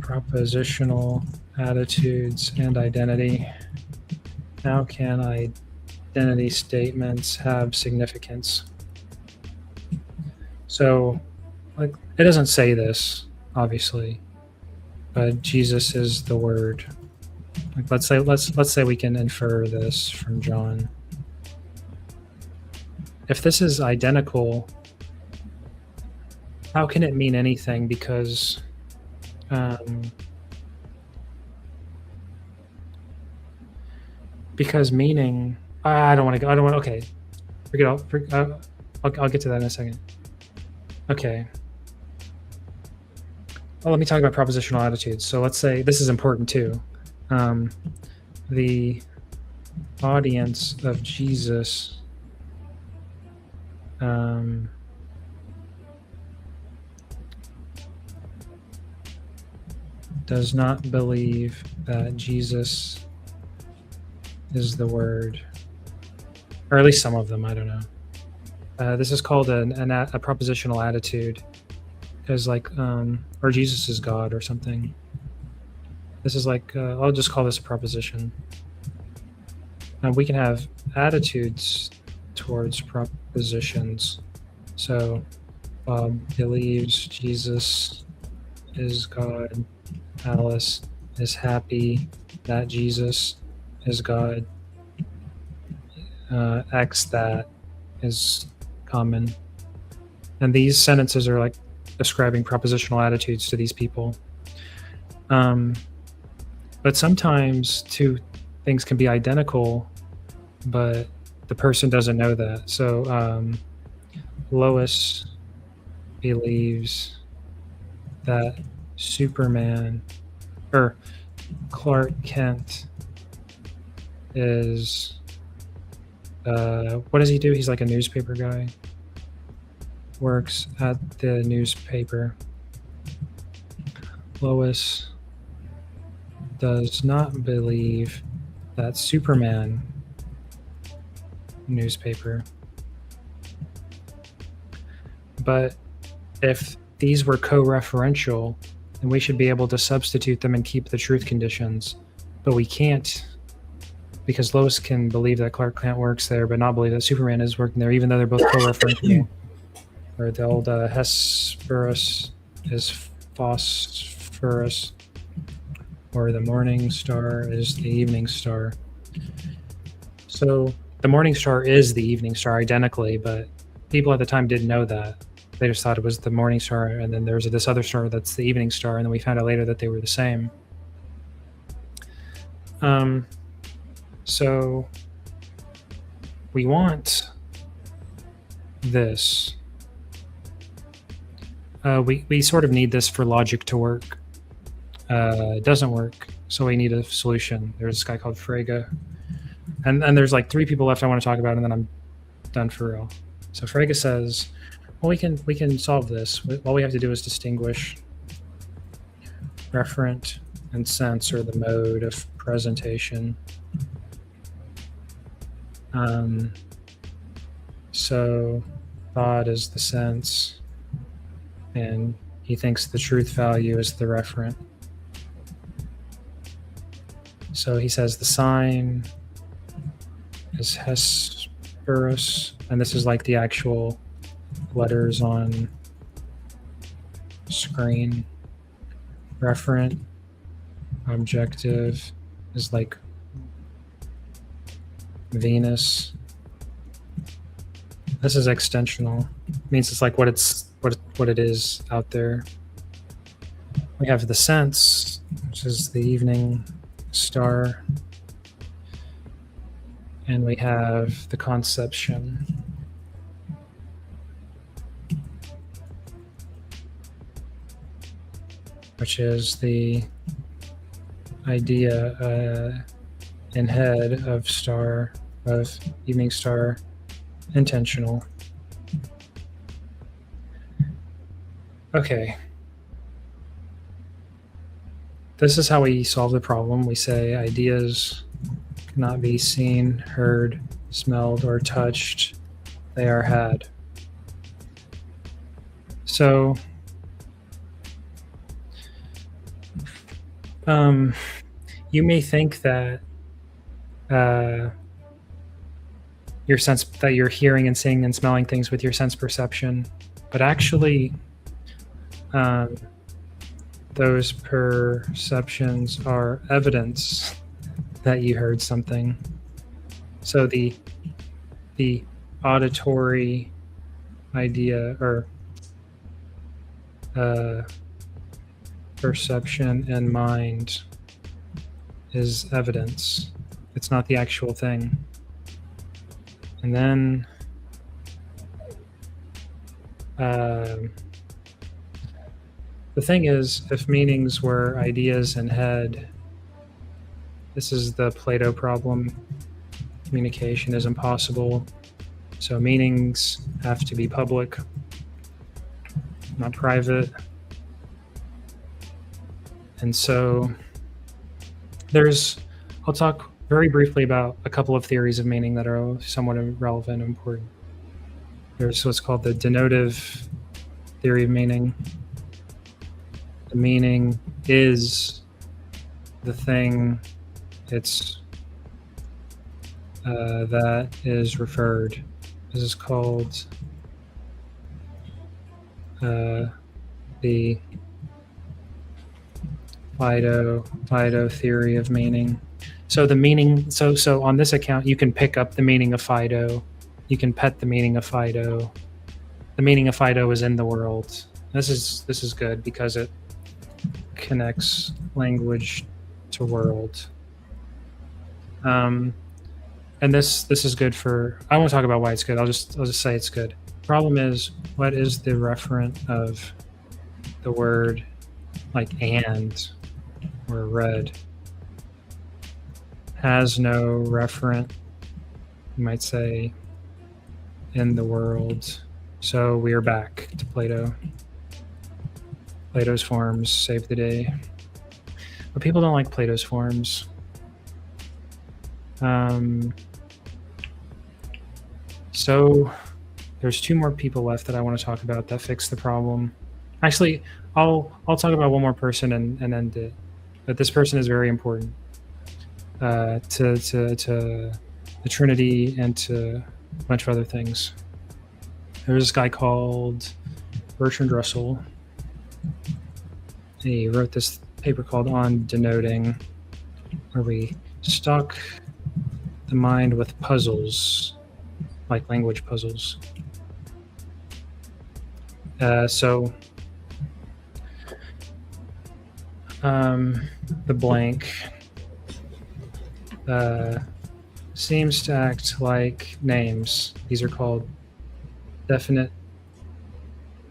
Propositional attitudes and identity. How can identity statements have significance? So, like, it doesn't say this, obviously, but Jesus is the Word. Like, let's say we can infer this from John. If this is identical, how can it mean anything? Because meaning, I don't want to go. Okay, I'll get to that in a second. Okay. Well, let me talk about propositional attitudes. So let's say this is important too. The audience of Jesus does not believe that Jesus is the Word, or at least some of them. I don't know. This is called a propositional attitude, because or Jesus is God or something. This is like I'll just call this a proposition. We can have attitudes towards propositions. So Bob believes Jesus is God. Alice is happy that Jesus is God. X that is common. And these sentences are like describing propositional attitudes to these people. But sometimes two things can be identical, but the person doesn't know that. So Lois believes that Superman or Clark Kent is what does he do? He's like a newspaper guy. works at the newspaper. Lois does not believe that Superman newspaper. But if these were co-referential, then we should be able to substitute them and keep the truth conditions. But we can't, because Lois can believe that Clark Kent works there, but not believe that Superman is working there, even though they're both co-referential. Or the old Hesperus is phosphorus, or the morning star is the evening star. So the morning star is the evening star identically, but people at the time didn't know that. They just thought it was the morning star, and then there's this other star that's the evening star, and then we found out later that they were the same. So we want this. We sort of need this for logic to work. It doesn't work, so we need a solution. There's this guy called Frege, and there's like 3 people left I want to talk about, and then I'm done for real. So Frege says, well, we can solve this. All we have to do is distinguish referent and sense, or the mode of presentation. So thought is the sense, and he thinks the truth value is the referent. So he says the sign is Hesperus, and this is like the actual letters on screen. Referent objective is like Venus. This is extensional. It means it's like what it is out there. We have the sense, which is the evening star, and we have the conception, which is the idea in head of star, of evening star, intentional. Okay. This is how we solve the problem. We say ideas cannot be seen, heard, smelled, or touched. They are had. So, you may think that your sense, that you're hearing and seeing and smelling things with your sense perception, but actually those perceptions are evidence that you heard something. So the auditory idea, or perception and mind, is evidence. It's not the actual thing. And then the thing is, if meanings were ideas in head, this is the Plato problem. Communication is impossible. So meanings have to be public, not private. And so I'll talk very briefly about a couple of theories of meaning that are somewhat relevant and important. There's what's called the denotive theory of meaning. The meaning is the thing that is referred. This is called the Fido theory of meaning. So the meaning, so on this account, you can pick up the meaning of Fido. You can pet the meaning of Fido. The meaning of Fido is in the world. This is good because it connects language to world. And this is good for. I won't talk about why it's good. I'll just say it's good. Problem is, what is the referent of the word like and or red? Has no referent, you might say, in the world. So we are back to Plato. Plato's forms save the day. But people don't like Plato's forms. So there's two more people left that I want to talk about that fix the problem. Actually, I'll talk about one more person and end it. But this person is very important to the Trinity and to a bunch of other things. There's this guy called Bertrand Russell. He wrote this paper called On Denoting, where we stock the mind with puzzles, like language puzzles. The blank seems to act like names. These are called definite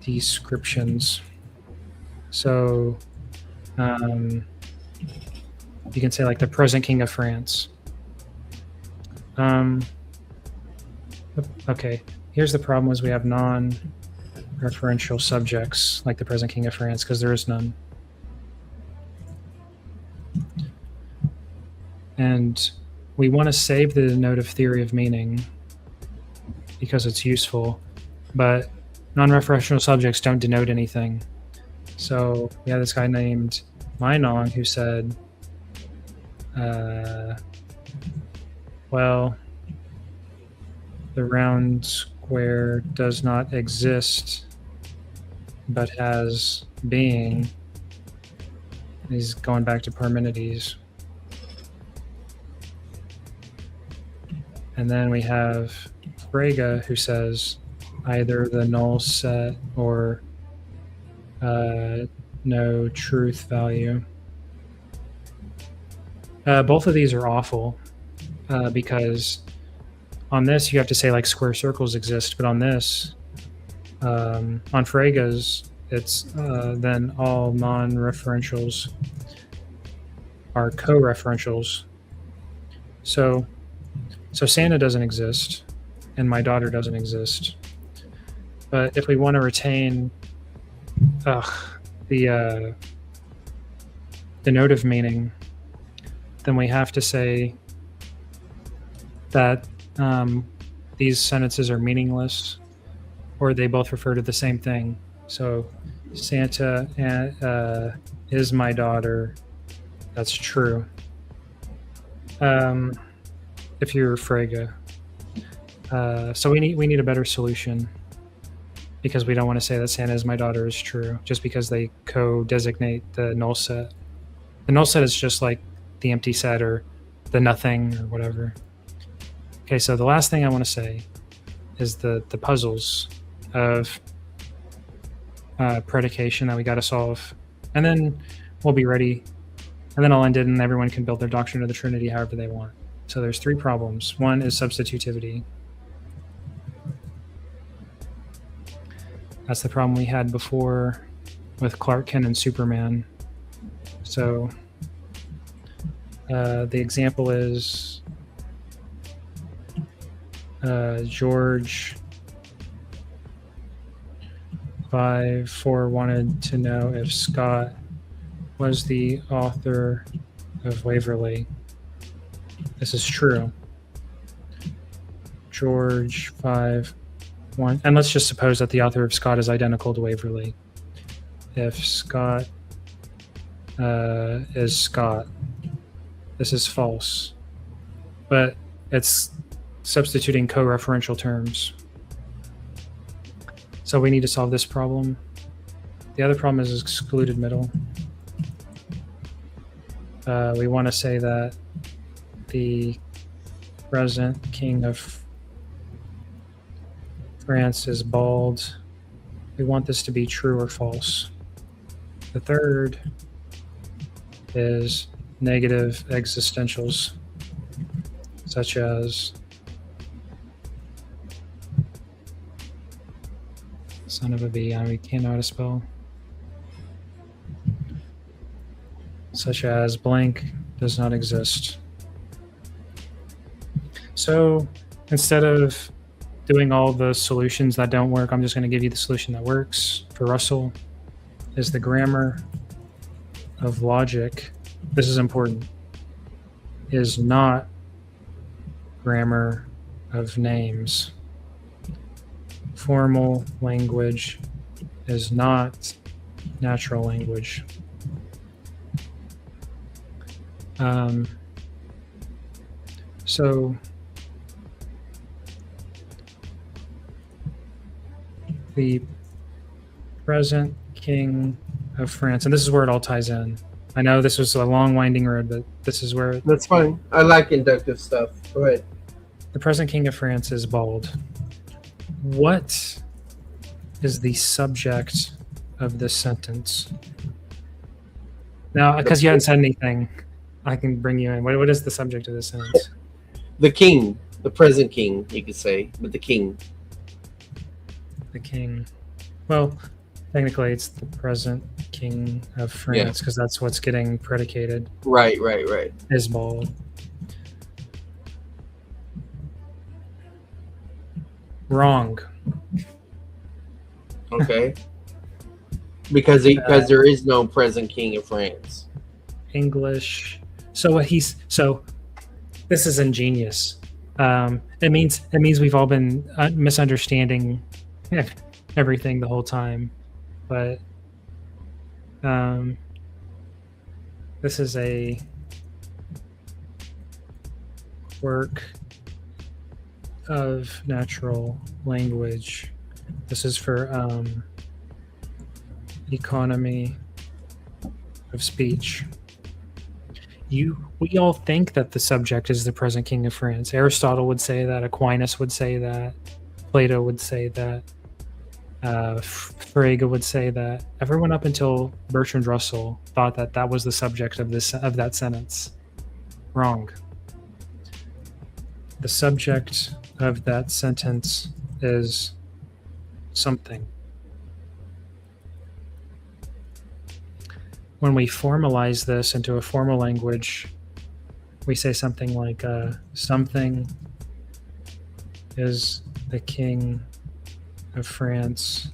descriptions. So you can say like the present king of France. Okay, here's the problem is we have non-referential subjects like the present king of France because there is none. And we want to save the denotive theory of meaning because it's useful, but non-referential subjects don't denote anything. So we have this guy named Meinong who said, well, the round square does not exist, but has being. He's going back to Parmenides. And then we have Frege who says either the null set or no truth value. Both of these are awful because on this you have to say like square circles exist, but on this, on Frege's, it's then all non-referentials are co-referentials. So Santa doesn't exist, and my daughter doesn't exist. But if we want to retain the denotive meaning, then we have to say that these sentences are meaningless, or they both refer to the same thing. So Santa is my daughter. That's true. If you're Frege. So we need a better solution because we don't want to say that Santa is my daughter is true just because they co-designate the null set. The null set is just like the empty set or the nothing or whatever. Okay, so the last thing I want to say is the puzzles of predication that we got to solve. And then we'll be ready. And then I'll end it and everyone can build their doctrine of the Trinity however they want. So there's three problems. One is substitutivity. That's the problem we had before with Clark Kent and Superman. So the example is George 5-4 wanted to know if Scott was the author of Waverley. This is true. George 5-1, and let's just suppose that the author of Scott is identical to Waverley. If Scott is Scott, this is false, but it's substituting co-referential terms. So we need to solve this problem. The other problem is excluded middle. We want to say that the present king of France is bald. We want this to be true or false. The third is negative existentials, such as son of a bee, we can't know how to spell. Such as blank does not exist. So instead of doing all the solutions that don't work. I'm just going to give you the solution that works for Russell. Is the grammar of logic, this is important, is not grammar of names. Formal language is not natural language. So the present king of France, and this is where it all ties in. I know this was a long winding road, but this is where That's fine. I like inductive stuff. Go ahead. the present king of France is bald. What is the subject of this sentence? Now, because you haven't said anything, I can bring you in. What is the subject of this sentence? The king, the present king, you could say, but the king. The king. Well, technically, it's the present king of France because that's what's getting predicated. Right. Is bald. Wrong. Okay. because there is no present king of France. English. So this is ingenious. It means we've all been misunderstanding everything the whole time, but this is a work of natural language. This is for economy of speech. We all think that the subject is the present king of France. Aristotle would say that. Aquinas would say that. Plato would say that. Frege would say that. Everyone up until Bertrand Russell thought that that was the subject of that sentence. Wrong. The subject of that sentence is something. When we formalize this into a formal language, we say something like something is the king of France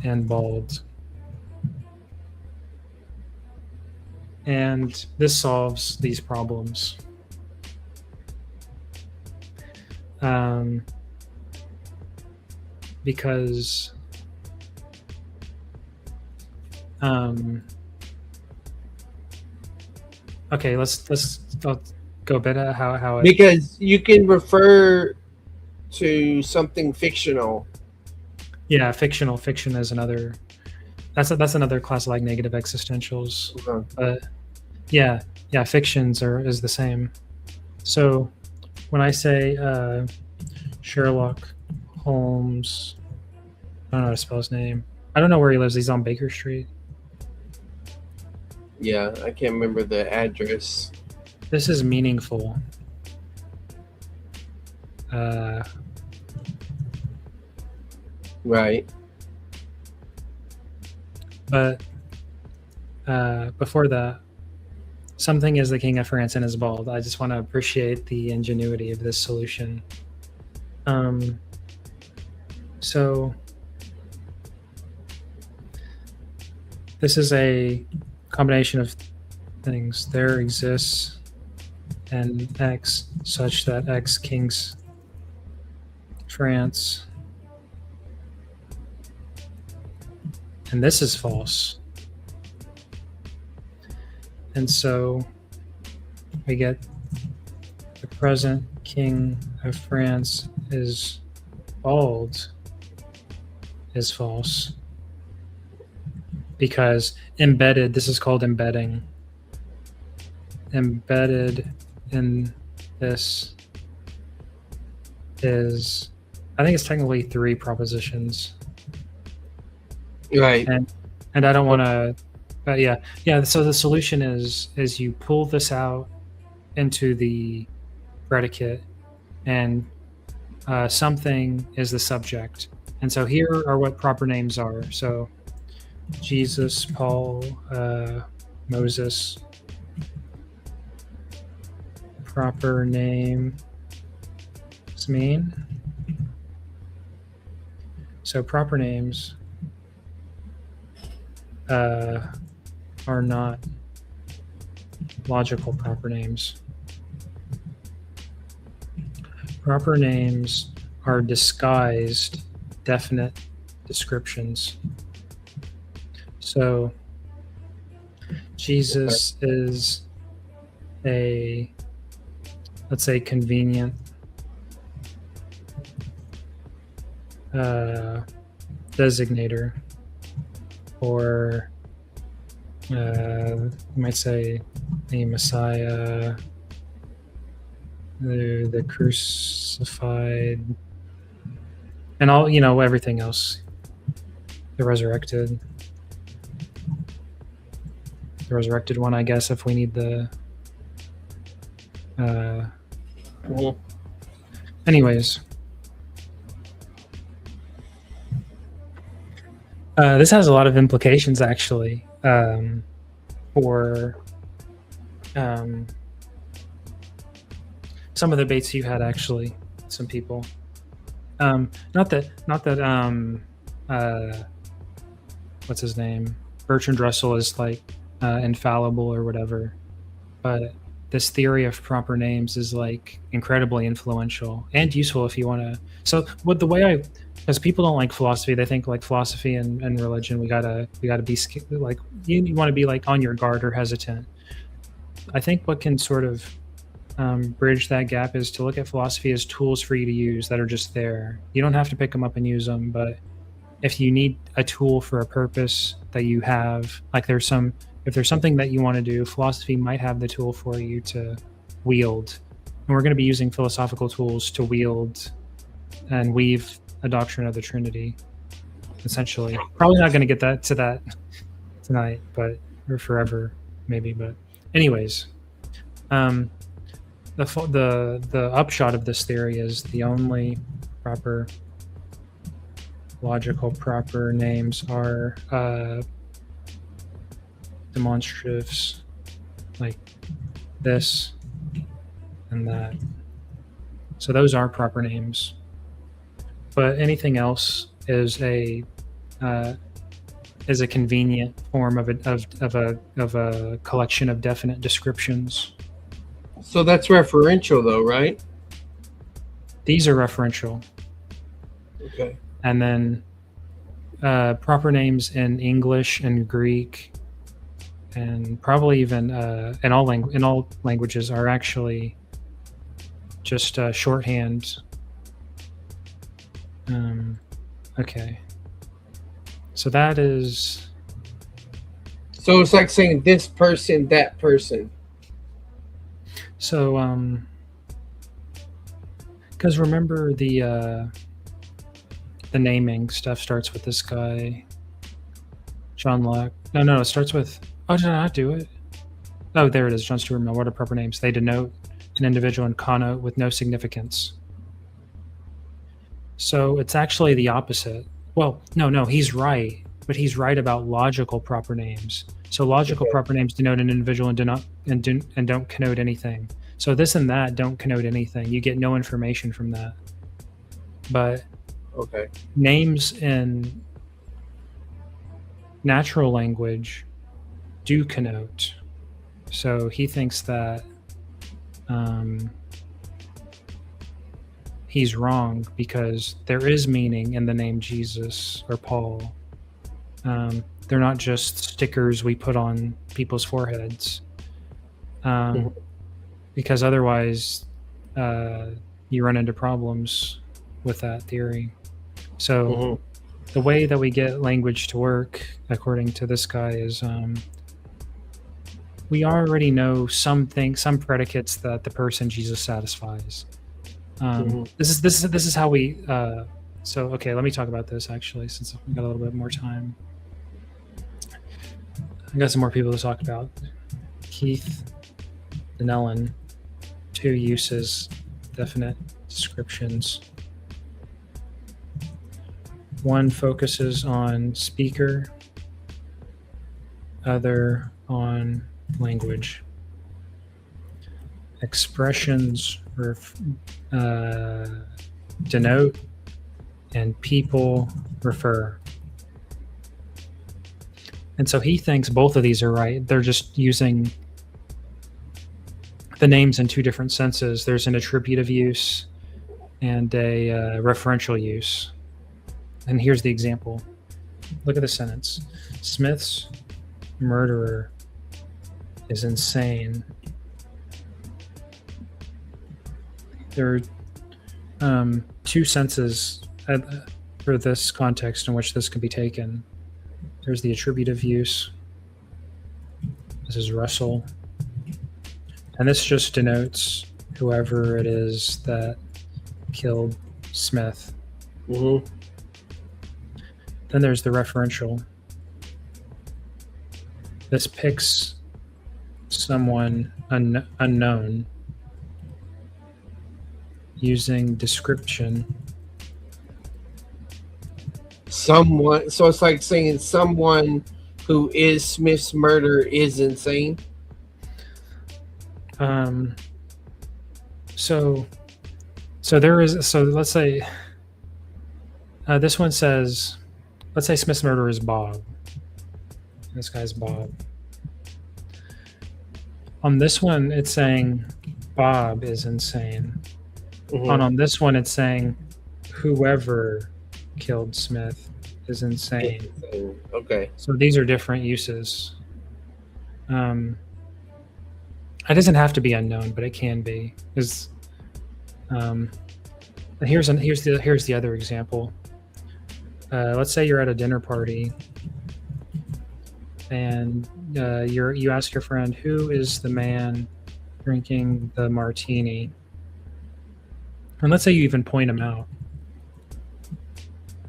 and bald. And this solves these problems. Because okay, let's go a bit at how it, because you can refer to something fictional. Yeah, fictional. Fiction is another. That's another class like negative existentials. Uh-huh. But yeah, fictions is the same. So when I say Sherlock Holmes, I don't know how to spell his name. I don't know where he lives. He's on Baker Street. Yeah, I can't remember the address. This is meaningful. Right. But before that, something is the king of France and is bald. I just want to appreciate the ingenuity of this solution. So this is a combination of things. There exists an X such that X kings France. And this is false. And so we get the present king of France is bald is false. Because embedded, this is called embedding. Embedded in this is, I think it's technically 3 propositions. Right. And I don't want to, but yeah. So the solution is you pull this out into the predicate, and something is the subject. And so here are what proper names are. So Jesus, Paul, Moses. Proper name mean? So proper names are not logical proper names. Proper names are disguised definite descriptions. So Jesus is a, let's say, convenient designator, or you might say a Messiah, the crucified, and all, everything else, the resurrected one, I guess, if we need the anyways. This has a lot of implications, actually, for some of the debates you had, actually, some people. Not that what's his name? Bertrand Russell is like infallible or whatever, but this theory of proper names is like incredibly influential and useful if you want to. So what the way because people don't like philosophy, they think like philosophy and religion, we gotta be like, you want to be like on your guard or hesitant. I think what can sort of bridge that gap is to look at philosophy as tools for you to use that are just there. You don't have to pick them up and use them, but if you need a tool for a purpose that you have, like if there's something that you want to do, philosophy might have the tool for you to wield. And we're going to be using philosophical tools to wield and weave a doctrine of the Trinity, essentially. Probably not going to get to that tonight, or forever, maybe. But anyways, the upshot of this theory is the only proper logical proper names are demonstratives, like this and that. So those are proper names, but anything else is a convenient form of a collection of definite descriptions. So that's referential, though, right? These are referential. Okay. And then proper names in English and Greek, and probably even in all languages, are actually just shorthand. Okay. So that is. So it's like saying this person, that person. So, because remember the naming stuff starts with this guy, John Locke. No, it starts with. Oh, did I not do it? Oh, there it is. John Stuart Mill. What are proper names? They denote an individual and connote with no significance. So it's actually the opposite. Well, no, he's right, but he's right about logical proper names. So logical proper names denote an individual and don't connote anything. So this and that don't connote anything. You get no information from that. But names in natural language do connote. So he thinks that he's wrong because there is meaning in the name Jesus or Paul. They're not just stickers we put on people's foreheads. Because otherwise you run into problems with that theory. So the way that we get language to work, according to this guy, is we already know some predicates that the person Jesus satisfies. This is how we. So okay, let me talk about this actually, since I've got a little bit more time. I got some more people to talk about. Keith Donnellan, 2 uses, definite descriptions. One focuses on speaker, other on language. expressions denote, and people refer. And so he thinks both of these are right. They're just using the names in two different senses. There's an attributive use and a referential use. And here's the example. Look at the sentence. Smith's murderer is insane. There are two senses for this context in which this can be taken. There's the attributive use. This is Russell. And this just denotes whoever it is that killed Smith. Mm-hmm. Then there's the referential. This picks someone unknown using description. Someone, so it's like saying someone who is Smith's murderer is insane. So there is. So let's say this one says, let's say Smith's murderer is Bob. This guy's Bob. On this one, it's saying Bob is insane. Mm-hmm. And on this one, it's saying whoever killed Smith is insane. Okay. So these are different uses. It doesn't have to be unknown, but it can be. And here's the other example. Let's say you're at a dinner party, and you ask your friend, who is the man drinking the martini? And let's say you even point him out.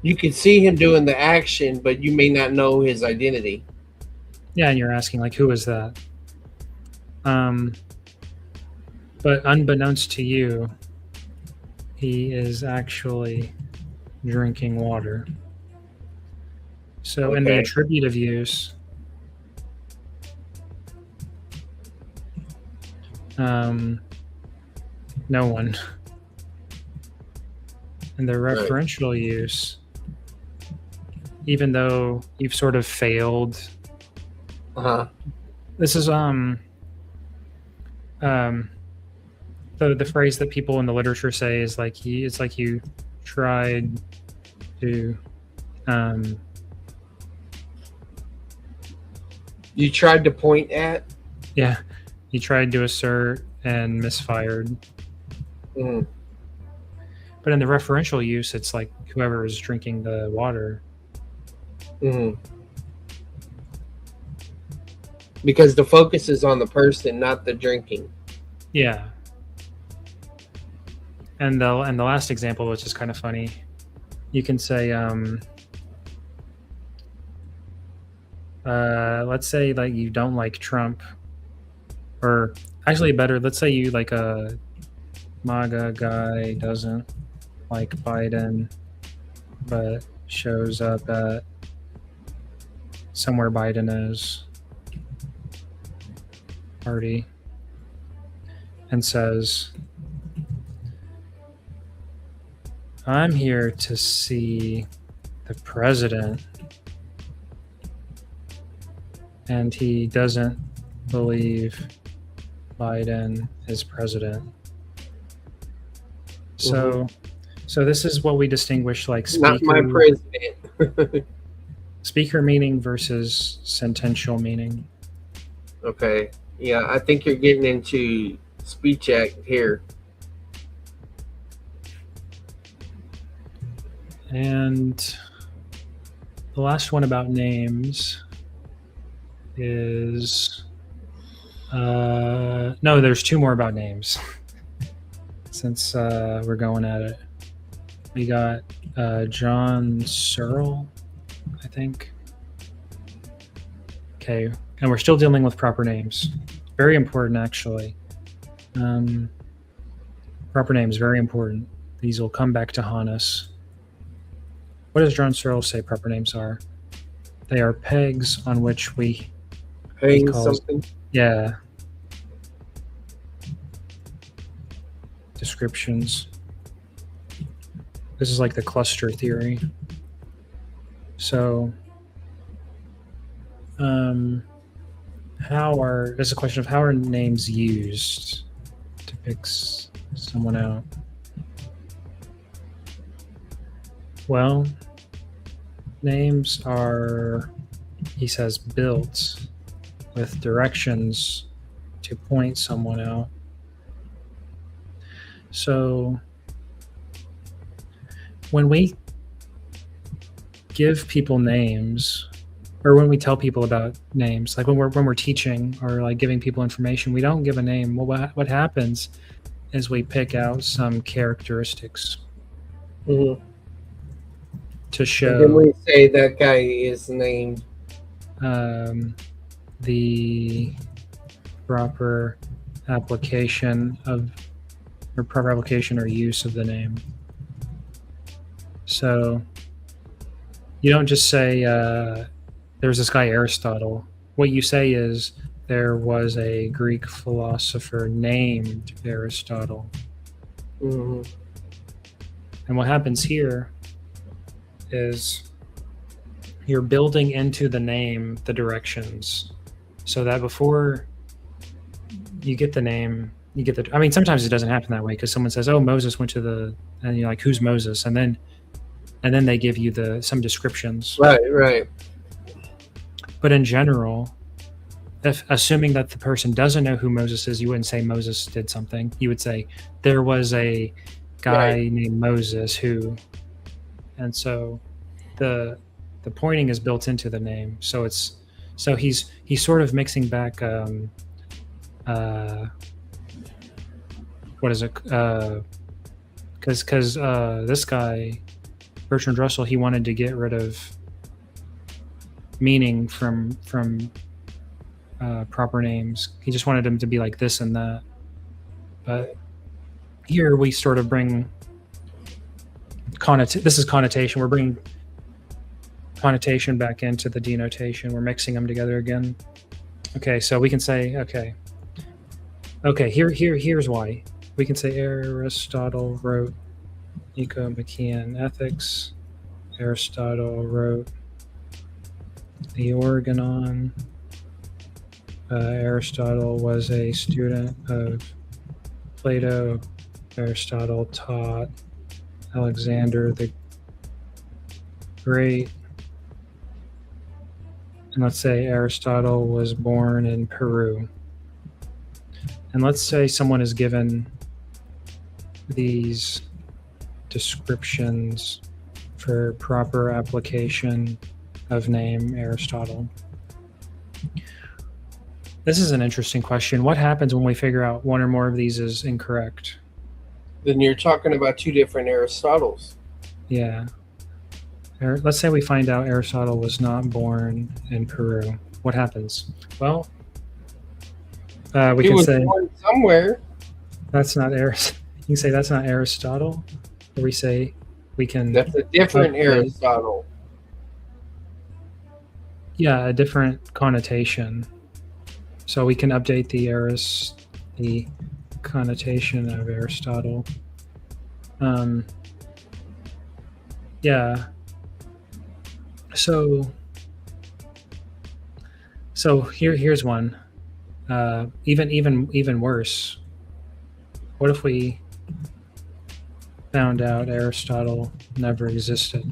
You can see him doing the action, but you may not know his identity. Yeah, and you're asking, like, who is that? But unbeknownst to you, he is actually drinking water. So in the attributive use, no one. In the referential use, even though you've sort of failed, this is the phrase that people in the literature say is like it's like you tried to you tried to point at. Yeah, you tried to assert and misfired. Mm. But in the referential use, it's like whoever is drinking the water. Mm. Because the focus is on the person, not the drinking. Yeah. And the last example, which is kind of funny, you can say, let's say like you don't like Trump, or actually better, let's say you like a MAGA guy doesn't like Biden, but shows up at somewhere Biden is party and says, I'm here to see the president, and he doesn't believe Biden is president. So this is what we distinguish, like speaker, not my president. speaker meaning versus sentential meaning. Okay. Yeah, I think you're getting into speech act here. And the last one about names is no, there's two more about names. Since we're going at it, we got John Searle, I think. Okay, and we're still dealing with proper names. Very important, actually. Proper names, very important. These will come back to haunt us. What does John Searle say proper names are? They are pegs on which we hang something. Yeah. descriptions. This is like the cluster theory. So, this is a question of how are names used to pick someone out? Well, names are, he says, built with directions to point someone out. So when we give people names, or when we tell people about names, like when we're teaching or like giving people information, we don't give a name. Well, what happens is we pick out some characteristics Mm-hmm. to show. And then we say that guy is named The proper application of, or proper application or use of the name. So you don't just say there's this guy Aristotle. What you say is there was a Greek philosopher named Aristotle. Mm-hmm. And what happens here is you're building into the name the directions, so that before you get the name, you get the. I mean, sometimes it doesn't happen that way because someone says, "Oh, Moses went to the," and you're like, "Who's Moses?" And then they give you some descriptions. Right. But in general, assuming that the person doesn't know who Moses is, you wouldn't say Moses did something. You would say there was a guy named Moses who, and so the pointing is built into the name. So he's sort of mixing back what is it? Because this guy Bertrand Russell, he wanted to get rid of meaning from proper names. He just wanted them to be like this and that. But here we sort of bring this is connotation. We're bringing connotation back into the denotation. We're mixing them together again. Okay, so we can say, okay, here's why. We can say Aristotle wrote Nicomachean Ethics. Aristotle wrote the Organon. Aristotle was a student of Plato. Aristotle taught Alexander the Great. And let's say Aristotle was born in Peru. And let's say someone is given these descriptions for proper application of name Aristotle. This is an interesting question. What happens when we figure out one or more of these is incorrect? Then you're talking about two different Aristotles. Yeah. Let's say we find out Aristotle was not born in Peru. What happens? Well, we He can was say born somewhere. that's not Aristotle. You can say that's not Aristotle. Or we say we can. That's a different Aristotle. Yeah, a different connotation. So we can update the connotation of Aristotle. Yeah. So here's one. Even worse. What if we found out Aristotle never existed?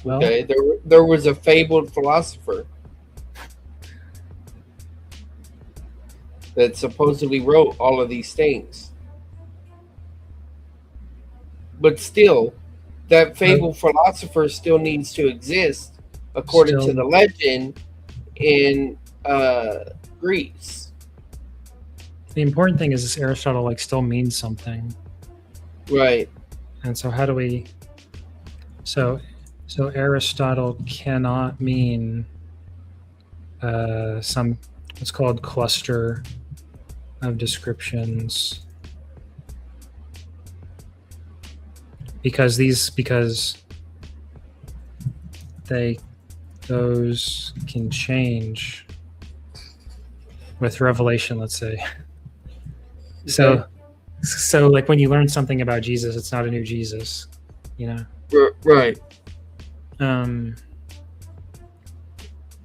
Well, Okay, there was a fabled philosopher that supposedly wrote all of these things. But still, that fabled philosopher still needs to exist according to the legend in Greece. The important thing is this Aristotle still means something. Right. And so how do we so Aristotle cannot mean some what's called cluster of descriptions because those can change with revelation, let's say. So So like when you learn something about Jesus, it's not a new Jesus, you know. Right.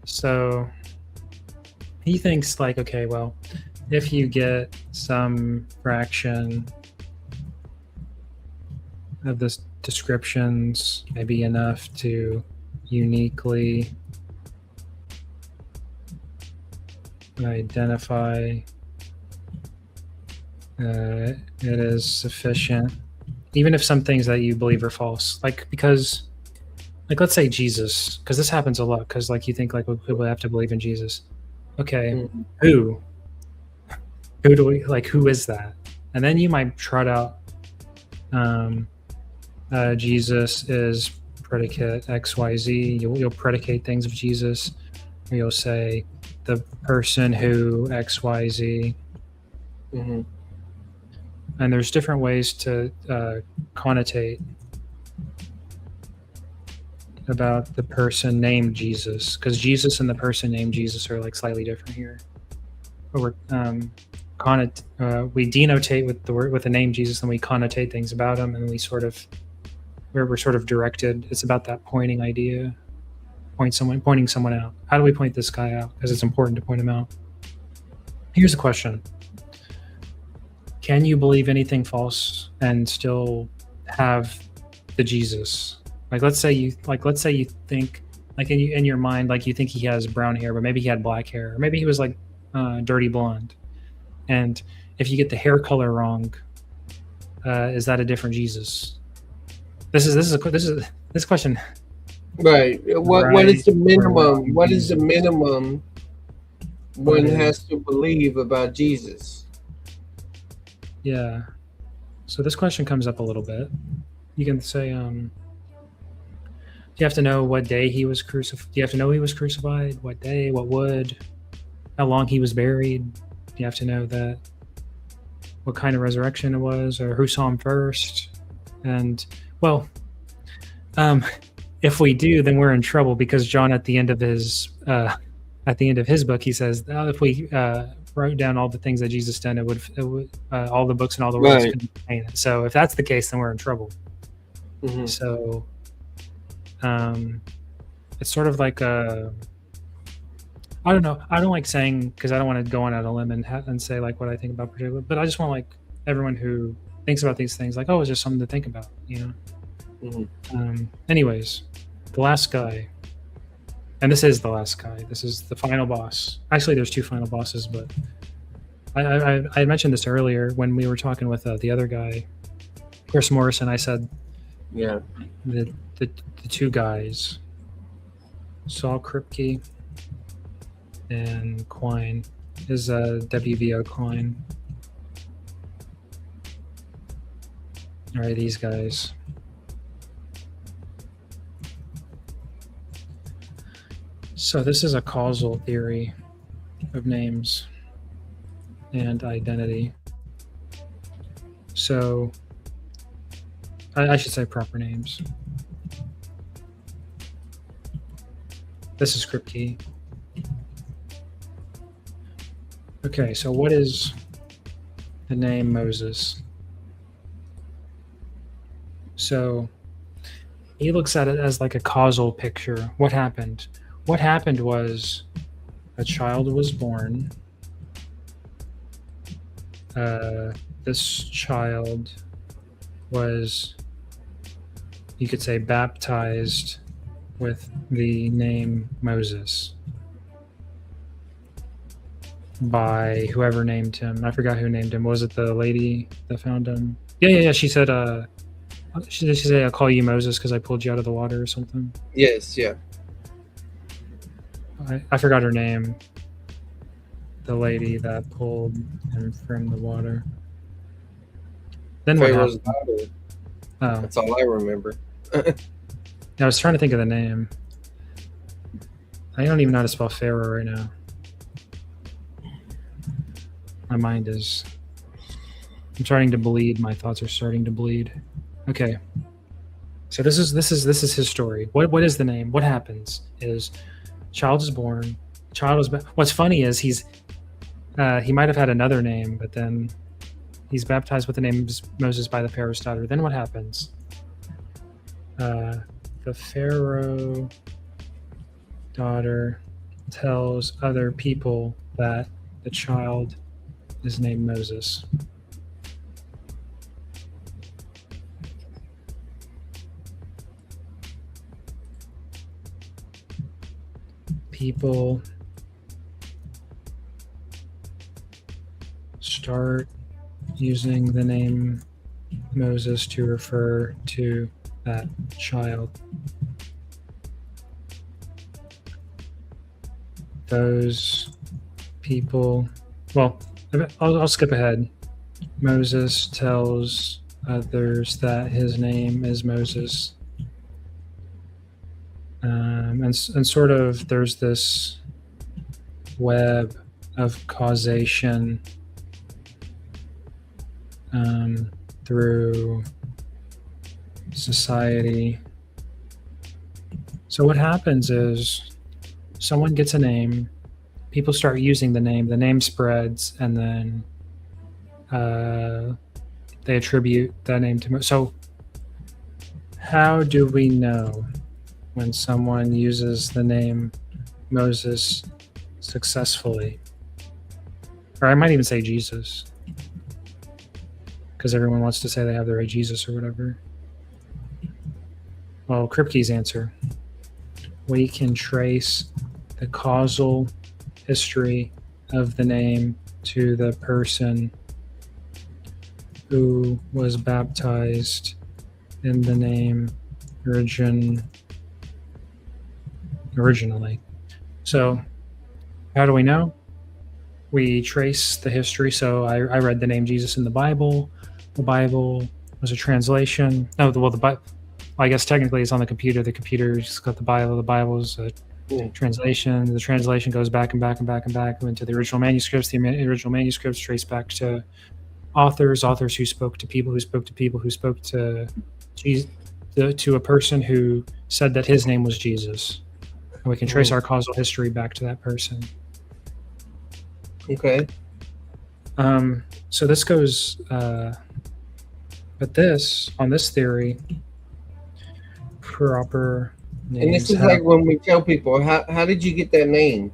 So he thinks like, okay, well, if you get some fraction of this descriptions, maybe enough to uniquely identify it is sufficient, even if some things that you believe are false, like because like let's say Jesus, because this happens a lot, because like you think like people have to believe in Jesus. Okay, Mhm. who do we like, who is that? And then you might trot out Jesus is predicate XYZ. You'll predicate things of Jesus, or you'll say the person who XYZ. Mhm. And there's different ways to connotate about the person named Jesus, because Jesus and the person named Jesus are like slightly different here. But we denotate with the word, with the name Jesus, and we connotate things about him, and we sort of we're sort of directed. It's about that pointing idea, pointing someone out. How do we point this guy out? Because it's important to point him out. Here's a question: can you believe anything false and still have the Jesus? Like let's say you think like in your mind, like you think he has brown hair, but maybe he had black hair, or maybe he was like dirty blonde. And if you get the hair color wrong, is that a different Jesus? This question. Right. What is the minimum? What is the minimum one has to believe about Jesus? Yeah. So this question comes up a little bit. You can say, you have to know what day he was crucified. You have to know he was crucified, what day, what wood, how long he was buried. You have to know that what kind of resurrection it was, or who saw him first. And well, if we do, then we're in trouble, because John at the end of his book, he says, if we wrote down all the things that Jesus did, it would all the books and all the words couldn't contain it. So if that's the case, then we're in trouble. Mm-hmm. So it's sort of like a, I don't know. I don't like saying, because I don't want to go on out a limb and say like what I think about particular, but I just want like everyone who thinks about these things, like, oh, it's just something to think about, you know? Mm-hmm. Anyways, the last guy, and this is the last guy. This is the final boss. Actually, there's two final bosses, but I mentioned this earlier when we were talking with the other guy, Chris Morrison. I said, yeah, the two guys, Saul Kripke and Quine, is WVO Quine. All right, these guys. So this is a causal theory of names and identity. So I should say proper names. This is Kripke. Okay, so what is the name Moses? So he looks at it as like a causal picture. What happened? What happened was a child was born. This child was, you could say, baptized with the name Moses by whoever named him. I forgot who named him. Was it the lady that found him? Yeah. She said, she said, I'll call you Moses because I pulled you out of the water or something. Yes, yeah. I forgot her name. The lady that pulled him from the water. Then what happened? Oh. That's all I remember. I was trying to think of the name. I don't even know how to spell Pharaoh right now. My mind is... I'm starting to bleed. My thoughts are starting to bleed. Okay. So this is his story. What is the name? What happens is child is born. Child is... What's funny is he might have had another name, but then He's baptized with the name of Moses by the Pharaoh's daughter. Then what happens? The Pharaoh daughter tells other people that the child is named Moses. People start using the name Moses to refer to that child. Those people, well, I'll skip ahead. Moses tells others that his name is Moses. And sort of there's this web of causation through society. So what happens is someone gets a name, people start using the name spreads, and then they attribute that name to. So how do we know when someone uses the name Moses successfully? Or I might even say Jesus, because everyone wants to say they have their own Jesus or whatever. Well, Kripke's answer: we can trace the causal history of the name to the person who was baptized in the name originally. So how do we know? We trace the history. So I read the name Jesus in the Bible. The Bible was a translation. No, well, the Bible, I guess technically it's on the computer. The computer's got the Bible. The Bible's a translation. The translation goes back and back and back and back into the original manuscripts. The original manuscripts trace back to authors who spoke to people, who spoke to people, who spoke to Jesus, to a person who said that his name was Jesus. And we can trace our causal history back to that person. Okay. So this goes, but this, on this theory, proper names. And this is like when we tell people, how did you get that name?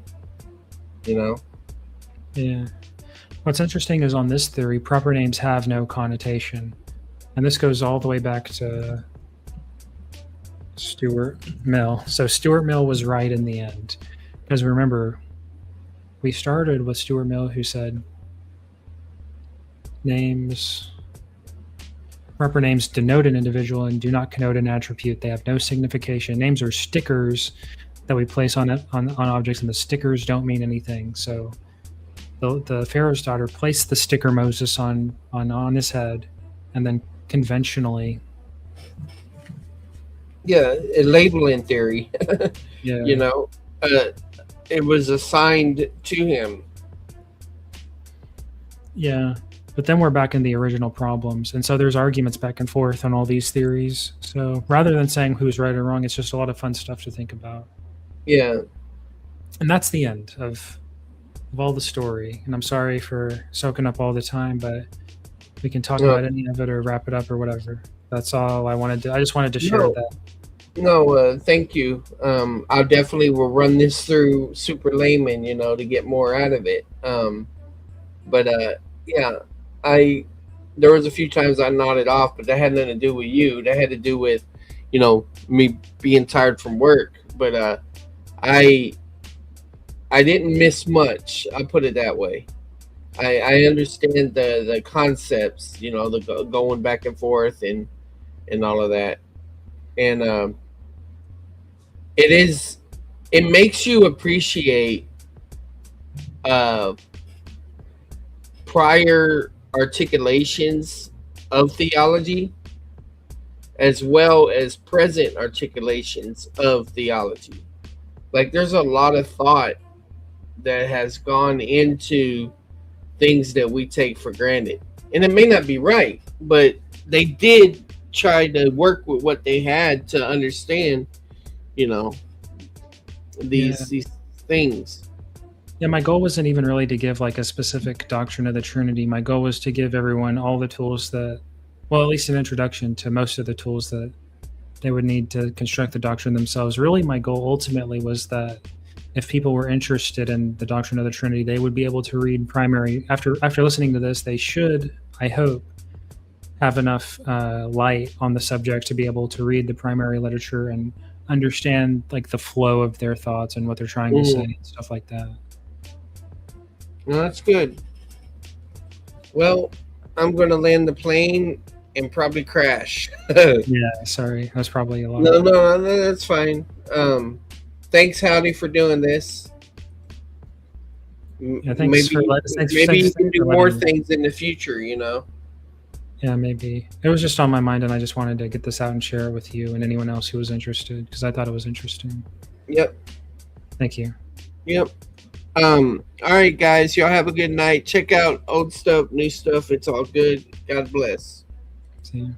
You know? Yeah. What's interesting is on this theory, proper names have no connotation. And this goes all the way back to Stuart Mill. So Stuart Mill was right in the end. Because remember, we started with Stuart Mill, who said proper names denote an individual and do not connote an attribute. They have no signification. Names are stickers that we place on objects, and the stickers don't mean anything. So the Pharaoh's daughter placed the sticker Moses on his head, and then conventionally, a labeling theory. yeah, You know, it was assigned to him. Yeah, but then we're back in the original problems, and so there's arguments back and forth on all these theories. So rather than saying who's right or wrong, it's just a lot of fun stuff to think about. Yeah, and that's the end of all the story. And I'm sorry for soaking up all the time, but we can talk about any of it or wrap it up or whatever. That's all I wanted to. I just wanted to share that. No, thank you. I definitely will run this through super layman, to get more out of it. But there was a few times I nodded off, but that had nothing to do with you. That had to do with, me being tired from work. But I didn't miss much. I put it that way. I understand the concepts, the going back and forth and all of that. And it makes you appreciate prior articulations of theology as well as present articulations of theology. Like, there's a lot of thought that has gone into things that we take for granted. And it may not be right, but they did try to work with what they had to understand, these things. Yeah, my goal wasn't even really to give like a specific doctrine of the Trinity. My goal was to give everyone all the tools that, well, at least an introduction to most of the tools that they would need to construct the doctrine themselves. Really, my goal ultimately was that if people were interested in the doctrine of the Trinity, they would be able to read primary. After listening to this, they should, I hope, have enough light on the subject to be able to read the primary literature and understand like the flow of their thoughts and what they're trying to say and stuff like that. No, that's good. Well, I'm going to land the plane and probably crash. Yeah, sorry, that's probably a lot. No, that's fine. Thanks, Howdy, for doing this. Yeah, maybe you can do more me. things in the future, you know. Yeah, maybe. It was just on my mind, and I just wanted to get this out and share it with you and anyone else who was interested, because I thought it was interesting. Yep. Thank you. Yep. All right, guys. Y'all have a good night. Check out old stuff, new stuff. It's all good. God bless. See you.